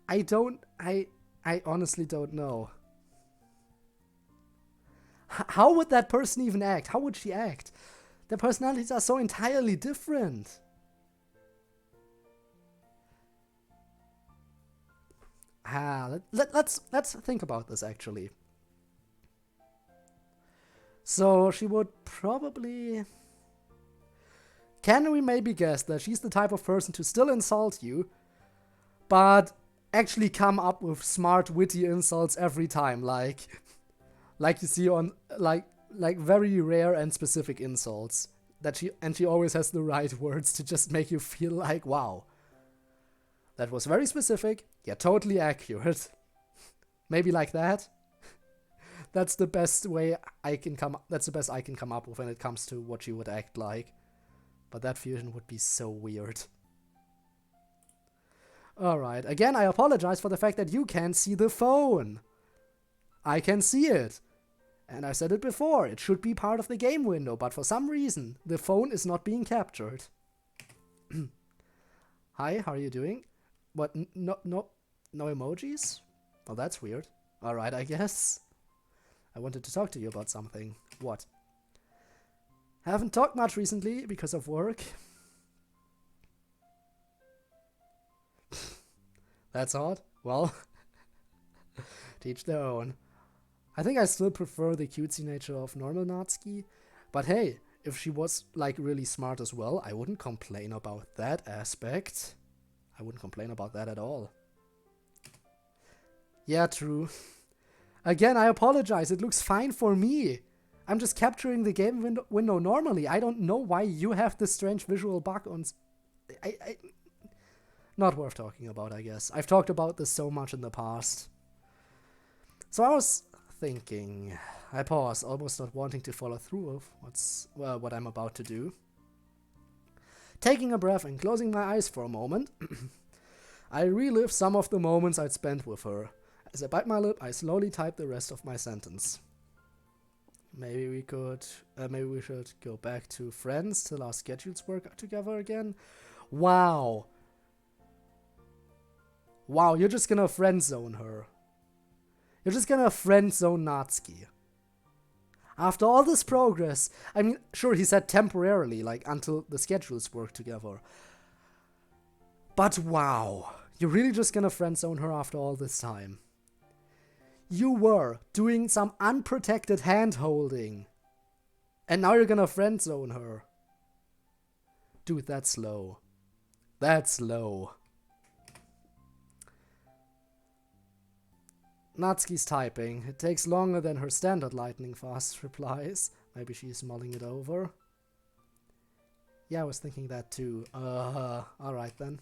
[SPEAKER 1] I honestly don't know. How would that person even act? How would she act? Their personalities are so entirely different. Let's think about this actually. So she would probably... Can we maybe guess that she's the type of person to still insult you, but actually come up with smart, witty insults every time, like you see on like very rare and specific insults that she always has the right words to just make you feel like, wow, that was very specific, yet totally accurate. Maybe like that. That's the best way that's the best I can come up with when it comes to what she would act like. But that fusion would be so weird. Alright, again, I apologize for the fact that you can't see the phone. I can see it. And I said it before, it should be part of the game window, but for some reason, the phone is not being captured. Hi, how are you doing? What, no emojis? Well, that's weird. Alright, I guess. I wanted to talk to you about something. What? Haven't talked much recently because of work. That's odd. Well, to each their own. I think I still prefer the cutesy nature of normal Natsuki, but hey, if she was like really smart as well, I wouldn't complain about that aspect. I wouldn't complain about that at all. Yeah, true. Again, I apologize. It looks fine for me. I'm just capturing the game window normally. I don't know why you have this strange visual bug on... Not worth talking about, I guess. I've talked about this so much in the past. So I was thinking. I pause, almost not wanting to follow through with what I'm about to do. Taking a breath and closing my eyes for a moment, I relive some of the moments I'd spent with her. As I bite my lip, I slowly type the rest of my sentence. Maybe we should go back to friends till our schedules work together again. Wow. Wow, you're just gonna friend zone her. You're just gonna friend zone Natsuki. After all this progress, I mean, sure, he said temporarily, like until the schedules work together. But wow, you're really just gonna friend zone her after all this time. You were doing some unprotected hand holding, and now you're gonna friend zone her. Dude, that's low. That's low. Natsuki's typing. It takes longer than her standard lightning fast replies. Maybe she's mulling it over. Yeah, I was thinking that too. Alright then.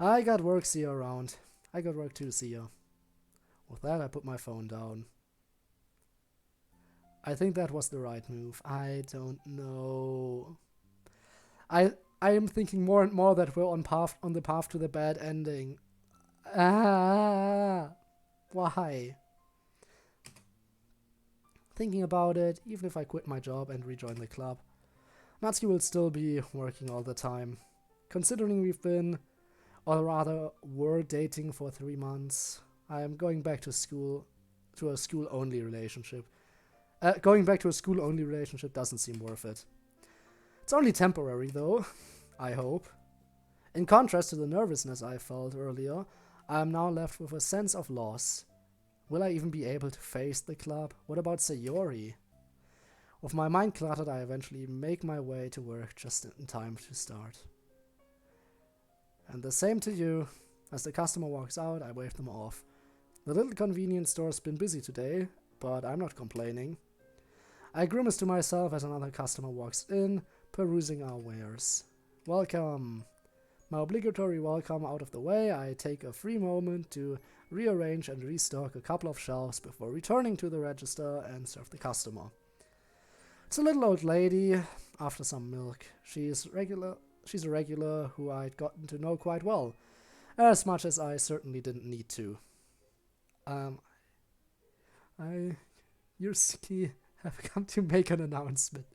[SPEAKER 1] I got work, see you around. I got work too, see you. With that, I put my phone down. I think that was the right move. I don't know. I am thinking more and more that we're on the path to the bad ending. Why? Thinking about it, even if I quit my job and rejoin the club, Natsuki will still be working all the time. Considering we've been, or rather were dating for 3 months, I am going back to school, to a school-only relationship. Going back to a school-only relationship doesn't seem worth it. It's only temporary though, I hope. In contrast to the nervousness I felt earlier, I am now left with a sense of loss. Will I even be able to face the club? What about Sayori? With my mind cluttered, I eventually make my way to work just in time to start. And the same to you. As the customer walks out, I wave them off. The little convenience store's been busy today, but I'm not complaining. I grimace to myself as another customer walks in, perusing our wares. Welcome. My obligatory welcome out of the way, I take a free moment to rearrange and restock a couple of shelves before returning to the register and serve the customer. It's a little old lady, after some milk. She's a regular who I'd gotten to know quite well, as much as I certainly didn't need to. Natsuki have come to make an announcement.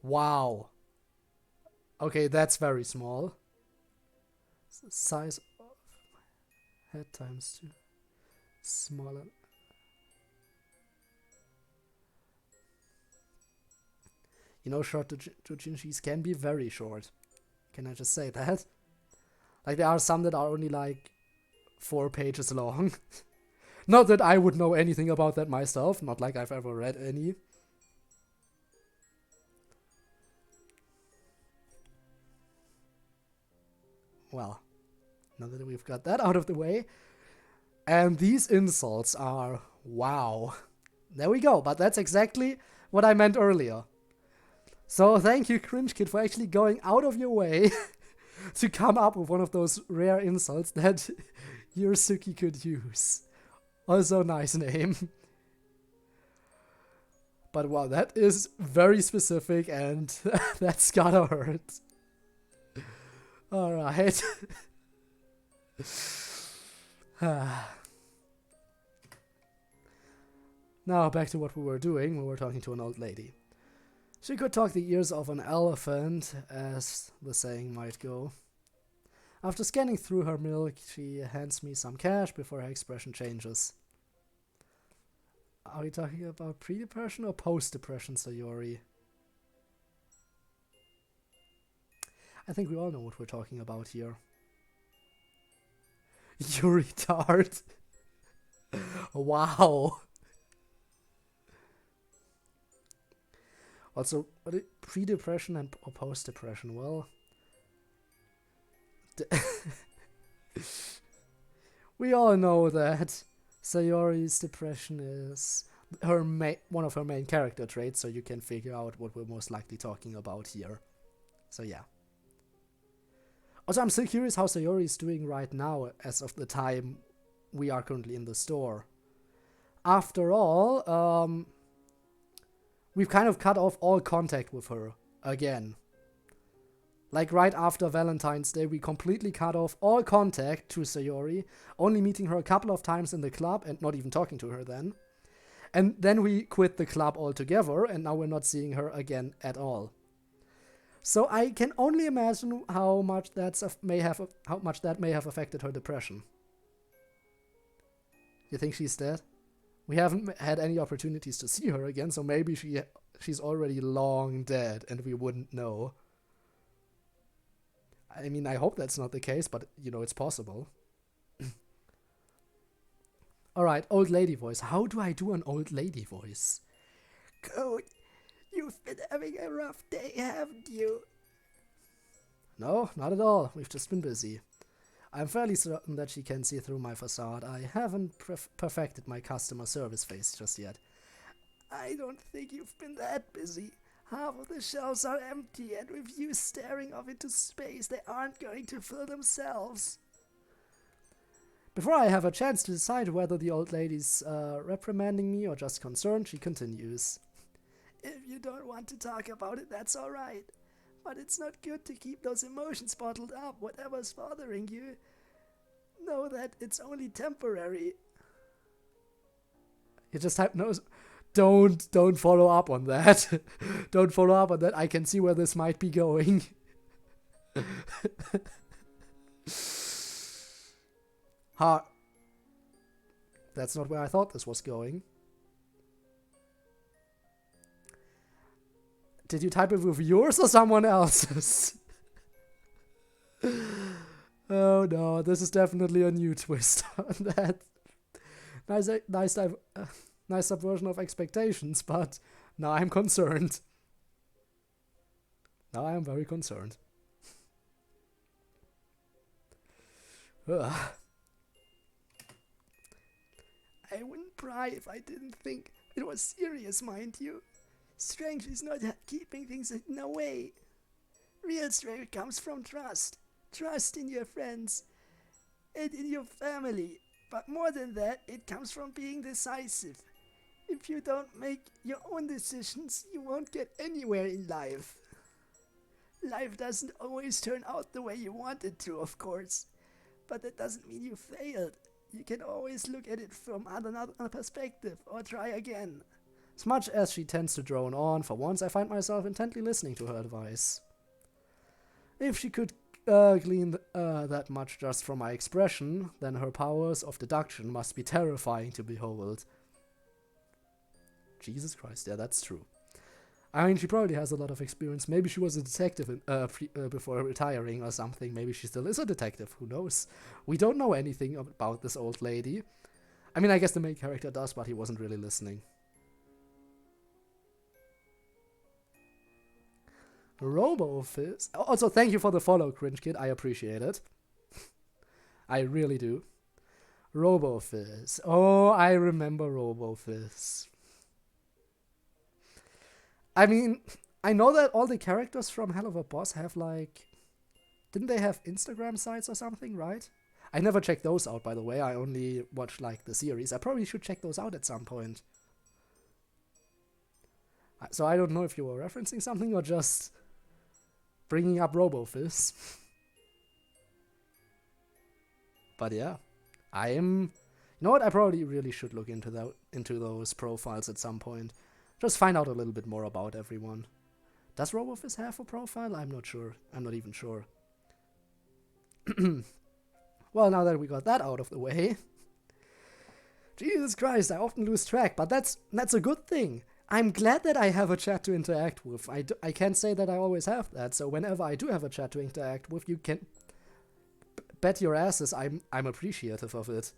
[SPEAKER 1] Wow. Okay, that's very small. Size of head times 2. Smaller. You know, short doujinshis can be very short. Can I just say that? Like, there are some that are only like 4 pages long. Not that I would know anything about that myself. Not like I've ever read any. Well, now that we've got that out of the way. And these insults are wow. There we go, but that's exactly what I meant earlier. So thank you, Cringe Kid, for actually going out of your way to come up with one of those rare insults that Natsuki could use. Also, nice name. But wow, that is very specific and that's gotta hurt. Alright. Now back to what we were doing. We were talking to an old lady. She could talk the ears off an elephant, as the saying might go. After scanning through her milk, she hands me some cash before her expression changes. Are we talking about pre-depression or post-depression, Sayori? I think we all know what we're talking about here. You retard. Wow. Also, pre-depression and or post-depression? Well, we all know that Sayori's depression is her one of her main character traits, so you can figure out what we're most likely talking about here. So yeah. Also, I'm still curious how Sayori is doing right now as of the time we are currently in the store. After all, we've kind of cut off all contact with her again. Like right after Valentine's Day, we completely cut off all contact to Sayori, only meeting her a couple of times in the club and not even talking to her then. And then we quit the club altogether, and now we're not seeing her again at all. So I can only imagine how much that may have affected her depression. You think she's dead? We haven't had any opportunities to see her again, so maybe she's already long dead and we wouldn't know. I mean, I hope that's not the case, but, you know, it's possible. Alright, old lady voice. How do I do an old lady voice?
[SPEAKER 3] Code, you've been having a rough day, haven't you?
[SPEAKER 1] No, not at all. We've just been busy. I'm fairly certain that she can see through my facade. I haven't perfected my customer service face just yet.
[SPEAKER 3] I don't think you've been that busy. Half of the shelves are empty, and with you staring off into space, they aren't going to fill themselves.
[SPEAKER 1] Before I have a chance to decide whether the old lady's reprimanding me or just concerned, she continues.
[SPEAKER 3] If you don't want to talk about it, that's alright. But it's not good to keep those emotions bottled up, whatever's bothering you. Know that it's only temporary.
[SPEAKER 1] You just type no. Don't follow up on that. Don't follow up on that. I can see where this might be going. Ha. That's not where I thought this was going. Did you type it with yours or someone else's? Oh no, this is definitely a new twist on that. Nice subversion of expectations, but now I'm concerned. Now I am very concerned. Ugh.
[SPEAKER 3] I wouldn't pry if I didn't think it was serious, mind you. Strength is not keeping things in a way. Real strength comes from trust. Trust in your friends and in your family. But more than that, it comes from being decisive. If you don't make your own decisions, you won't get anywhere in life. Life doesn't always turn out the way you want it to, of course. But that doesn't mean you failed. You can always look at it from another perspective or try again.
[SPEAKER 1] As much as she tends to drone on, for once I find myself intently listening to her advice. If she could glean that much just from my expression, then her powers of deduction must be terrifying to behold. Jesus Christ, yeah, that's true. I mean, she probably has a lot of experience. Maybe she was a detective before retiring or something. Maybe she still is a detective. Who knows? We don't know anything about this old lady. I mean, I guess the main character does, but he wasn't really listening. RoboFizz. Also, thank you for the follow, Cringe Kid. I appreciate it. I really do. RoboFizz. Oh, I remember RoboFizz. I mean, I know that all the characters from Hell of a Boss have, like... Didn't they have Instagram sites or something, right? I never checked those out, by the way. I only watched, like, the series. I probably should check those out at some point. So I don't know if you were referencing something or just bringing up RoboFizz. But yeah, I am... You know what? I probably really should look into those profiles at some point. Just find out a little bit more about everyone. Does RoboFizz have a profile? I'm not sure. I'm not even sure. Well, now that we got that out of the way... Jesus Christ, I often lose track, but that's a good thing. I'm glad that I have a chat to interact with. I can't say that I always have that, so whenever I do have a chat to interact with, you can bet your asses I'm appreciative of it.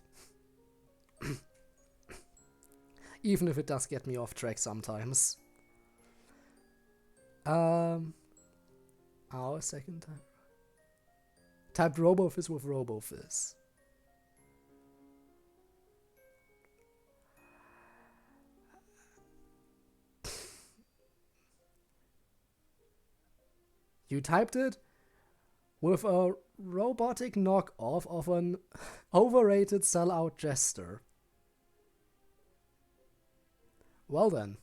[SPEAKER 1] Even if it does get me off track sometimes. Our second time. Typed RoboFizz with RoboFizz. You typed it with a robotic knockoff of an overrated sellout jester. Well then.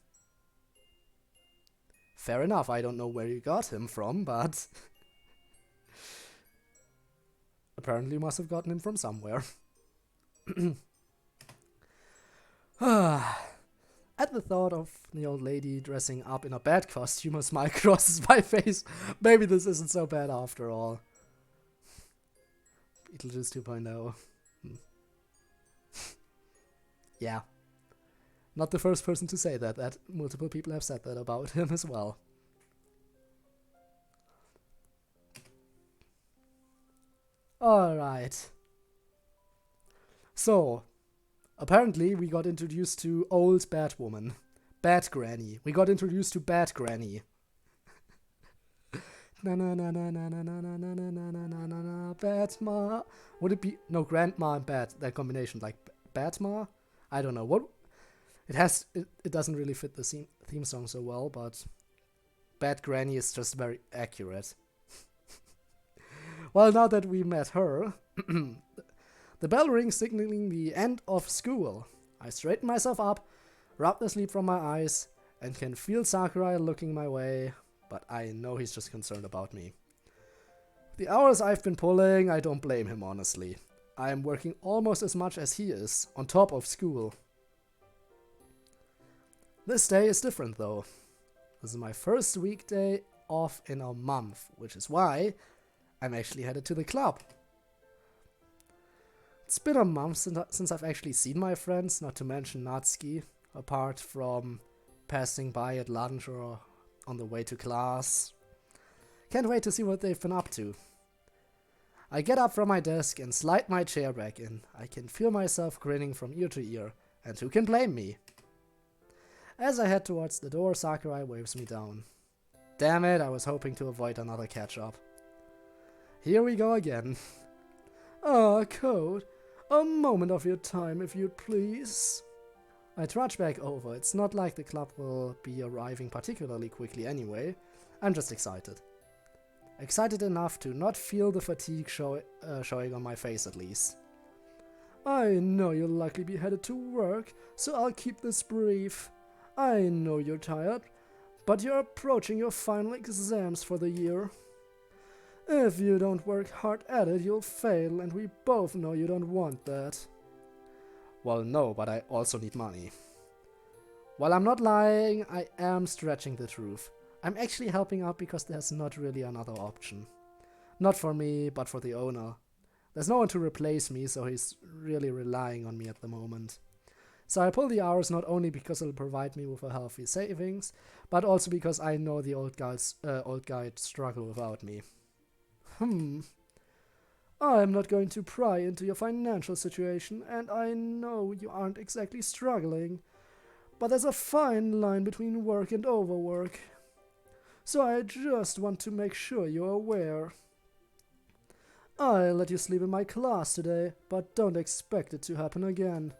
[SPEAKER 1] Fair enough, I don't know where you got him from, but apparently you must have gotten him from somewhere. At the thought of the old lady dressing up in a bad costume, a smile crosses my face. Maybe this isn't so bad after all. Beetlejuice 2.0. Yeah. Not the first person to say that multiple people have said that about him as well. Alright. So, apparently we got introduced to old Batwoman. Bat Granny. We got introduced to Bat Granny. Na na na na na na na na na na na na na na Batma. Would it be no Grandma and Bat? That combination, like Batma? I don't know what. It doesn't really fit the theme song so well, but Bat Granny is just very accurate. Well, now that we met her, the bell rings signaling the end of school. I straighten myself up, rub the sleep from my eyes, and can feel Sakurai looking my way, but I know he's just concerned about me. The hours I've been pulling, I don't blame him, honestly. I am working almost as much as he is, on top of school. This day is different, though. This is my first weekday off in a month, which is why I'm actually headed to the club. It's been a month since I've actually seen my friends, not to mention Natsuki, apart from passing by at lunch or on the way to class. Can't wait to see what they've been up to. I get up from my desk and slide my chair back in. I can feel myself grinning from ear to ear, and who can blame me? As I head towards the door, Sakurai waves me down. Damn it, I was hoping to avoid another catch-up. Here we go again. Ah, Code. A moment of your time, if you'd please. I trudge back over. It's not like the club will be arriving particularly quickly anyway. I'm just excited. Excited enough to not feel the fatigue showing on my face at least. I know you'll likely be headed to work, so I'll keep this brief. I know you're tired, but you're approaching your final exams for the year. If you don't work hard at it, you'll fail, and we both know you don't want that. Well, no, but I also need money. While I'm not lying, I am stretching the truth. I'm actually helping out because there's not really another option. Not for me, but for the owner. There's no one to replace me, so he's really relying on me at the moment. So I pull the hours not only because it'll provide me with a healthy savings, but also because I know the old guy'd struggle without me. I'm not going to pry into your financial situation, and I know you aren't exactly struggling, but there's a fine line between work and overwork. So I just want to make sure you're aware. I'll let you sleep in my class today, but don't expect it to happen again.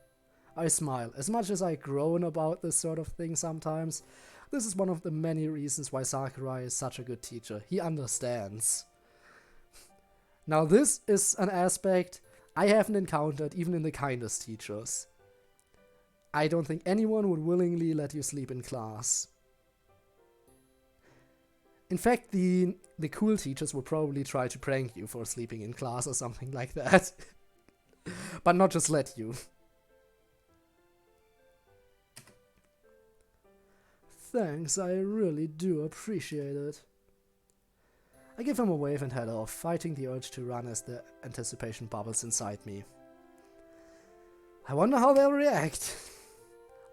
[SPEAKER 1] I smile. As much as I groan about this sort of thing sometimes, this is one of the many reasons why Sakurai is such a good teacher. He understands. Now this is an aspect I haven't encountered even in the kindest teachers. I don't think anyone would willingly let you sleep in class. In fact, the cool teachers would probably try to prank you for sleeping in class or something like that. But not just let you. Thanks, I really do appreciate it. I give him a wave and head off, fighting the urge to run as the anticipation bubbles inside me. I wonder how they'll react.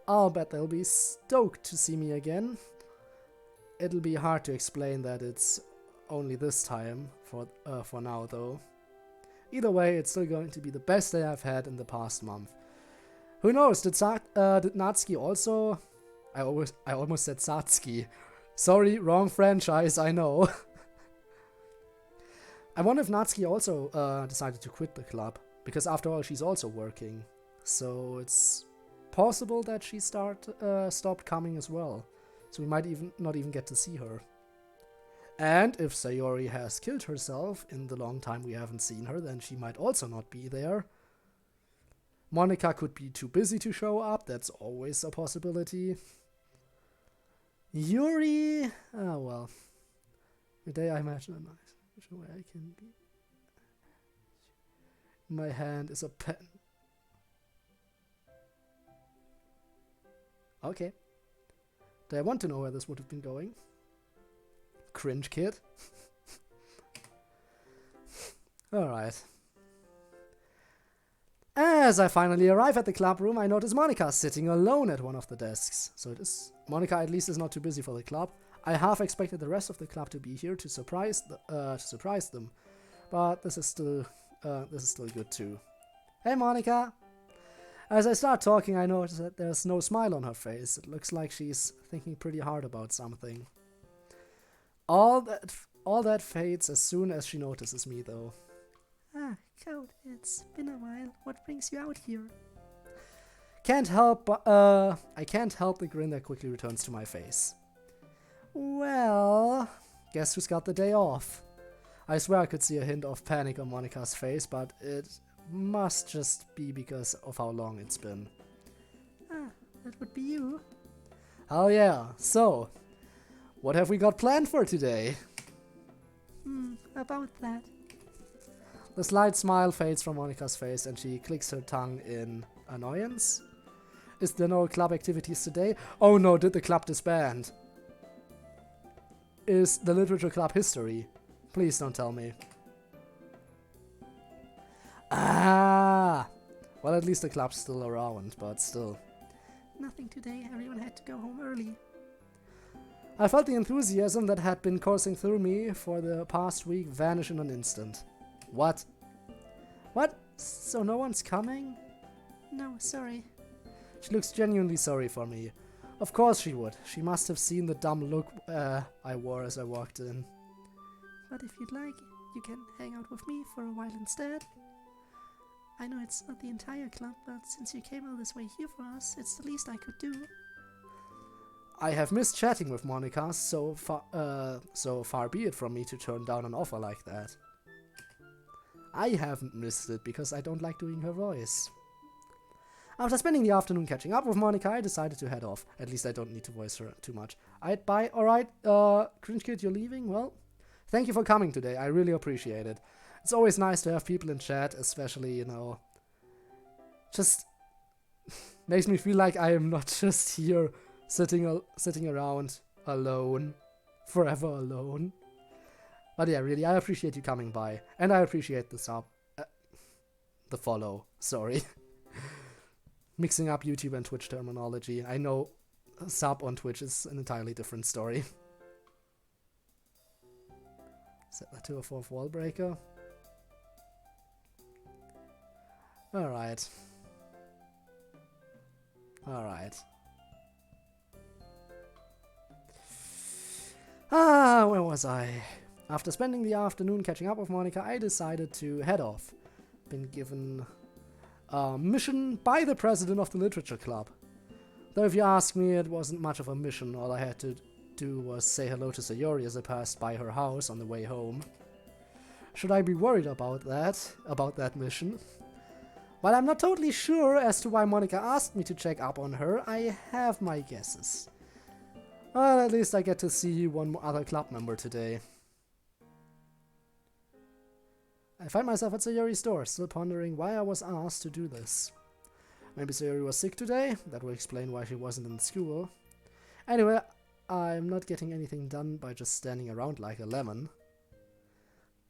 [SPEAKER 1] I'll bet they'll be stoked to see me again. It'll be hard to explain that it's only this time, for now though. Either way, it's still going to be the best day I've had in the past month. Who knows, did Natsuki also... I almost said Satsuki. Sorry, wrong franchise, I know. I wonder if Natsuki also decided to quit the club, because after all she's also working. So it's possible that she stopped coming as well. So we might not even get to see her. And if Sayori has killed herself in the long time we haven't seen her, then she might also not be there. Monica could be too busy to show up, that's always a possibility. Yuri, oh well. The day I imagine a nice where I can be. In my hand is a pen. Okay. Do I want to know where this would have been going? Cringe kid. Alright. As I finally arrive at the club room, I notice Monica sitting alone at one of the desks. So it is Monica at least is not too busy for the club. I half expected the rest of the club to be here to surprise them, but this is still good too. Hey Monica! As I start talking, I notice that there's no smile on her face. It looks like she's thinking pretty hard about something. All that fades as soon as she notices me, though.
[SPEAKER 2] Ah, Code, it's been a while. What brings you out here?
[SPEAKER 1] I can't help the grin that quickly returns to my face. Well, guess who's got the day off? I swear I could see a hint of panic on Monica's face, but it must just be because of how long it's been.
[SPEAKER 2] Ah, that would be you.
[SPEAKER 1] Hell yeah. So, what have we got planned for today?
[SPEAKER 2] About that.
[SPEAKER 1] The slight smile fades from Monica's face and she clicks her tongue in annoyance. Is there no club activities today? Oh no, did the club disband? Is the literature club history? Please don't tell me. Ah! Well, at least the club's still around, but still.
[SPEAKER 2] Nothing today, everyone had to go home early.
[SPEAKER 1] I felt the enthusiasm that had been coursing through me for the past week vanish in an instant. What? What? So no one's coming?
[SPEAKER 2] No, sorry.
[SPEAKER 1] She looks genuinely sorry for me. Of course she would. She must have seen the dumb look I wore as I walked in.
[SPEAKER 2] But if you'd like, you can hang out with me for a while instead. I know it's not the entire club, but since you came all this way here for us, it's the least I could do.
[SPEAKER 1] I have missed chatting with Monica, so far be it from me to turn down an offer like that. I haven't missed it because I don't like doing her voice. After spending the afternoon catching up with Monica, I decided to head off. At least I don't need to voice her too much. Bye. Alright, Cringe Kid, you're leaving? Well, thank you for coming today. I really appreciate it. It's always nice to have people in chat, especially, you know, just makes me feel like I am not just here sitting around alone, forever alone. But yeah, really, I appreciate you coming by, and I appreciate the follow, sorry. Mixing up YouTube and Twitch terminology. I know sub on Twitch is an entirely different story. Set that to a 4th wall breaker. Alright. Where was I? After spending the afternoon catching up with Monica, I decided to head off. Been given a mission by the president of the literature club. Though if you ask me, it wasn't much of a mission. All I had to do was say hello to Sayori as I passed by her house on the way home. Should I be worried about that mission? While I'm not totally sure as to why Monica asked me to check up on her, I have my guesses. Well, at least I get to see one other club member today. I find myself at Sayori's door, still pondering why I was asked to do this. Maybe Sayori was sick today? That would explain why she wasn't in school. Anyway, I'm not getting anything done by just standing around like a lemon.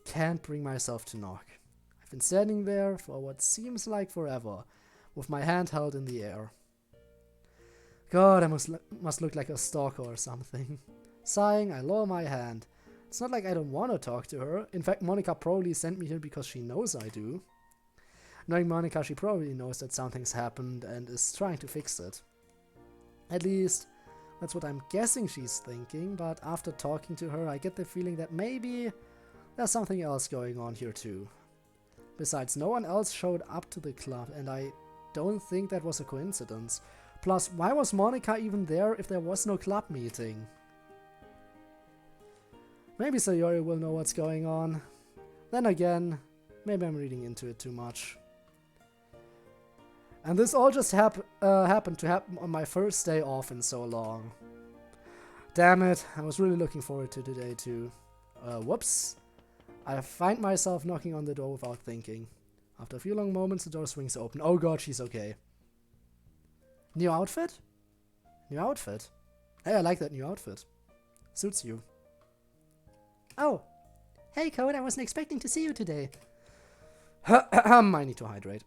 [SPEAKER 1] Can't bring myself to knock. I've been standing there for what seems like forever, with my hand held in the air. God, I must look like a stalker or something. Sighing, I lower my hand. It's not like I don't want to talk to her. In fact, Monica probably sent me here because she knows I do. Knowing Monica, she probably knows that something's happened and is trying to fix it. At least, that's what I'm guessing she's thinking, but after talking to her, I get the feeling that maybe there's something else going on here too. Besides, no one else showed up to the club, and I don't think that was a coincidence. Plus, why was Monica even there if there was no club meeting? Maybe Sayori will know what's going on. Then again, maybe I'm reading into it too much. And this all just happened to happen on my first day off in so long. Damn it, I was really looking forward to today too. Whoops. I find myself knocking on the door without thinking. After a few long moments, the door swings open. Oh god, she's okay. New outfit? New outfit. Hey, I like that new outfit. Suits you.
[SPEAKER 2] Oh. Hey, Code, I wasn't expecting to see you today.
[SPEAKER 1] I need to hydrate.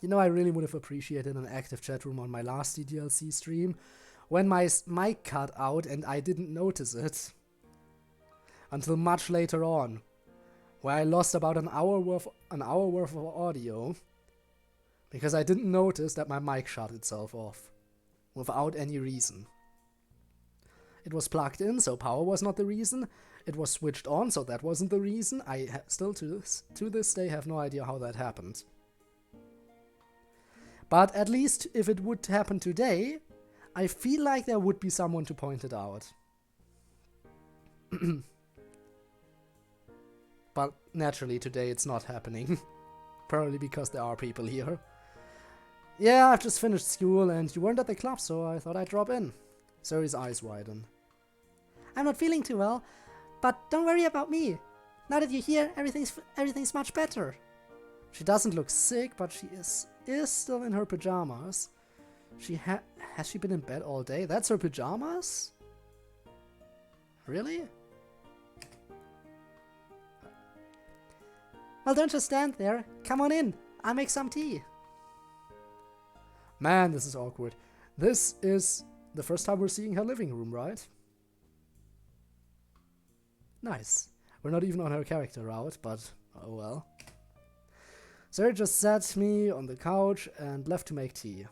[SPEAKER 1] You know, I really would have appreciated an active chat room on my last DDLC stream when my mic cut out and I didn't notice it until much later on, where I lost about an hour worth of audio because I didn't notice that my mic shut itself off without any reason. It was plugged in, so power was not the reason. It was switched on, so that wasn't the reason. I still to this day have no idea how that happened. But at least if it would happen today, I feel like there would be someone to point it out. But naturally today it's not happening. Probably because there are people here. Yeah, I've just finished school and you weren't at the club, so I thought I'd drop in. Suri's eyes widen.
[SPEAKER 2] I'm not feeling too well, but don't worry about me. Now that you're here, everything's much better.
[SPEAKER 1] She doesn't look sick, but she is still in her pajamas. Has she been in bed all day? That's her pajamas? Really?
[SPEAKER 2] Well, don't just stand there. Come on in. I'll make some tea.
[SPEAKER 1] Man, this is awkward. This is the first time we're seeing her living room, right? Nice. We're not even on her character route, but oh well. Sarah just sat me on the couch and left to make tea.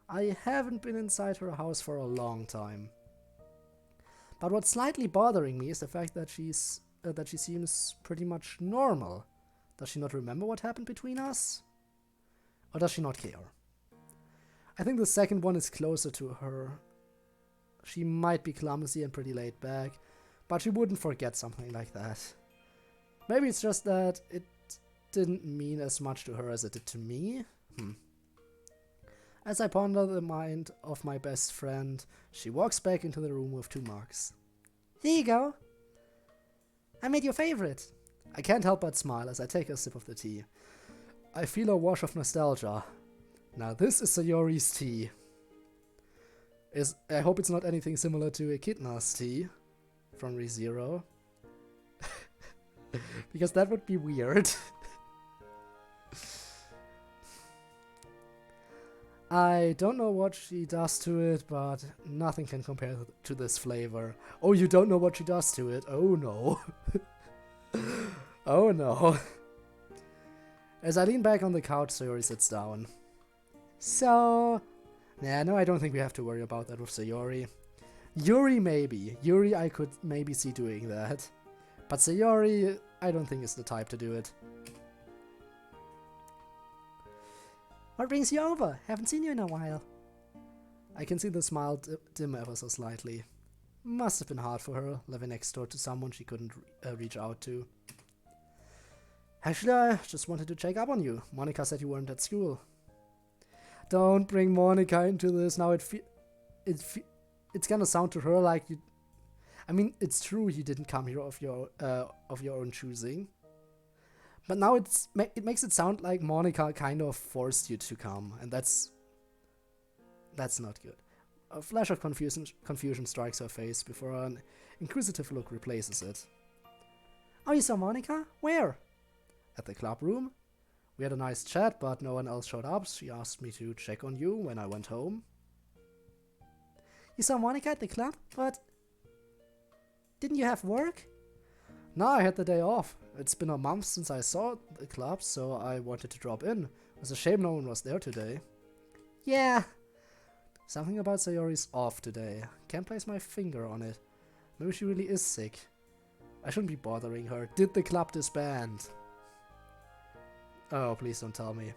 [SPEAKER 1] I haven't been inside her house for a long time. But what's slightly bothering me is the fact that she seems pretty much normal. Does she not remember what happened between us? Or does she not care? I think the second one is closer to her. She might be clumsy and pretty laid back, but she wouldn't forget something like that. Maybe it's just that it didn't mean as much to her as it did to me. As I ponder the mind of my best friend, she walks back into the room with 2 mugs.
[SPEAKER 2] Here you go. I made your favorite.
[SPEAKER 1] I can't help but smile as I take a sip of the tea. I feel a wash of nostalgia. Now this is Sayori's tea. I hope it's not anything similar to Echidna's tea from ReZero. Because that would be weird. I don't know what she does to it, but nothing can compare to this flavor. Oh, you don't know what she does to it? Oh no. Oh no. As I lean back on the couch, Sayori sits down. So... Nah, no, I don't think we have to worry about that with Sayori. Yuri maybe. Yuri I could maybe see doing that. But Sayori, I don't think is the type to do it.
[SPEAKER 2] What brings you over? Haven't seen you in a while.
[SPEAKER 1] I can see the smile dim ever so slightly. Must have been hard for her, living next door to someone she couldn't reach out to. Actually, I just wanted to check up on you. Monica said you weren't at school. Don't bring Monica into this. Now it's gonna sound to her like you... I mean, it's true you didn't come here of your own choosing. But now it makes it sound like Monica kind of forced you to come, and that's not good. A flash of confusion strikes her face before an inquisitive look replaces it.
[SPEAKER 2] Oh, you saw Monica? Where?
[SPEAKER 1] At the club room. We had a nice chat, but no one else showed up. She asked me to check on you when I went home.
[SPEAKER 2] You saw Monica at the club? But didn't you have work?
[SPEAKER 1] No, I had the day off. It's been a month since I saw the club, so I wanted to drop in. It was a shame no one was there today.
[SPEAKER 2] Yeah.
[SPEAKER 1] Something about Sayori's off today. Can't place my finger on it. Maybe she really is sick. I shouldn't be bothering her. Did the club disband? Oh, please don't tell me.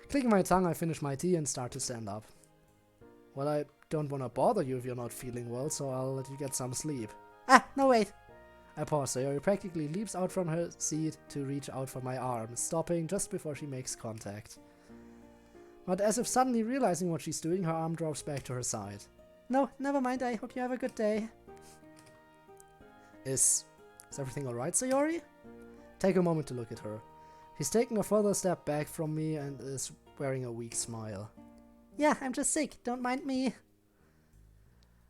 [SPEAKER 1] Clicking my tongue, I finish my tea and start to stand up. Well, I don't want to bother you if you're not feeling well, so I'll let you get some sleep.
[SPEAKER 2] Ah, no wait.
[SPEAKER 1] I pause. Sayori practically leaps out from her seat to reach out for my arm, stopping just before she makes contact. But as if suddenly realizing what she's doing, her arm drops back to her side.
[SPEAKER 2] No, never mind. I hope you have a good day.
[SPEAKER 1] Is everything alright, Sayori? Take a moment to look at her. She's taken a further step back from me and is wearing a weak smile.
[SPEAKER 2] Yeah, I'm just sick. Don't mind me.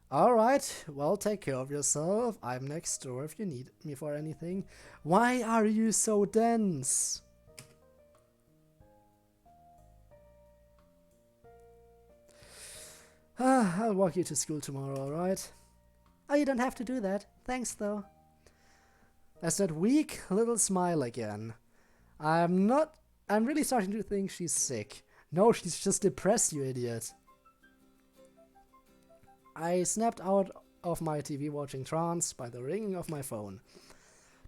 [SPEAKER 1] Alright, well, take care of yourself. I'm next door if you need me for anything. Why are you so dense? I'll walk you to school tomorrow, alright?
[SPEAKER 2] Oh, you don't have to do that. Thanks, though.
[SPEAKER 1] There's that weak little smile again. I'm really starting to think she's sick. No, she's just depressed, you idiot. I snapped out of my TV watching trance by the ringing of my phone.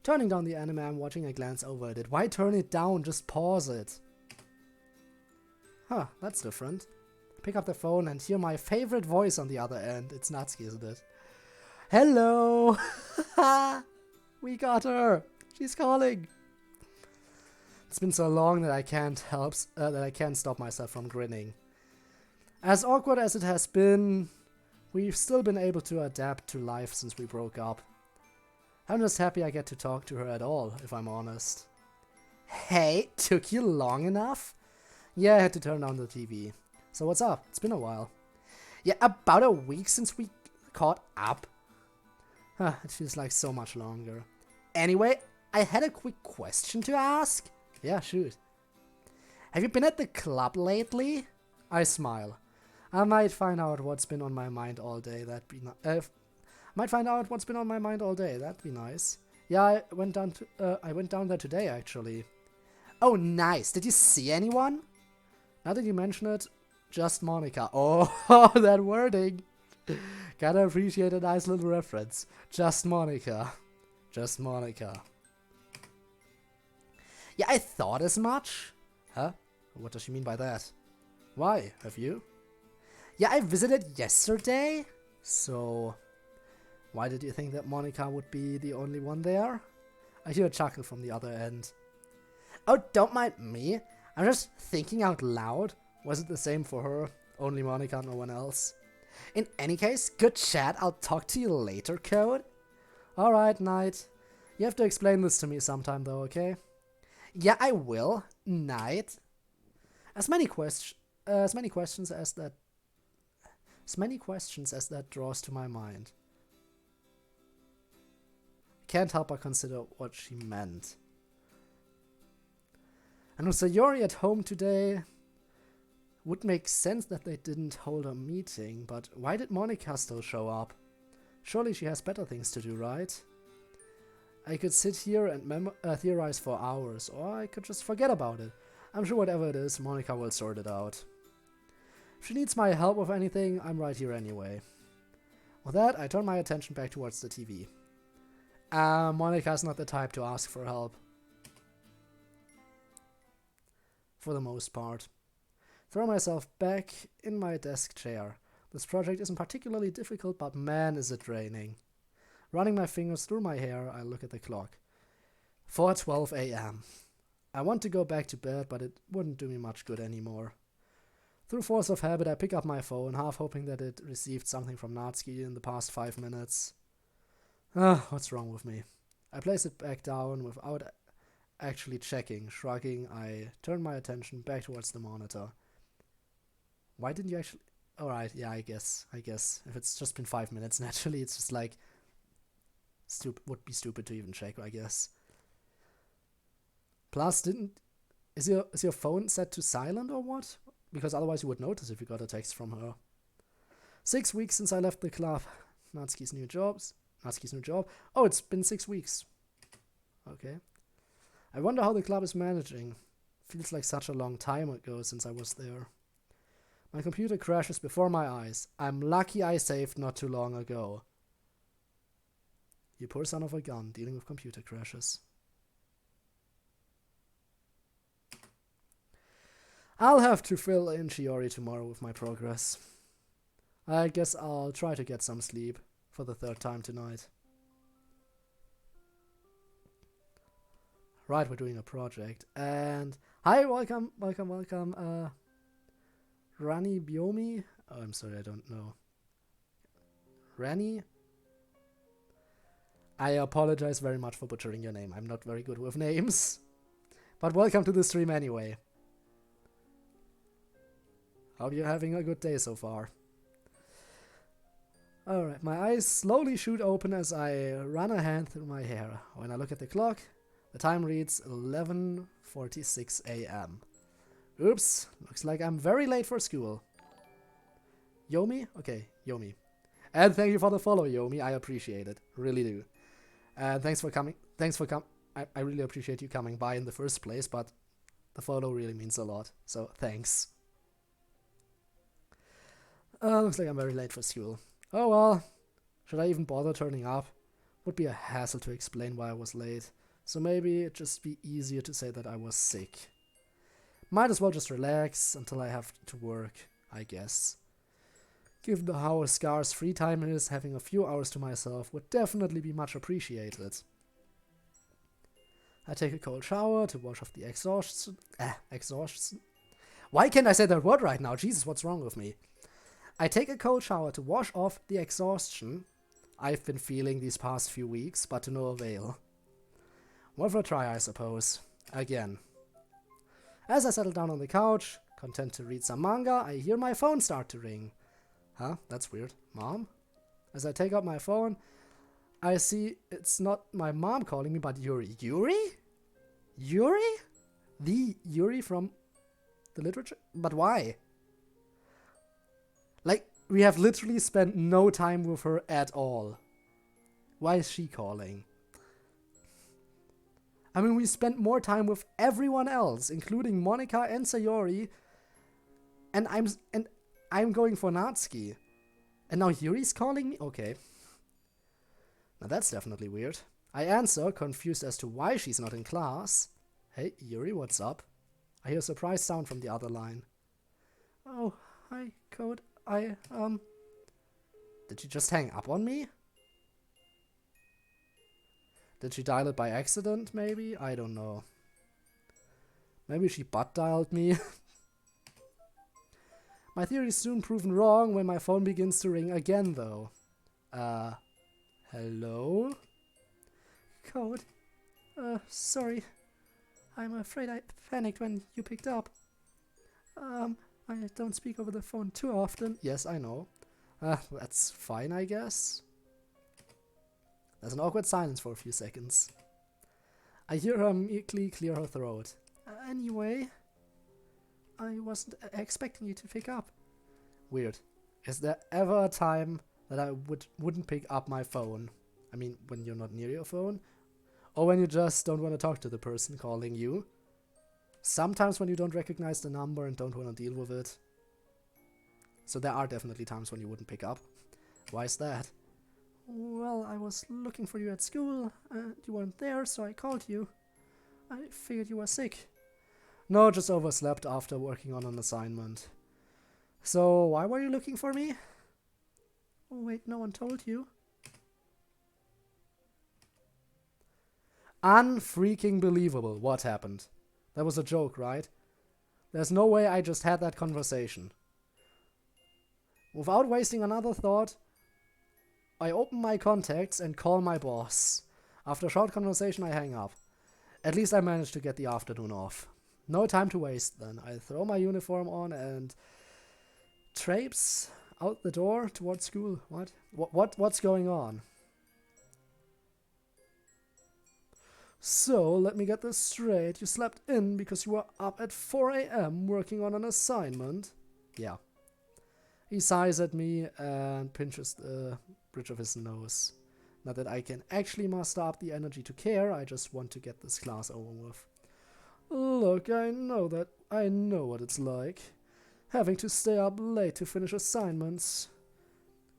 [SPEAKER 1] Turning down the anime I'm watching, I glance over at it. Why turn it down? Just pause it. Huh, that's different. Pick up the phone and hear my favorite voice on the other end. It's Natsuki, isn't it? Hello! We got her! She's calling! It's been so long that I can't stop myself from grinning. As awkward as it has been, we've still been able to adapt to life since we broke up. I'm just happy I get to talk to her at all, if I'm honest. Hey, took you long enough? Yeah, I had to turn on the TV. So what's up? It's been a while. Yeah, about a week since we caught up. Huh, it feels like so much longer. Anyway, I had a quick question to ask. Yeah, shoot. Have you been at the club lately? I smile. I might find out what's been on my mind all day. That'd be nice. Might find out what's been on my mind all day. That'd be nice. Yeah, I went down there today, actually. Oh, nice. Did you see anyone? Now that you mention it, just Monica. Oh, that wording. Gotta appreciate a nice little reference. Just Monica. Just Monica. Yeah, I thought as much. Huh? What does she mean by that? Why? Have you? Yeah, I visited yesterday. So, why did you think that Monica would be the only one there? I hear a chuckle from the other end. Oh, don't mind me. I'm just thinking out loud. Was it the same for her? Only Monica, no one else. In any case, good chat. I'll talk to you later, Code. Alright, Knight. You have to explain this to me sometime, though, okay? Yeah, I will. Knight. As many questions as that draws to my mind. Can't help but consider what she meant. And with Sayori at home today, would make sense that they didn't hold a meeting, but why did Monica still show up? Surely she has better things to do, right? I could sit here and theorize for hours, or I could just forget about it. I'm sure whatever it is, Monica will sort it out. If she needs my help with anything, I'm right here anyway. With that, I turn my attention back towards the TV. Monica's not the type to ask for help. For the most part. Throw myself back in my desk chair. This project isn't particularly difficult, but man is it draining. Running my fingers through my hair, I look at the clock. 4:12 a.m. I want to go back to bed, but it wouldn't do me much good anymore. Through force of habit, I pick up my phone, half hoping that it received something from Natsuki in the past 5 minutes. What's wrong with me? I place it back down without actually checking. Shrugging, I turn my attention back towards the monitor. Why didn't you actually... Alright, yeah, I guess. If it's just been 5 minutes, naturally, it's just like... would be stupid to even check, I guess. Plus, is your phone set to silent or what? Because otherwise you would notice if you got a text from her. 6 weeks since I left the club. Natsuki's new job. Oh, it's been 6 weeks. Okay. I wonder how the club is managing. Feels like such a long time ago since I was there. My computer crashes before my eyes. I'm lucky I saved not too long ago. You poor son of a gun, dealing with computer crashes. I'll have to fill in Shiori tomorrow with my progress. I guess I'll try to get some sleep for the third time tonight. Right, we're doing a project. And hi, welcome. Rani Biomi? Oh, I'm sorry, I don't know. Rani? I apologize very much for butchering your name. I'm not very good with names. But welcome to the stream anyway. Hope you're having a good day so far. Alright, my eyes slowly shoot open as I run a hand through my hair. When I look at the clock, the time reads 11:46 a.m. Oops, looks like I'm very late for school. Yomi? Okay, Yomi. And thank you for the follow, Yomi. I appreciate it. Really do. And thanks for coming. I really appreciate you coming by in the first place, but the follow really means a lot. So, thanks. Looks like I'm very late for school. Oh well. Should I even bother turning up? Would be a hassle to explain why I was late. So maybe it'd just be easier to say that I was sick. Might as well just relax until I have to work, I guess. Given how scarce free time is, having a few hours to myself would definitely be much appreciated. I take a cold shower to wash off the exhaustion. Why can't I say that word right now? Jesus, what's wrong with me? I take a cold shower to wash off the exhaustion I've been feeling these past few weeks, but to no avail. Worth a try, I suppose. Again. As I settle down on the couch, content to read some manga, I hear my phone start to ring. Huh? That's weird. Mom? As I take out my phone, I see it's not my mom calling me, but Yuri. Yuri? Yuri? The Yuri from the literature? But why? Like, we have literally spent no time with her at all. Why is she calling? I mean, we spent more time with everyone else, including Monica and Sayori, and I'm going for Natsuki. And now Yuri's calling me? Okay. Now that's definitely weird. I answer, confused as to why she's not in class. Hey, Yuri, what's up? I hear a surprised sound from the other line.
[SPEAKER 2] Oh, hi, Code.
[SPEAKER 1] Did she just hang up on me? Did she dial it by accident, maybe? I don't know. Maybe she butt dialed me. My theory is soon proven wrong when my phone begins to ring again, though. Hello?
[SPEAKER 2] Code. Sorry. I'm afraid I panicked when you picked up. I don't speak over the phone too often.
[SPEAKER 1] Yes, I know. That's fine, I guess. There's an awkward silence for a few seconds. I hear her meekly clear her throat.
[SPEAKER 2] Anyway, I wasn't expecting you to pick up.
[SPEAKER 1] Weird. Is there ever a time that I wouldn't pick up my phone? I mean, when you're not near your phone? Or when you just don't want to talk to the person calling you? Sometimes when you don't recognize the number and don't want to deal with it. So there are definitely times when you wouldn't pick up. Why is that?
[SPEAKER 2] Well, I was looking for you at school, and you weren't there, so I called you. I figured you were sick.
[SPEAKER 1] No, just overslept after working on an assignment. So, why were you looking for me?
[SPEAKER 2] Oh wait, no one told you.
[SPEAKER 1] Unfreaking believable. What happened? That was a joke, right? There's no way I just had that conversation. Without wasting another thought, I open my contacts and call my boss. After a short conversation, I hang up. At least I managed to get the afternoon off. No time to waste then. I throw my uniform on and traipse out the door towards school. What's going on? So, let me get this straight. You slept in because you were up at 4 a.m. working on an assignment? Yeah. He sighs at me and pinches the bridge of his nose. Not that I can actually muster up the energy to care, I just want to get this class over with. Look, I know what it's like. Having to stay up late to finish assignments.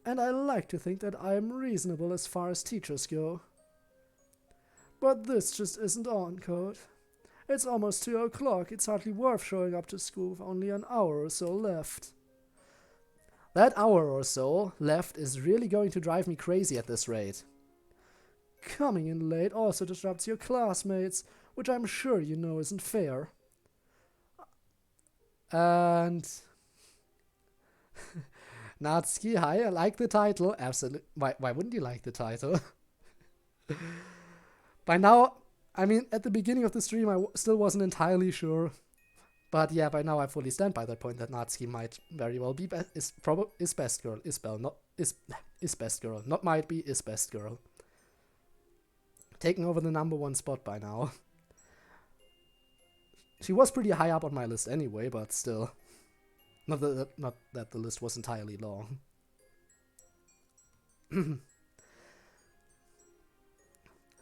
[SPEAKER 1] And I like to think that I'm reasonable as far as teachers go. But this just isn't on, Code. It's almost 2 o'clock. It's hardly worth showing up to school with only an hour or so left. That hour or so left is really going to drive me crazy at this rate. Coming in late also disrupts your classmates, which I'm sure you know isn't fair. And Natsuki, hi, I like the title. Absolutely. Why wouldn't you like the title? By now, I mean, at the beginning of the stream, I still wasn't entirely sure. But yeah, by now I fully stand by that point that Natsuki might very well be is best girl. Is best girl. Not might be, is best girl. Taking over the #1 spot by now. She was pretty high up on my list anyway, but still. Not that the list was entirely long.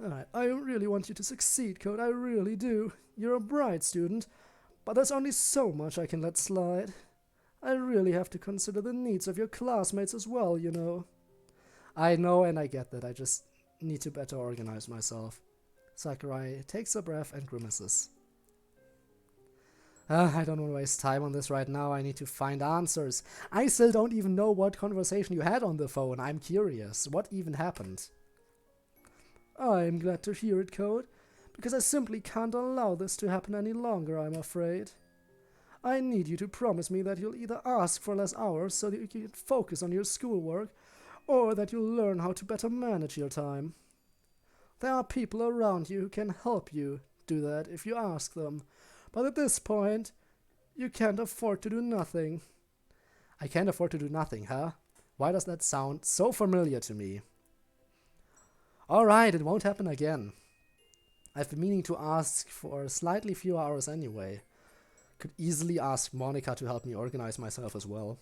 [SPEAKER 1] Alright, I really want you to succeed, Code, I really do. You're a bright student, but there's only so much I can let slide. I really have to consider the needs of your classmates as well, you know. I know and I get that, I just need to better organize myself. Sakurai takes a breath and grimaces. I don't want to waste time on this right now, I need to find answers. I still don't even know what conversation you had on the phone, I'm curious. What even happened? I'm glad to hear it, Code, because I simply can't allow this to happen any longer, I'm afraid. I need you to promise me that you'll either ask for less hours so that you can focus on your schoolwork, or that you'll learn how to better manage your time. There are people around you who can help you do that if you ask them, but at this point, you can't afford to do nothing. I can't afford to do nothing, huh? Why does that sound so familiar to me? Alright, it won't happen again. I've been meaning to ask for slightly fewer hours anyway. Could easily ask Monica to help me organize myself as well.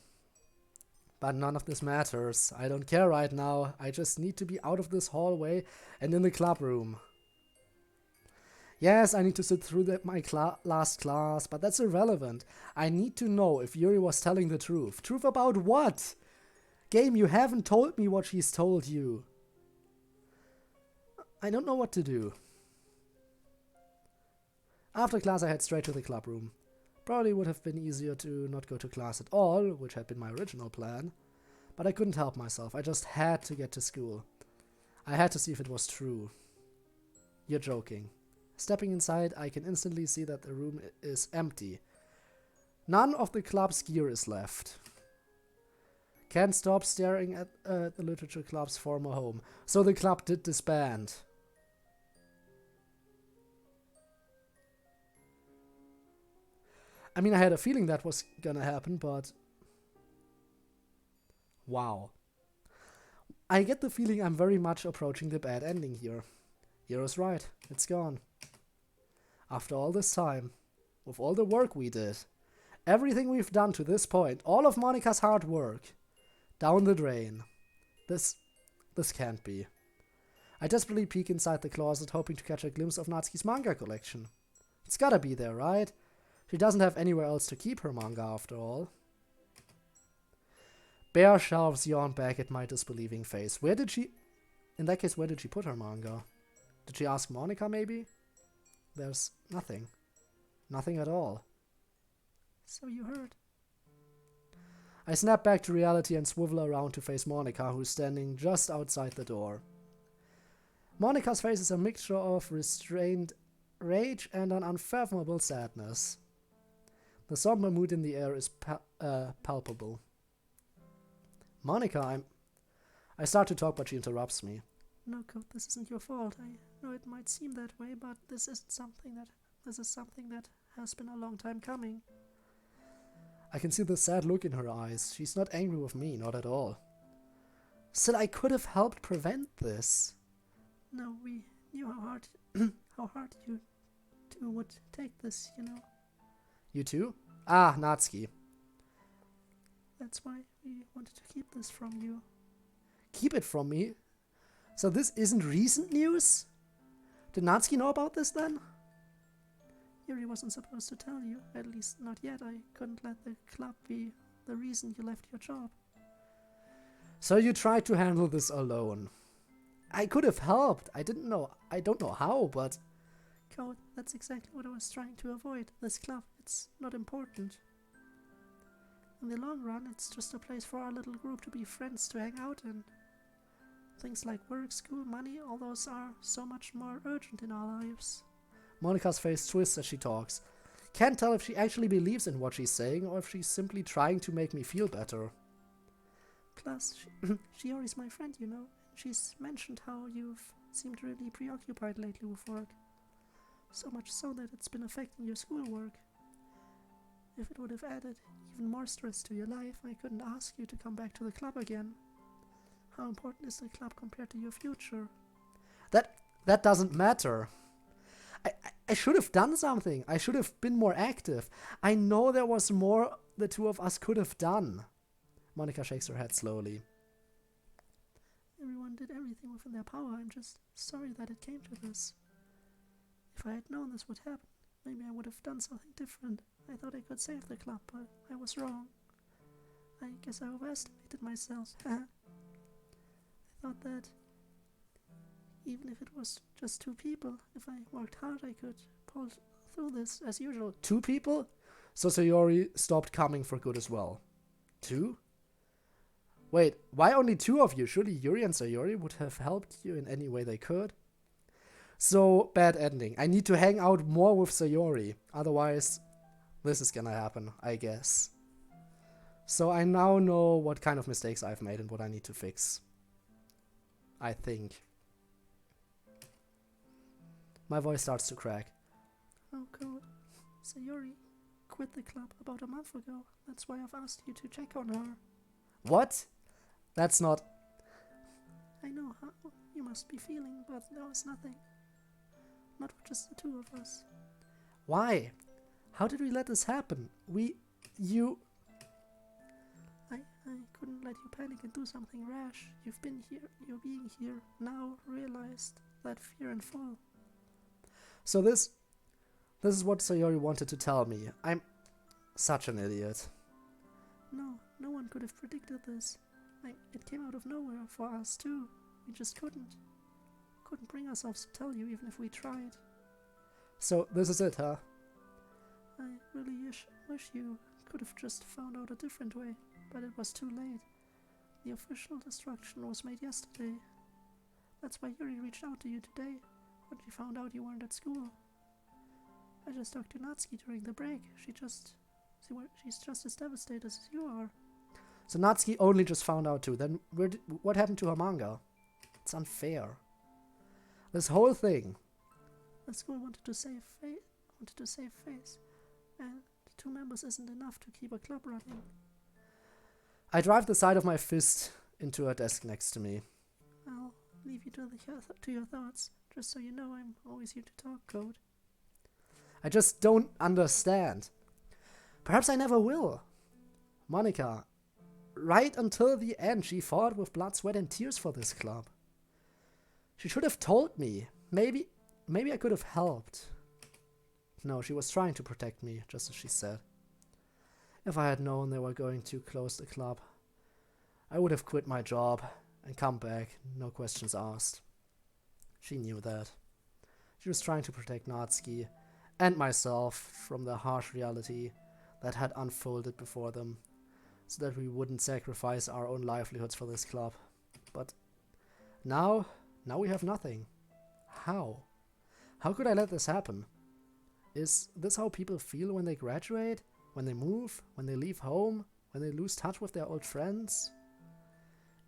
[SPEAKER 1] But none of this matters. I don't care right now. I just need to be out of this hallway and in the club room. Yes, I need to sit through my last class, but that's irrelevant. I need to know if Yuri was telling the truth. Truth about what? Game, you haven't told me what she's told you. I don't know what to do. After class, I head straight to the club room. Probably would have been easier to not go to class at all, which had been my original plan. But I couldn't help myself. I just had to get to school. I had to see if it was true. You're joking. Stepping inside, I can instantly see that the room is empty. None of the club's gear is left. Can't stop staring at the literature club's former home. So the club did disband. I mean, I had a feeling that was gonna happen, but... Wow. I get the feeling I'm very much approaching the bad ending here. Hero's right, it's gone. After all this time, with all the work we did, everything we've done to this point, all of Monica's hard work, down the drain. This can't be. I desperately peek inside the closet, hoping to catch a glimpse of Natsuki's manga collection. It's gotta be there, right? She doesn't have anywhere else to keep her manga, after all. Bare shelves yawn back at my disbelieving face. Where did she... In that case, where did she put her manga? Did she ask Monica, maybe? There's nothing. Nothing at all.
[SPEAKER 2] So you heard.
[SPEAKER 1] I snap back to reality and swivel around to face Monica, who's standing just outside the door. Monica's face is a mixture of restrained rage and an unfathomable sadness. The somber mood in the air is palpable. Monica, I start to talk, but she interrupts me.
[SPEAKER 2] No, Code, this isn't your fault. I know it might seem that way, but this is something that has been a long time coming.
[SPEAKER 1] I can see the sad look in her eyes. She's not angry with me, not at all. Still, I could have helped prevent this.
[SPEAKER 2] No, we knew how hard you two would take this, you know.
[SPEAKER 1] You too? Ah, Natsuki.
[SPEAKER 2] That's why we wanted to keep this from you.
[SPEAKER 1] Keep it from me? So this isn't recent news? Did Natsuki know about this then?
[SPEAKER 2] Yuri wasn't supposed to tell you, at least not yet. I couldn't let the club be the reason you left your job.
[SPEAKER 1] So you tried to handle this alone. I could have helped. I don't know how, but...
[SPEAKER 2] Code, that's exactly what I was trying to avoid. This club, it's not important. In the long run, it's just a place for our little group to be friends to hang out in. Things like work, school, money, all those are so much more urgent in our lives.
[SPEAKER 1] Monica's face twists as she talks. Can't tell if she actually believes in what she's saying or if she's simply trying to make me feel better.
[SPEAKER 2] Plus, Shiori's my friend, you know. She's mentioned how you've seemed really preoccupied lately with work. So much so that it's been affecting your schoolwork. If it would have added even more stress to your life, I couldn't ask you to come back to the club again. How important is the club compared to your future?
[SPEAKER 1] That doesn't matter. I should have done something. I should have been more active. I know there was more the two of us could have done. Monica shakes her head slowly.
[SPEAKER 2] Everyone did everything within their power. I'm just sorry that it came to this. If I had known this would happen, maybe I would have done something different. I thought I could save the club, but I was wrong. I guess I overestimated myself. I thought that even if it was just 2 people, if I worked hard, I could pull through this as usual.
[SPEAKER 1] 2 people? So Sayori stopped coming for good as well. 2? Wait, why only 2 of you? Surely Yuri and Sayori would have helped you in any way they could. So, bad ending. I need to hang out more with Sayori. Otherwise, this is gonna happen, I guess. So I now know what kind of mistakes I've made and what I need to fix. I think. My voice starts to crack.
[SPEAKER 2] Oh god, Sayori quit the club about a month ago. That's why I've asked you to check on her.
[SPEAKER 1] What? That's not...
[SPEAKER 2] I know how you must be feeling, but there was nothing. Not with just the 2 of us.
[SPEAKER 1] Why? How did we let this happen? You...
[SPEAKER 2] I couldn't let you panic and do something rash. You've been here, you're being here, now realized that fear in full.
[SPEAKER 1] So this is what Sayori wanted to tell me. I'm such an idiot.
[SPEAKER 2] No one could have predicted this. It came out of nowhere for us too. We just couldn't bring ourselves to tell you even if we tried.
[SPEAKER 1] So this is it, huh?
[SPEAKER 2] I really wish you could have just found out a different way, but it was too late. The official destruction was made yesterday. That's why Yuri reached out to you today, when she found out you weren't at school. I just talked to Natsuki during the break. She's just as devastated as you are.
[SPEAKER 1] So Natsuki only just found out too. Then what happened to her manga? It's unfair. This whole thing.
[SPEAKER 2] The school wanted to save face, and 2 members isn't enough to keep a club running.
[SPEAKER 1] I drive the side of my fist into her desk next to me.
[SPEAKER 2] I'll leave you to your thoughts. Just so you know, I'm always here to talk, Code.
[SPEAKER 1] I just don't understand. Perhaps I never will. Monica, right until the end, she fought with blood, sweat, and tears for this club. She should have told me. Maybe I could have helped. No, she was trying to protect me, just as she said. If I had known they were going to close the club, I would have quit my job and come back, no questions asked. She knew that. She was trying to protect Natsuki and myself from the harsh reality that had unfolded before them, so that we wouldn't sacrifice our own livelihoods for this club. But now we have nothing. How? How could I let this happen? Is this how people feel when they graduate? When they move? When they leave home? When they lose touch with their old friends?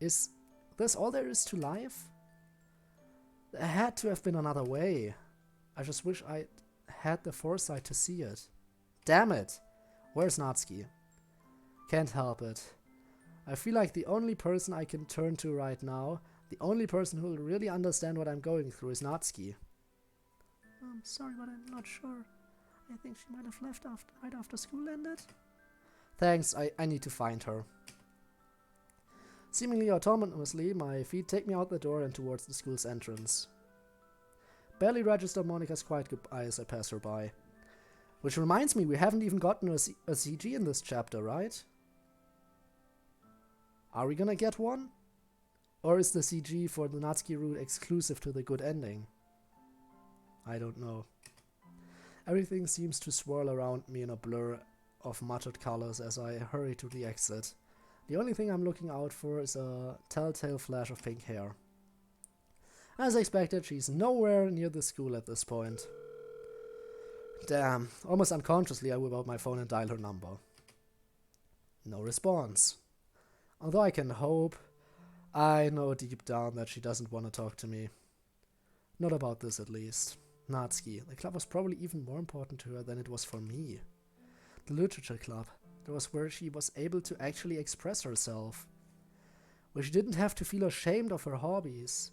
[SPEAKER 1] Is this all there is to life? There had to have been another way. I just wish I had the foresight to see it. Damn it! Where's Natsuki? Can't help it. I feel like the only person I can turn to right now, the only person who will really understand what I'm going through is Natsuki.
[SPEAKER 2] I'm sorry, but I'm not sure. I think she might have left right after school ended.
[SPEAKER 1] Thanks, I need to find her. Seemingly autonomously, my feet take me out the door and towards the school's entrance. Barely register Monica's quiet goodbye as I pass her by. Which reminds me, we haven't even gotten a CG in this chapter, right? Are we gonna get one? Or is the CG for the Natsuki route exclusive to the good ending? I don't know. Everything seems to swirl around me in a blur of muttered colors as I hurry to the exit. The only thing I'm looking out for is a telltale flash of pink hair. As expected, she's nowhere near the school at this point. Damn, almost unconsciously I whip out my phone and dial her number. No response. Although I can hope, I know deep down that she doesn't want to talk to me. Not about this, at least. Natsuki. The club was probably even more important to her than it was for me. The literature club. That was where she was able to actually express herself. Where she didn't have to feel ashamed of her hobbies.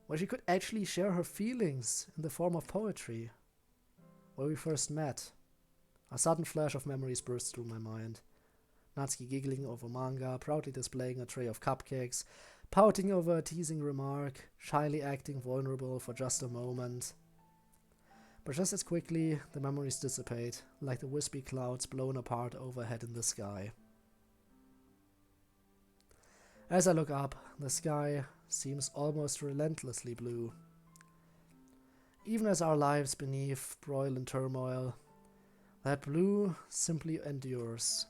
[SPEAKER 1] Where she could actually share her feelings in the form of poetry. Where we first met. A sudden flash of memories burst through my mind. Natsuki giggling over manga, proudly displaying a tray of cupcakes, pouting over a teasing remark, shyly acting vulnerable for just a moment. But just as quickly, the memories dissipate, like the wispy clouds blown apart overhead in the sky. As I look up, the sky seems almost relentlessly blue. Even as our lives beneath broil in turmoil, that blue simply endures.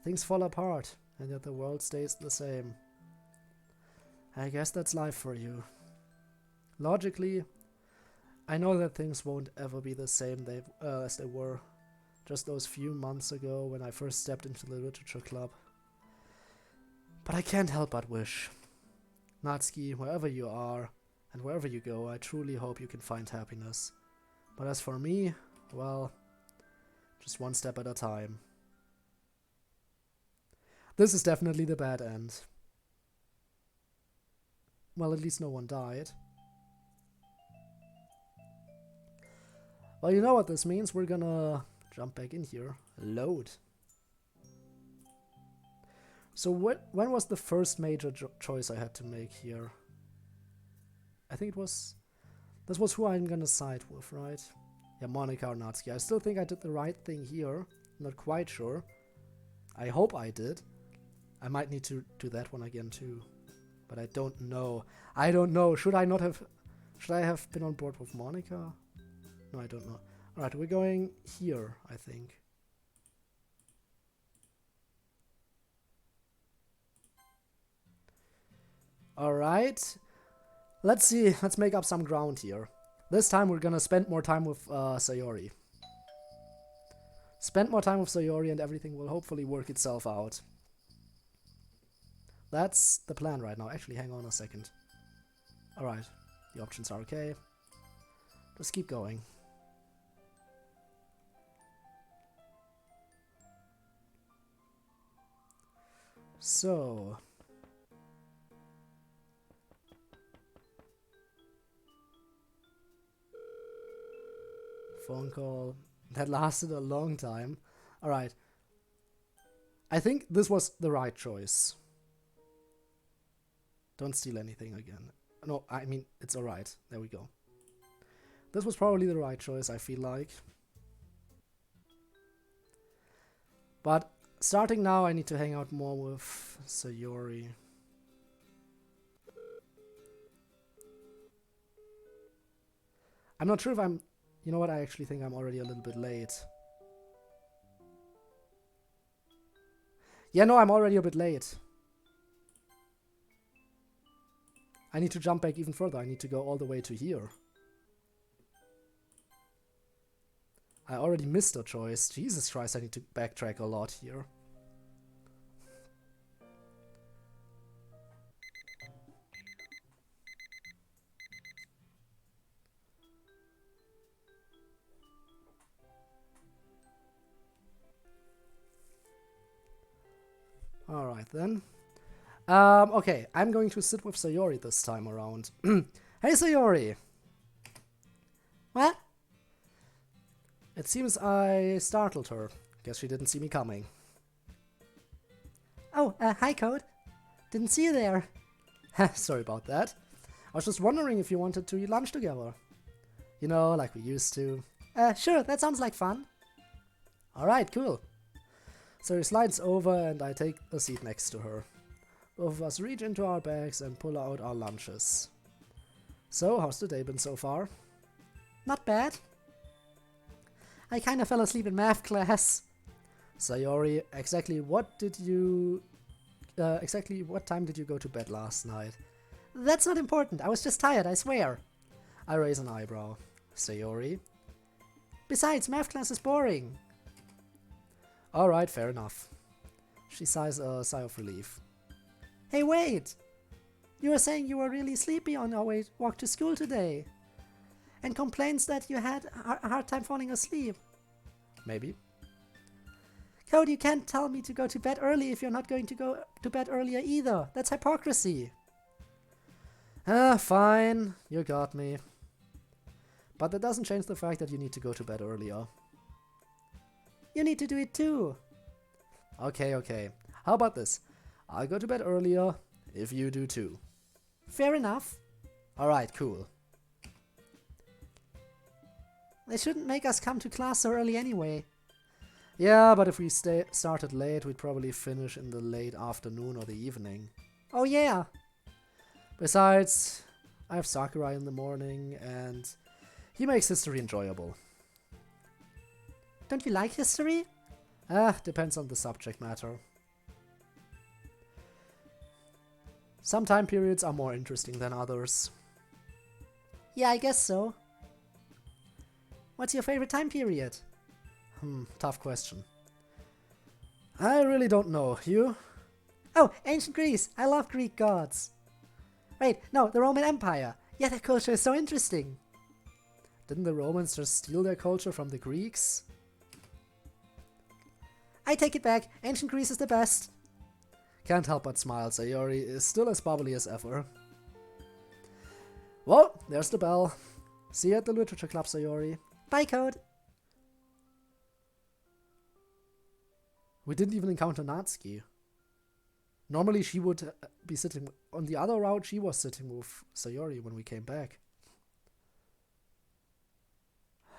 [SPEAKER 1] Things fall apart, and yet the world stays the same. I guess that's life for you. Logically, I know that things won't ever be the same as they were just those few months ago when I first stepped into the literature club. But I can't help but wish. Natsuki, wherever you are, and wherever you go, I truly hope you can find happiness. But as for me, well, just one step at a time. This is definitely the bad end. Well, at least no one died. Well, you know what this means. We're gonna jump back in here. Load. So when was the first major choice I had to make here? I think it was... This was who I'm gonna side with, right? Yeah, Monica or Natsuki. I still think I did the right thing here. Not quite sure. I hope I did. I might need to do that one again too. But I don't know. I don't know. Should I have been on board with Monica? No, I don't know. Alright, we're going here, I think. Alright. Let's see. Let's make up some ground here. This time we're gonna spend more time with Sayori. Spend more time with Sayori and everything will hopefully work itself out. That's the plan right now. Actually, hang on a second. Alright. The options are okay. Just keep going. So... Phone call. That lasted a long time. Alright. I think this was the right choice. Don't steal anything again. No, I mean, it's alright. There we go. This was probably the right choice, I feel like. But starting now, I need to hang out more with Sayori. I'm not sure if I'm... You know what, I actually think I'm already a little bit late. Yeah, no, I'm already a bit late. I need to jump back even further. I need to go all the way to here. I already missed a choice. Jesus Christ, I need to backtrack a lot here. Alright then. Okay, I'm going to sit with Sayori this time around. Hey Sayori!
[SPEAKER 2] What?
[SPEAKER 1] It seems I startled her. Guess she didn't see me coming.
[SPEAKER 2] Oh, hi Code. Didn't see you there.
[SPEAKER 1] Sorry about that. I was just wondering if you wanted to eat lunch together. You know, like we used to.
[SPEAKER 2] Sure, that sounds like fun.
[SPEAKER 1] Alright, cool. So he slides over and I take a seat next to her. Both of us reach into our bags and pull out our lunches. So, how's the day been so far?
[SPEAKER 2] Not bad. I kinda fell asleep in math class.
[SPEAKER 1] Sayori, exactly what time did you go to bed last night?
[SPEAKER 2] That's not important. I was just tired, I swear.
[SPEAKER 1] I raise an eyebrow. Sayori.
[SPEAKER 2] Besides, math class is boring.
[SPEAKER 1] Alright, fair enough. She sighs a sigh of relief.
[SPEAKER 2] Hey, wait! You were saying you were really sleepy on your walk to school today. And complains that you had a hard time falling asleep.
[SPEAKER 1] Maybe.
[SPEAKER 2] Code, you can't tell me to go to bed early if you're not going to go to bed earlier either. That's hypocrisy.
[SPEAKER 1] Fine. You got me. But that doesn't change the fact that you need to go to bed earlier.
[SPEAKER 2] You need to do it too.
[SPEAKER 1] Okay. How about this? I'll go to bed earlier if you do too.
[SPEAKER 2] Fair enough.
[SPEAKER 1] Alright, cool.
[SPEAKER 2] They shouldn't make us come to class so early anyway.
[SPEAKER 1] Yeah, but if we started late, we'd probably finish in the late afternoon or the evening.
[SPEAKER 2] Oh yeah.
[SPEAKER 1] Besides, I have Sakurai in the morning, and he makes history enjoyable.
[SPEAKER 2] Don't you like history?
[SPEAKER 1] Depends on the subject matter. Some time periods are more interesting than others.
[SPEAKER 2] Yeah, I guess so. What's your favorite time period?
[SPEAKER 1] Tough question. I really don't know. You?
[SPEAKER 2] Oh, ancient Greece. I love Greek gods. Wait, no, the Roman Empire. Yeah, their culture is so interesting.
[SPEAKER 1] Didn't the Romans just steal their culture from the Greeks?
[SPEAKER 2] I take it back. Ancient Greece is the best.
[SPEAKER 1] Can't help but smile. Sayori is still as bubbly as ever. Well, there's the bell. See you at the Literature Club, Sayori.
[SPEAKER 2] Bye, Code.
[SPEAKER 1] We didn't even encounter Natsuki. Normally she would be sitting on the other route. She was sitting with Sayori when we came back.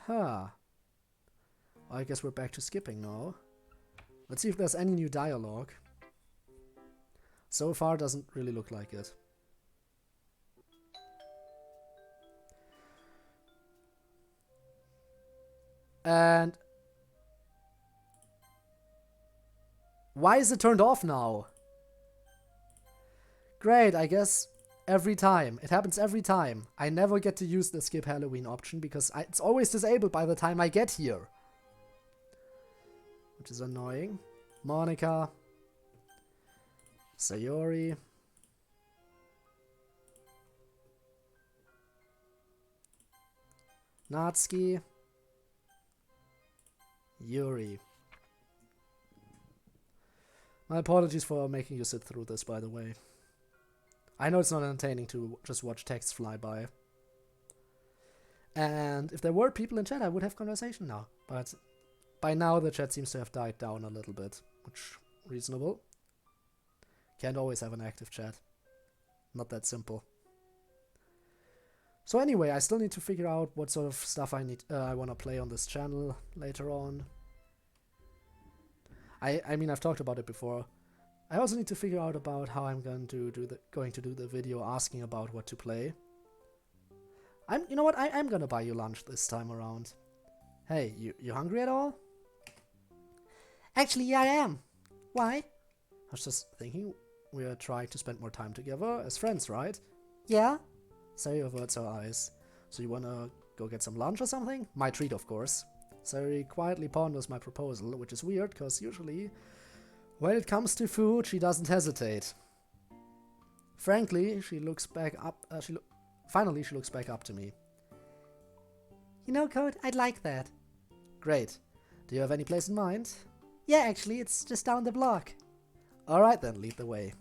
[SPEAKER 1] I guess we're back to skipping now. Let's see if there's any new dialogue. So far, doesn't really look like it. And why is it turned off now? Great, I guess every time. It happens every time. I never get to use the skip Halloween option because it's always disabled by the time I get here. Which is annoying. Monica. Sayori. Natsuki. Yuri. My apologies for making you sit through this, by the way. I know it's not entertaining to just watch text fly by. And if there were people in chat, I would have conversation now. But by now, the chat seems to have died down a little bit, which reasonable. Can't always have an active chat. Not that simple. So anyway, I still need to figure out what sort of stuff I want to play on this channel later on. I mean, I've talked about it before. I also need to figure out about how I'm going to do the video asking about what to play. You know what? I'm gonna buy you lunch this time around. Hey, you hungry at all?
[SPEAKER 2] Actually, yeah, I am. Why?
[SPEAKER 1] I was just thinking we're trying to spend more time together as friends, right?
[SPEAKER 2] Yeah?
[SPEAKER 1] Sayori averts her eyes. So you wanna go get some lunch or something? My treat, of course. Sayori quietly ponders my proposal, which is weird, because usually when it comes to food, she doesn't hesitate. Frankly, she looks back up. Finally, she looks back up to me.
[SPEAKER 2] You know, Code, I'd like that.
[SPEAKER 1] Great. Do you have any place in mind?
[SPEAKER 2] Yeah, actually, it's just down the block.
[SPEAKER 1] Alright then, lead the way.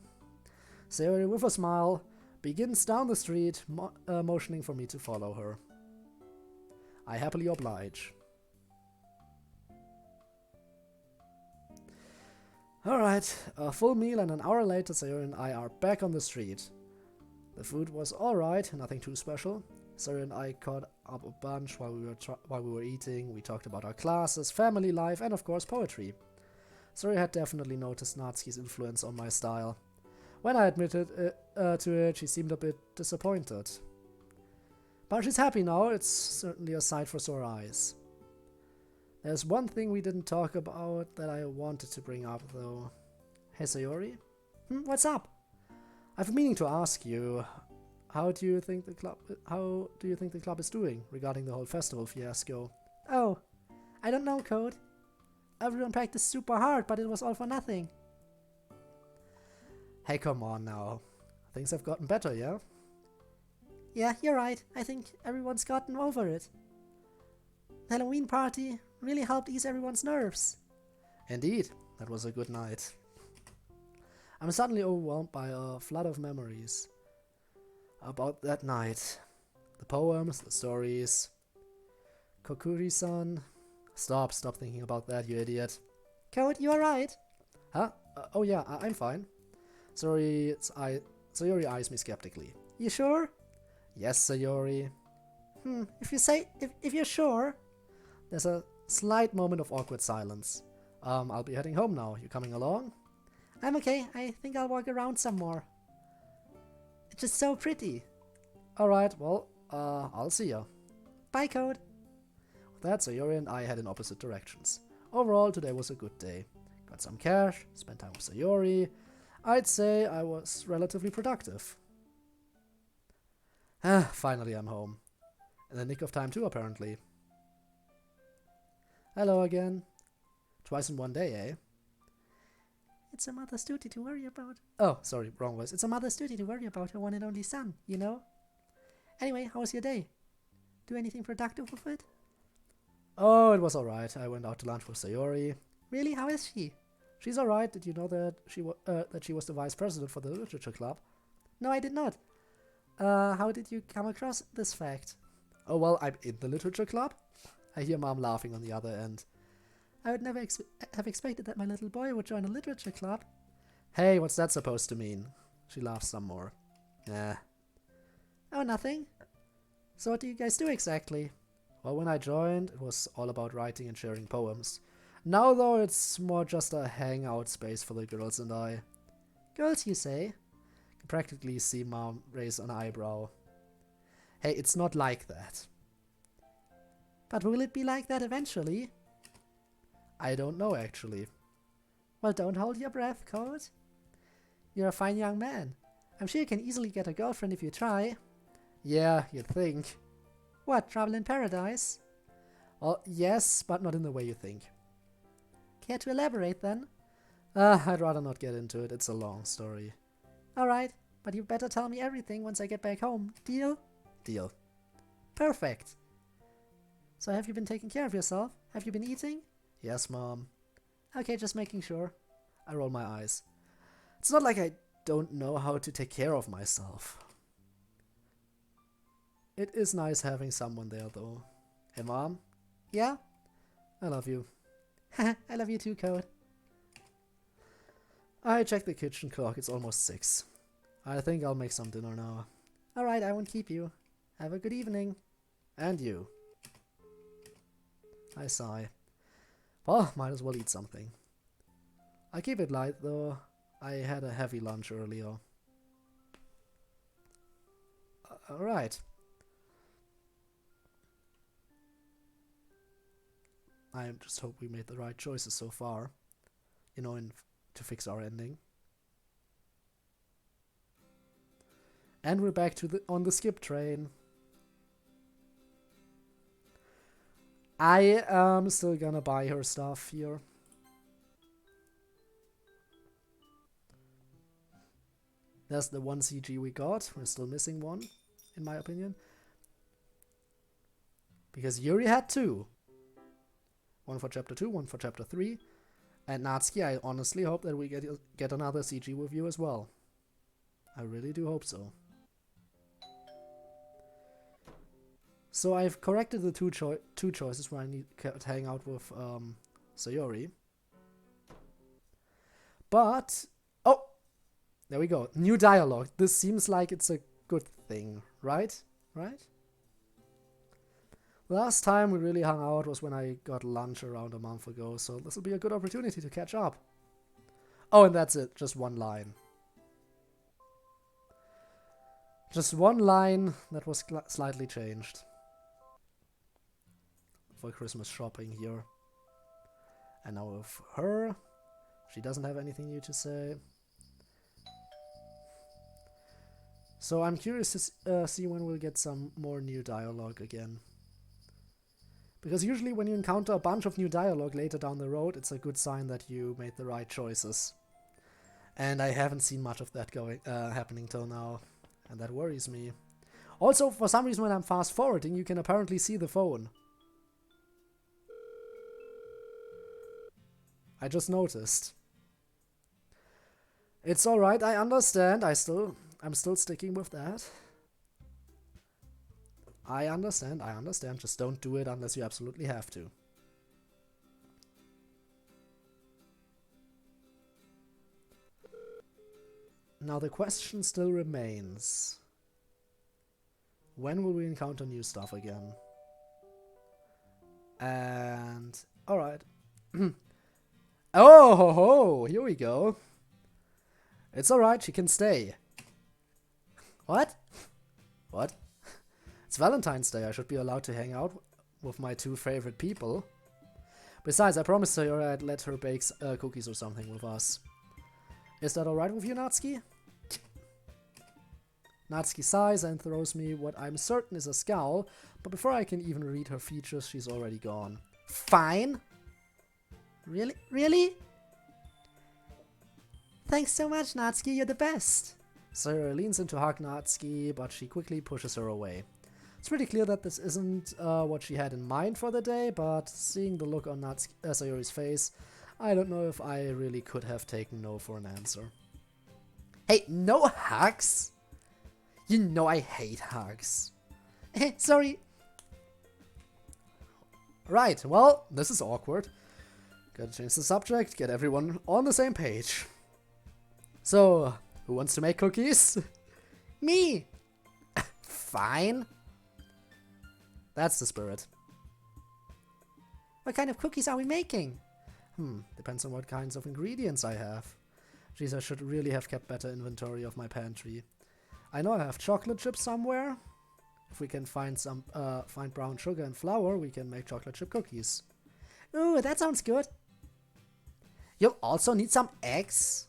[SPEAKER 1] Sayori, with a smile, begins down the street, motioning for me to follow her. I happily oblige. Alright, a full meal and an hour later, Sayori and I are back on the street. The food was alright, nothing too special. Sayori and I caught up a bunch while we were eating. We talked about our classes, family life, and of course poetry. Sayori had definitely noticed Natsuki's influence on my style. When I admitted to it, she seemed a bit disappointed. But she's happy now, it's certainly a sight for sore eyes. There's one thing we didn't talk about that I wanted to bring up, though. Hey, Sayori?
[SPEAKER 2] What's up?
[SPEAKER 1] I've been meaning to ask you, how do you think the club is doing regarding the whole festival fiasco?
[SPEAKER 2] Oh, I don't know, Code. Everyone practiced super hard, but it was all for nothing.
[SPEAKER 1] Hey, come on now. Things have gotten better, yeah?
[SPEAKER 2] Yeah, you're right. I think everyone's gotten over it. The Halloween party really helped ease everyone's nerves.
[SPEAKER 1] Indeed, that was a good night. I'm suddenly overwhelmed by a flood of memories about that night. The poems, the stories. Kokuri-san. Stop thinking about that, you idiot.
[SPEAKER 2] Code, you alright?
[SPEAKER 1] Huh? Oh yeah, I'm fine. Sayori eyes me skeptically.
[SPEAKER 2] You sure?
[SPEAKER 1] Yes, Sayori.
[SPEAKER 2] If you're sure.
[SPEAKER 1] There's a slight moment of awkward silence. I'll be heading home now. You coming along?
[SPEAKER 2] I'm okay. I think I'll walk around some more. It's just so pretty.
[SPEAKER 1] Alright, well, I'll see ya.
[SPEAKER 2] Bye, Code.
[SPEAKER 1] With that, Sayori and I head in opposite directions. Overall, today was a good day. Got some cash, spent time with Sayori. I'd say I was relatively productive. Finally I'm home. In the nick of time too, apparently. Hello again. Twice in one day, eh?
[SPEAKER 2] It's a mother's duty to worry about.
[SPEAKER 1] Oh, sorry, wrong voice.
[SPEAKER 2] It's a mother's duty to worry about her one and only son, you know? Anyway, how was your day? Do anything productive with it?
[SPEAKER 1] Oh, it was alright. I went out to lunch with Sayori.
[SPEAKER 2] Really? How is she?
[SPEAKER 1] She's alright. Did you know that she was the vice president for the literature club?
[SPEAKER 2] No, I did not. How did you come across this fact?
[SPEAKER 1] Oh, well, I'm in the literature club. I hear Mom laughing on the other end.
[SPEAKER 2] I would never have expected that my little boy would join a literature club.
[SPEAKER 1] Hey, what's that supposed to mean? She laughs some more. Nah.
[SPEAKER 2] Oh, nothing. So what do you guys do exactly?
[SPEAKER 1] Well, when I joined, it was all about writing and sharing poems. Now, though, it's more just a hangout space for the girls and I.
[SPEAKER 2] Girls, you say?
[SPEAKER 1] You can practically see Mom raise an eyebrow. Hey, it's not like that.
[SPEAKER 2] But will it be like that eventually?
[SPEAKER 1] I don't know, actually.
[SPEAKER 2] Well, don't hold your breath, Code. You're a fine young man. I'm sure you can easily get a girlfriend if you try.
[SPEAKER 1] Yeah, you'd think.
[SPEAKER 2] What, trouble in paradise?
[SPEAKER 1] Well, yes, but not in the way you think.
[SPEAKER 2] Care to elaborate, then?
[SPEAKER 1] I'd rather not get into it. It's a long story.
[SPEAKER 2] Alright, but you better tell me everything once I get back home. Deal?
[SPEAKER 1] Deal.
[SPEAKER 2] Perfect. So have you been taking care of yourself? Have you been eating?
[SPEAKER 1] Yes, Mom.
[SPEAKER 2] Okay, just making sure.
[SPEAKER 1] I roll my eyes. It's not like I don't know how to take care of myself. It is nice having someone there, though. Hey, Mom?
[SPEAKER 2] Yeah?
[SPEAKER 1] I love you.
[SPEAKER 2] I love you too, Code.
[SPEAKER 1] I check the kitchen clock. It's almost 6. I think I'll make some dinner now.
[SPEAKER 2] Alright, I won't keep you. Have a good evening.
[SPEAKER 1] And you. I sigh. Well, might as well eat something. I keep it light, though. I had a heavy lunch earlier. Alright. I just hope we made the right choices so far. You know, to fix our ending. And we're back to on the skip train. I am still gonna buy her stuff here. That's the one CG we got. We're still missing one, in my opinion. Because Yuri had 2. One for chapter 2, one for chapter 3. And Natsuki, I honestly hope that we get another CG with you as well. I really do hope so. So I've corrected the two choices where I need to hang out with Sayori. But, oh, there we go. New dialogue. This seems like it's a good thing, right? Right? Last time we really hung out was when I got lunch around a month ago, so this will be a good opportunity to catch up. Oh, and that's it. Just one line. Just one line that was slightly changed. For Christmas shopping here. And now with her, she doesn't have anything new to say. So I'm curious to see when we'll get some more new dialogue again. Because usually when you encounter a bunch of new dialogue later down the road, it's a good sign that you made the right choices. And I haven't seen much of that happening till now, and that worries me. Also, for some reason when I'm fast forwarding, you can apparently see the phone. I just noticed. It's alright, I understand. I'm still sticking with that. I understand. Just don't do it unless you absolutely have to. Now the question still remains. When will we encounter new stuff again? And... alright. Oh ho ho! Here we go. It's alright, she can stay. What? What? It's Valentine's Day, I should be allowed to hang out with my two favorite people. Besides, I promised her I'd let her bake cookies or something with us. Is that alright with you, Natsuki? Natsuki sighs and throws me what I'm certain is a scowl, but before I can even read her features, she's already gone. Fine? Really? Really? Thanks so much, Natsuki, you're the best. Sayori leans in to hug Natsuki, but she quickly pushes her away. It's pretty clear that this isn't what she had in mind for the day, but seeing the look on Sayori's face, I don't know if I really could have taken no for an answer. Hey, no hugs? You know I hate hugs. Sorry. Right, well, this is awkward. Gotta change the subject, get everyone on the same page. So, who wants to make cookies? Me! Fine. That's the spirit. What kind of cookies are we making? Depends on what kinds of ingredients I have. Geez, I should really have kept better inventory of my pantry. I know I have chocolate chips somewhere. If we can find some, find brown sugar and flour, we can make chocolate chip cookies. Ooh, that sounds good. You'll also need some eggs.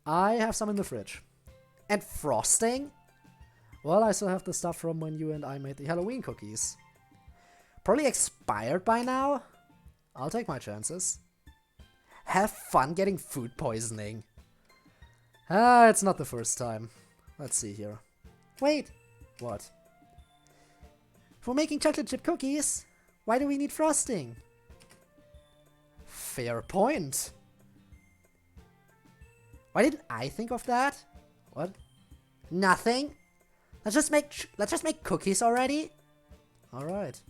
[SPEAKER 1] I have some in the fridge. And frosting? Well, I still have the stuff from when you and I made the Halloween cookies. Probably expired by now. I'll take my chances. Have fun getting food poisoning. It's not the first time. Let's see here. Wait. What? If we're making chocolate chip cookies, why do we need frosting? Fair point. Why didn't I think of that? What? Nothing? Let's just make cookies already? Alright.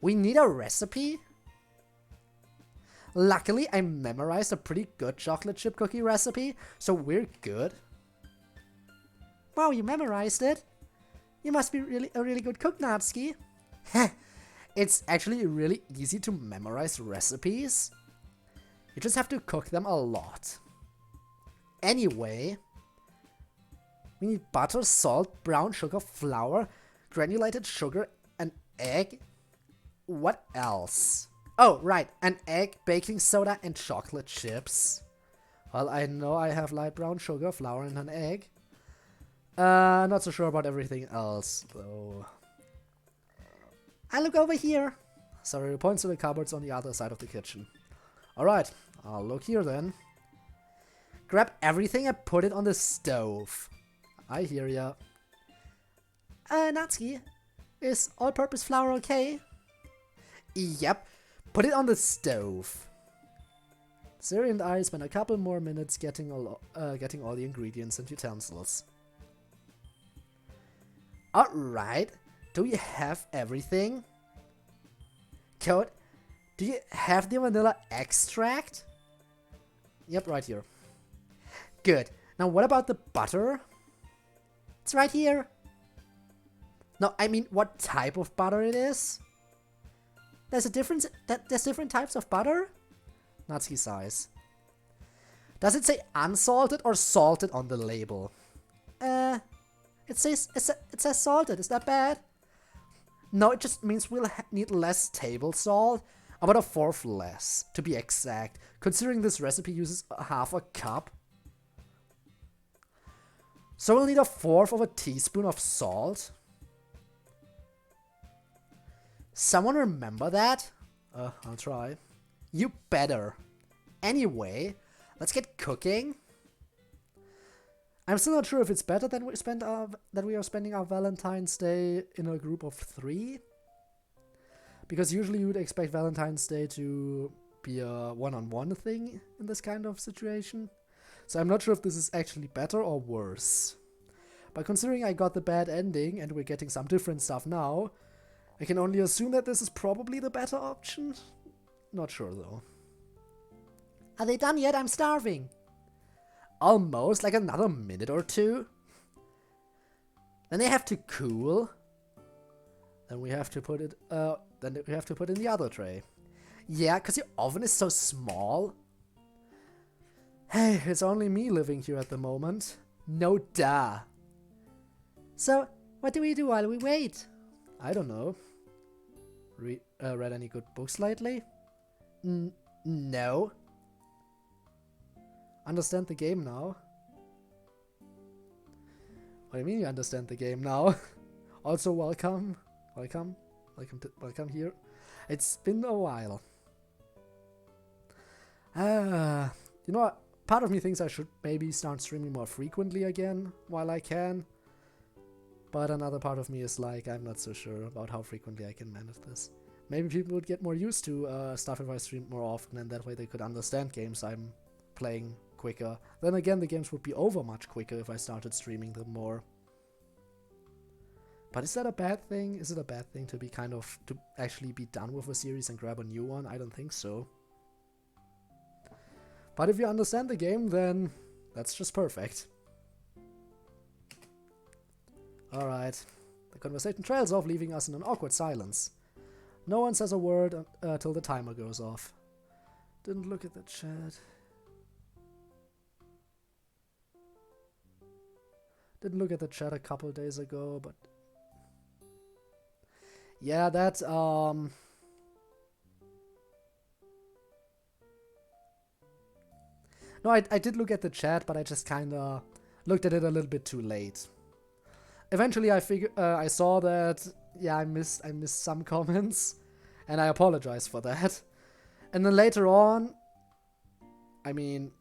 [SPEAKER 1] We need a recipe? Luckily, I memorized a pretty good chocolate chip cookie recipe, so we're good. Wow, you memorized it? You must be a really good cook, Natsuki. It's actually really easy to memorize recipes. You just have to cook them a lot. Anyway, we need butter, salt, brown sugar, flour, granulated sugar, an egg. What else? Oh, right, an egg, baking soda, and chocolate chips. Well, I know I have light brown sugar, flour, and an egg. Not so sure about everything else, though. I look over here. Sorry, points to the cupboards on the other side of the kitchen. Alright, I'll look here then. Grab everything and put it on the stove. I hear ya. Natsuki, is all-purpose flour okay? Yep, put it on the stove. Siri and I spent a couple more minutes getting all the ingredients and utensils. Alright, do you have everything? Code, do you have the vanilla extract? Yep, right here. Good. Now what about the butter? It's right here. No, I mean what type of butter it is? There's a difference. There's different types of butter? Natsuki sighs. Does it say unsalted or salted on the label? It says salted. Is that bad? No, it just means we'll need less table salt. About a fourth less, to be exact, considering this recipe uses half a cup. So we'll need a fourth of a teaspoon of salt. Someone remember that? I'll try. You better. Anyway, let's get cooking. I'm still not sure if it's better than we are spending our Valentine's Day in a group of 3. Because usually you would expect Valentine's Day to be a one-on-one thing in this kind of situation. So I'm not sure if this is actually better or worse. But considering I got the bad ending and we're getting some different stuff now, I can only assume that this is probably the better option. Not sure though. Are they done yet? I'm starving. Almost, like another minute or 2. Then they have to cool. Then we have to put it, in the other tray. Yeah, because your oven is so small. Hey, it's only me living here at the moment. No duh. So, what do we do while we wait? I don't know. Read any good books lately? No. Understand the game now? What do you mean you understand the game now? Also, welcome here. It's been a while. You know what? Part of me thinks I should maybe start streaming more frequently again while I can. But another part of me is like, I'm not so sure about how frequently I can manage this. Maybe people would get more used to stuff if I streamed more often, and that way they could understand games I'm playing quicker. Then again, the games would be over much quicker if I started streaming them more. But is that a bad thing? Is it a bad thing to be to actually be done with a series and grab a new one? I don't think so. But if you understand the game, then that's just perfect. Alright. The conversation trails off, leaving us in an awkward silence. No one says a word till the timer goes off. Didn't look at the chat. Didn't look at the chat a couple days ago, but... yeah, that, No, I did look at the chat, but I just kinda looked at it a little bit too late. Eventually, I saw that, yeah, I missed some comments, and I apologize for that. And then later on, I mean,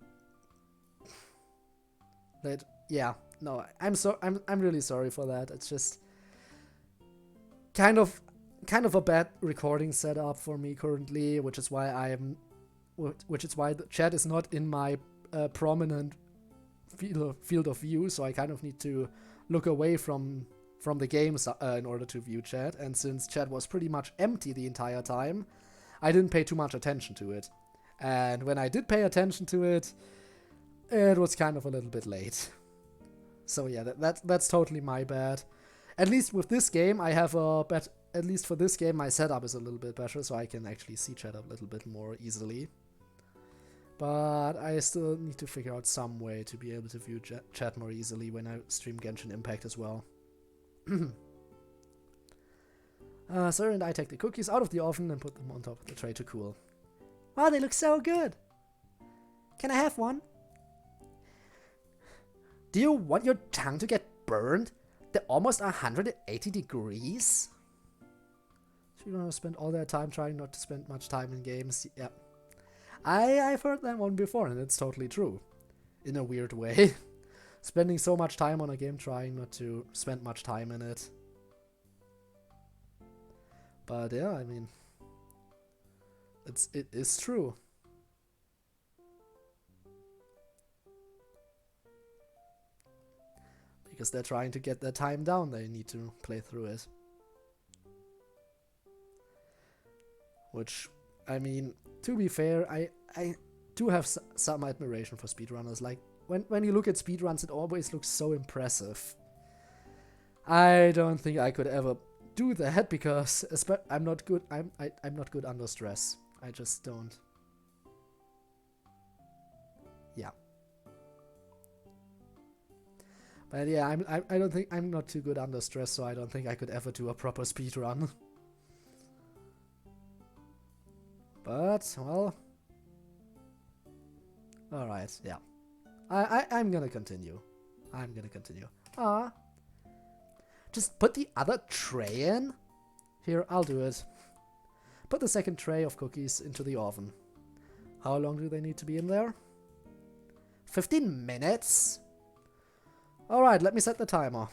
[SPEAKER 1] yeah, no, I'm really sorry for that. It's just kind of a bad recording setup for me currently, which is why the chat is not in my prominent field of view. So I kind of need to look away from the games in order to view chat. And since chat was pretty much empty the entire time, I didn't pay too much attention to it. And when I did pay attention to it, it was kind of a little bit late. So yeah, that's totally my bad. At least with this game, I have at least for this game, my setup is a little bit better, so I can actually see chat a little bit more easily. But I still need to figure out some way to be able to view chat more easily when I stream Genshin Impact as well. Sir and I take the cookies out of the oven and put them on top of the tray to cool. Wow, they look so good! Can I have one? Do you want your tongue to get burned? They're almost 180 degrees? So you're gonna spend all that time trying not to spend much time in games? Yeah. I've heard that one before, and it's totally true. In a weird way. Spending so much time on a game trying not to spend much time in it. But yeah, I mean, it is true. Because they're trying to get their time down, they need to play through it. Which, I mean, to be fair, I do have some admiration for speedrunners. Like, when you look at speedruns, it always looks so impressive. I don't think I could ever do that because I'm not good. I'm not good under stress. I just don't. Yeah. But yeah, I don't think I'm not too good under stress, so I don't think I could ever do a proper speedrun. But, well... Alright, yeah. I'm gonna continue. Ah. Just put the other tray in? Here, I'll do it. Put the second tray of cookies into the oven. How long do they need to be in there? 15 minutes? Alright, let me set the timer.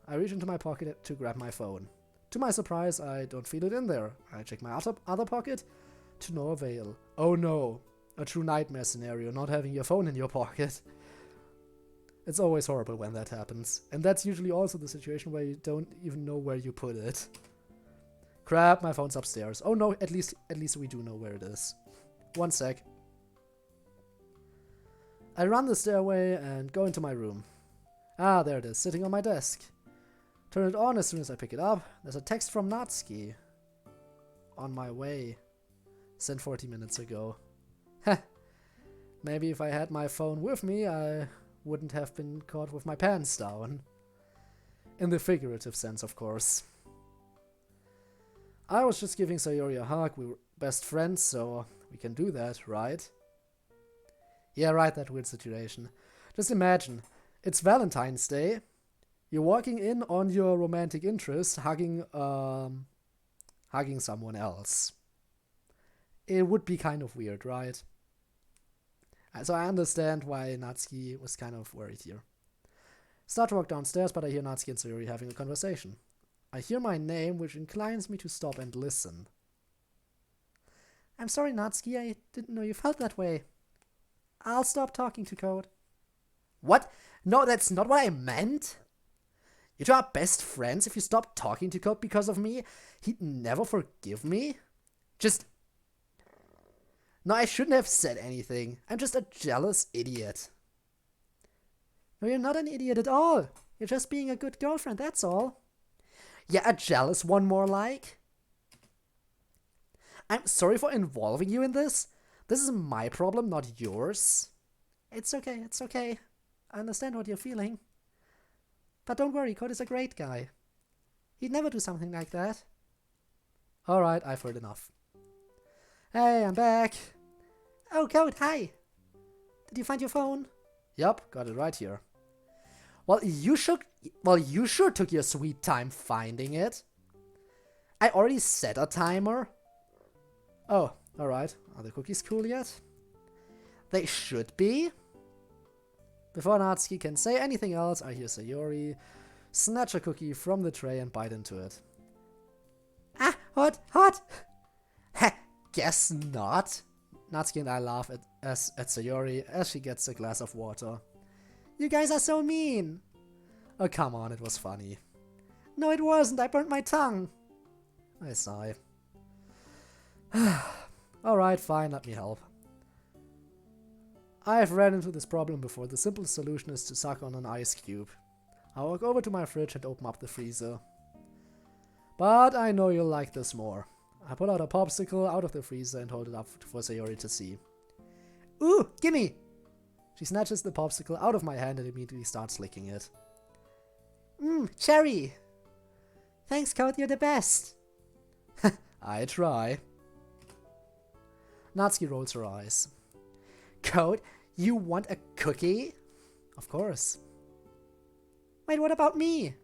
[SPEAKER 1] I reach into my pocket to grab my phone. To my surprise, I don't feel it in there. I check my other pocket. To no avail. Oh no. A true nightmare scenario, not having your phone in your pocket. It's always horrible when that happens. And that's usually also the situation where you don't even know where you put it. Crap, my phone's upstairs. Oh no, at least we do know where it is. One sec. I run the stairway and go into my room. Ah, there it is, sitting on my desk. Turn it on as soon as I pick it up. There's a text from Natsuki. On my way. Sent 40 minutes ago. Heh. Maybe if I had my phone with me, I wouldn't have been caught with my pants down. In the figurative sense, of course. I was just giving Sayori a hug. We were best friends, so we can do that, right? Yeah, right, that weird situation. Just imagine, it's Valentine's Day. You're walking in on your romantic interest, hugging someone else. It would be kind of weird, right? So I understand why Natsuki was kind of worried here. Start to walk downstairs, but I hear Natsuki and Sayori having a conversation. I hear my name, which inclines me to stop and listen.
[SPEAKER 2] I'm sorry, Natsuki, I didn't know you felt that way. I'll stop talking to Code.
[SPEAKER 1] What? No, that's not what I meant. You two are best friends. If you stop talking to Code because of me, he'd never forgive me? Just... No, I shouldn't have said anything. I'm just a jealous idiot.
[SPEAKER 2] No, you're not an idiot at all. You're just being a good girlfriend, that's all.
[SPEAKER 1] Yeah, a jealous one more like. I'm sorry for involving you in this. This is my problem, not yours.
[SPEAKER 2] It's okay. I understand what you're feeling. But don't worry, Code is a great guy. He'd never do something like that.
[SPEAKER 1] Alright, I've heard enough. Hey, I'm back.
[SPEAKER 2] Oh, Code, hi. Did you find your phone?
[SPEAKER 1] Yup, got it right here. Well, you sure took your sweet time finding it. I already set a timer. Oh, alright. Are the cookies cool yet? They should be. Before Natsuki can say anything else, I hear Sayori snatch a cookie from the tray and bite into it.
[SPEAKER 2] Ah, hot!
[SPEAKER 1] Heh, guess not. Natsuki and I laugh at Sayori as she gets a glass of water.
[SPEAKER 2] You guys are so mean.
[SPEAKER 1] Oh, come on, it was funny.
[SPEAKER 2] No, it wasn't. I burnt my tongue.
[SPEAKER 1] I sigh. Alright, fine, let me help. I've ran into this problem before. The simplest solution is to suck on an ice cube. I walk over to my fridge and open up the freezer. But I know you'll like this more. I pull out a popsicle out of the freezer and hold it up for Sayori to see.
[SPEAKER 2] Ooh, gimme!
[SPEAKER 1] She snatches the popsicle out of my hand and immediately starts licking it.
[SPEAKER 2] Cherry! Thanks, Code, you're the best.
[SPEAKER 1] I try. Natsuki rolls her eyes.
[SPEAKER 2] Code, you want a cookie?
[SPEAKER 1] Of course.
[SPEAKER 2] Wait, what about me?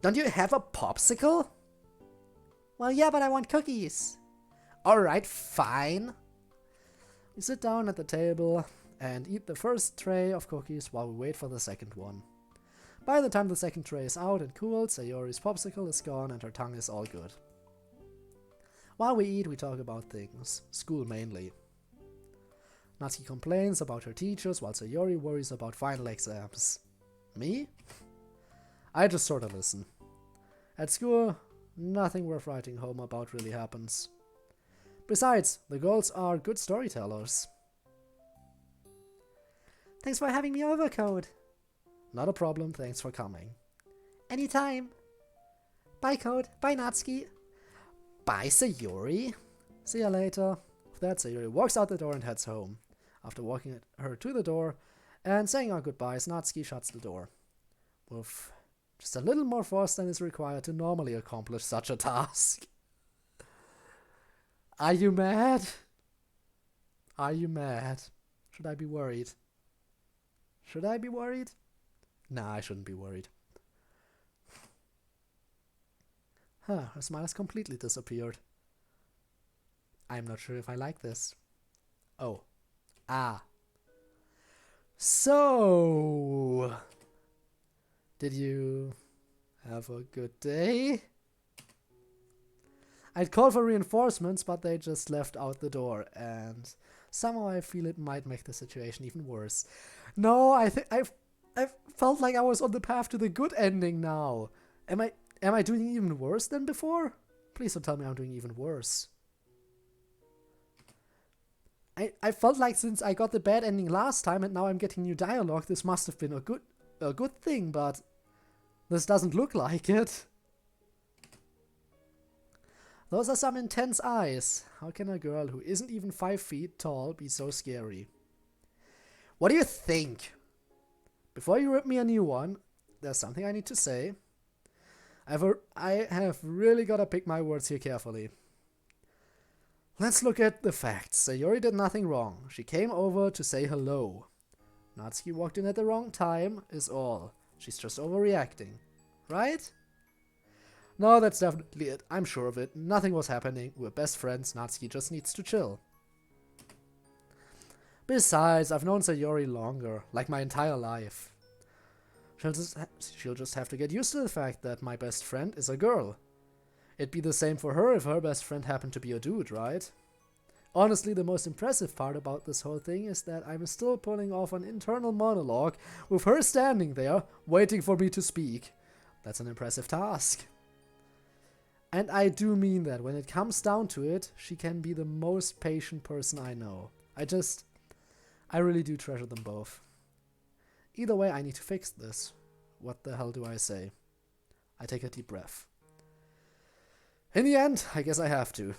[SPEAKER 1] Don't you have a popsicle?
[SPEAKER 2] Well, yeah, but I want cookies.
[SPEAKER 1] Alright, fine. We sit down at the table and eat the first tray of cookies while we wait for the second one. By the time the second tray is out and cooled, Sayori's popsicle is gone and her tongue is all good. While we eat, we talk about things. School mainly. Natsuki complains about her teachers while Sayori worries about final exams. Me? I just sort of listen. At school, nothing worth writing home about really happens. Besides, the girls are good storytellers.
[SPEAKER 2] Thanks for having me over, Code.
[SPEAKER 1] Not a problem, thanks for coming.
[SPEAKER 2] Anytime. Bye, Code. Bye, Natsuki.
[SPEAKER 1] Bye, Sayori. See ya later. With that, Sayori walks out the door and heads home. After walking her to the door and saying our goodbyes, Natsuki shuts the door. With just a little more force than is required to normally accomplish such a task. Are you mad? Are you mad? Should I be worried? Should I be worried? Nah, I shouldn't be worried. Huh, her smile has completely disappeared. I'm not sure if I like this. Oh. Ah. So, did you have a good day? I'd called for reinforcements, but they just left out the door, and somehow I feel it might make the situation even worse. No, I felt like I was on the path to the good ending now. Am I doing even worse than before? Please don't tell me I'm doing even worse. I felt like since I got the bad ending last time and now I'm getting new dialogue, this must have been a good thing, but this doesn't look like it. Those are some intense eyes. How can a girl who isn't even 5 feet tall be so scary? What do you think? Before you rip me a new one, there's something I need to say. I have really gotta pick my words here carefully. Let's look at the facts. Sayori did nothing wrong. She came over to say hello. Natsuki walked in at the wrong time, is all. She's just overreacting. Right? No, that's definitely it. I'm sure of it. Nothing was happening. We're best friends. Natsuki just needs to chill. Besides, I've known Sayori longer, like my entire life. She'll just have to get used to the fact that my best friend is a girl. It'd be the same for her if her best friend happened to be a dude, right? Honestly, the most impressive part about this whole thing is that I'm still pulling off an internal monologue with her standing there, waiting for me to speak. That's an impressive task. And I do mean that when it comes down to it, she can be the most patient person I know. I really do treasure them both. Either way, I need to fix this. What the hell do I say? I take a deep breath. In the end, I guess I have to.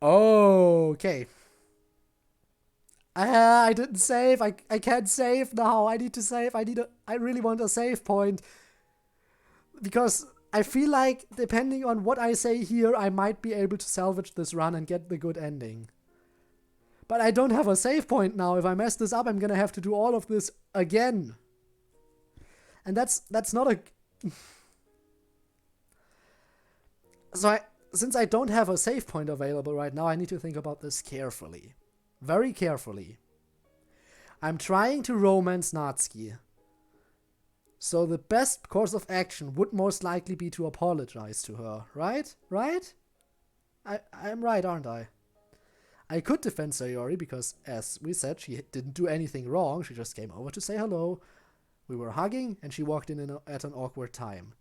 [SPEAKER 1] Okay. I didn't save. I can't save now. I need to save. I really want a save point. Because I feel like, depending on what I say here, I might be able to salvage this run and get the good ending. But I don't have a save point now. If I mess this up, I'm gonna have to do all of this again. And that's not a... Since I don't have a save point available right now, I need to think about this carefully. Very carefully. I'm trying to romance Natsuki. So the best course of action would most likely be to apologize to her, right? Right? I'm right, aren't I? I could defend Sayori because, as we said, she didn't do anything wrong. She just came over to say hello. We were hugging, and she walked in at an awkward time.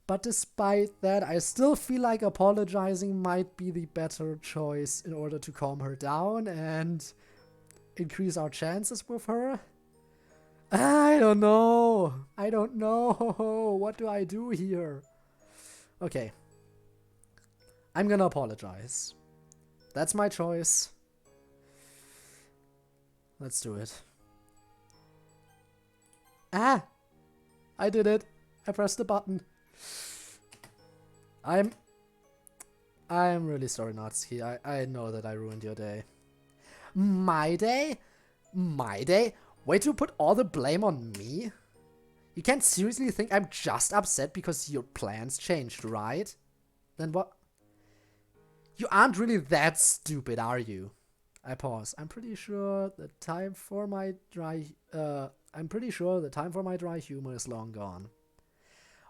[SPEAKER 1] But despite that, I still feel like apologizing might be the better choice in order to calm her down and increase our chances with her. I don't know. What do I do here? Okay. I'm gonna apologize. That's my choice. Let's do it. Ah! I did it. I pressed the button. I'm really sorry, Natsuki. I know that I ruined your day. My day? My day? Way to put all the blame on me? You can't seriously think I'm just upset because your plans changed, right? Then what? You aren't really that stupid, are you? I pause. I'm pretty sure the time for my dry humor is long gone.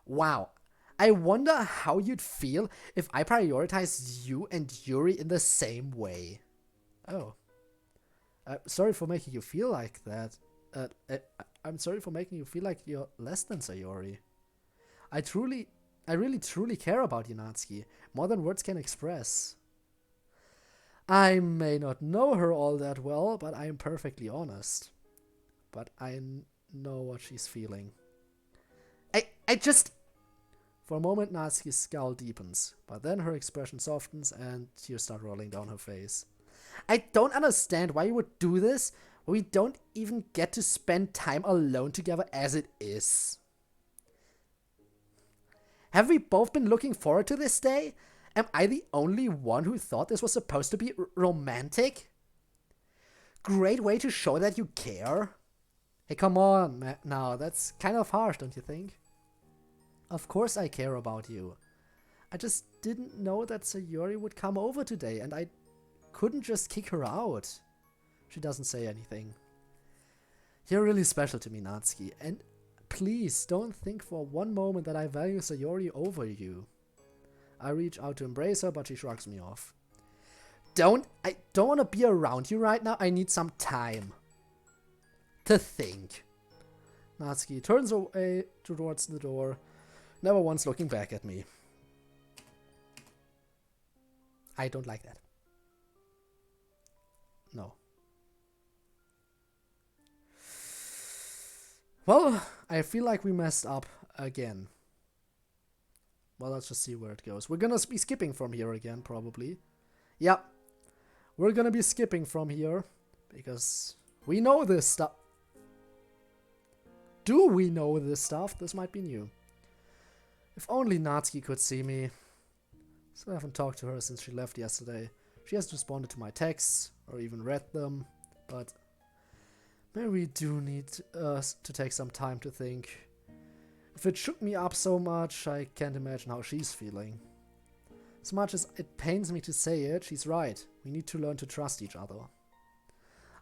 [SPEAKER 1] Wow. I wonder how you'd feel if I prioritized you and Yuri in the same way. Oh. Sorry for making you feel like that. I'm sorry for making you feel like you're less than Sayori. I really truly care about you, Natsuki, more than words can express. I may not know her all that well, but I am perfectly honest. But I know what she's feeling. I just... For a moment, Natsuki's scowl deepens, but then her expression softens and tears start rolling down her face. I don't understand why you would do this when we don't even get to spend time alone together as it is. Have we both been looking forward to this day? Am I the only one who thought this was supposed to be romantic? Great way to show that you care. Hey, come on, now, that's kind of harsh, don't you think? Of course I care about you. I just didn't know that Sayori would come over today, and I couldn't just kick her out. She doesn't say anything. You're really special to me, Natsuki, and please don't think for one moment that I value Sayori over you. I reach out to embrace her, but she shrugs me off. I don't want to be around you right now. I need some time to think. Natsuki turns away towards the door, never once looking back at me. I don't like that. No. Well, I feel like we messed up again. Well, let's just see where it goes. We're gonna be skipping from here again, probably. Yep. We're gonna be skipping from here, because we know this stuff. Do we know this stuff? This might be new. If only Natsuki could see me. So I haven't talked to her since she left yesterday. She hasn't responded to my texts, or even read them, but maybe we do need to take some time to think. If it shook me up so much, I can't imagine how she's feeling. As much as it pains me to say it, she's right. We need to learn to trust each other.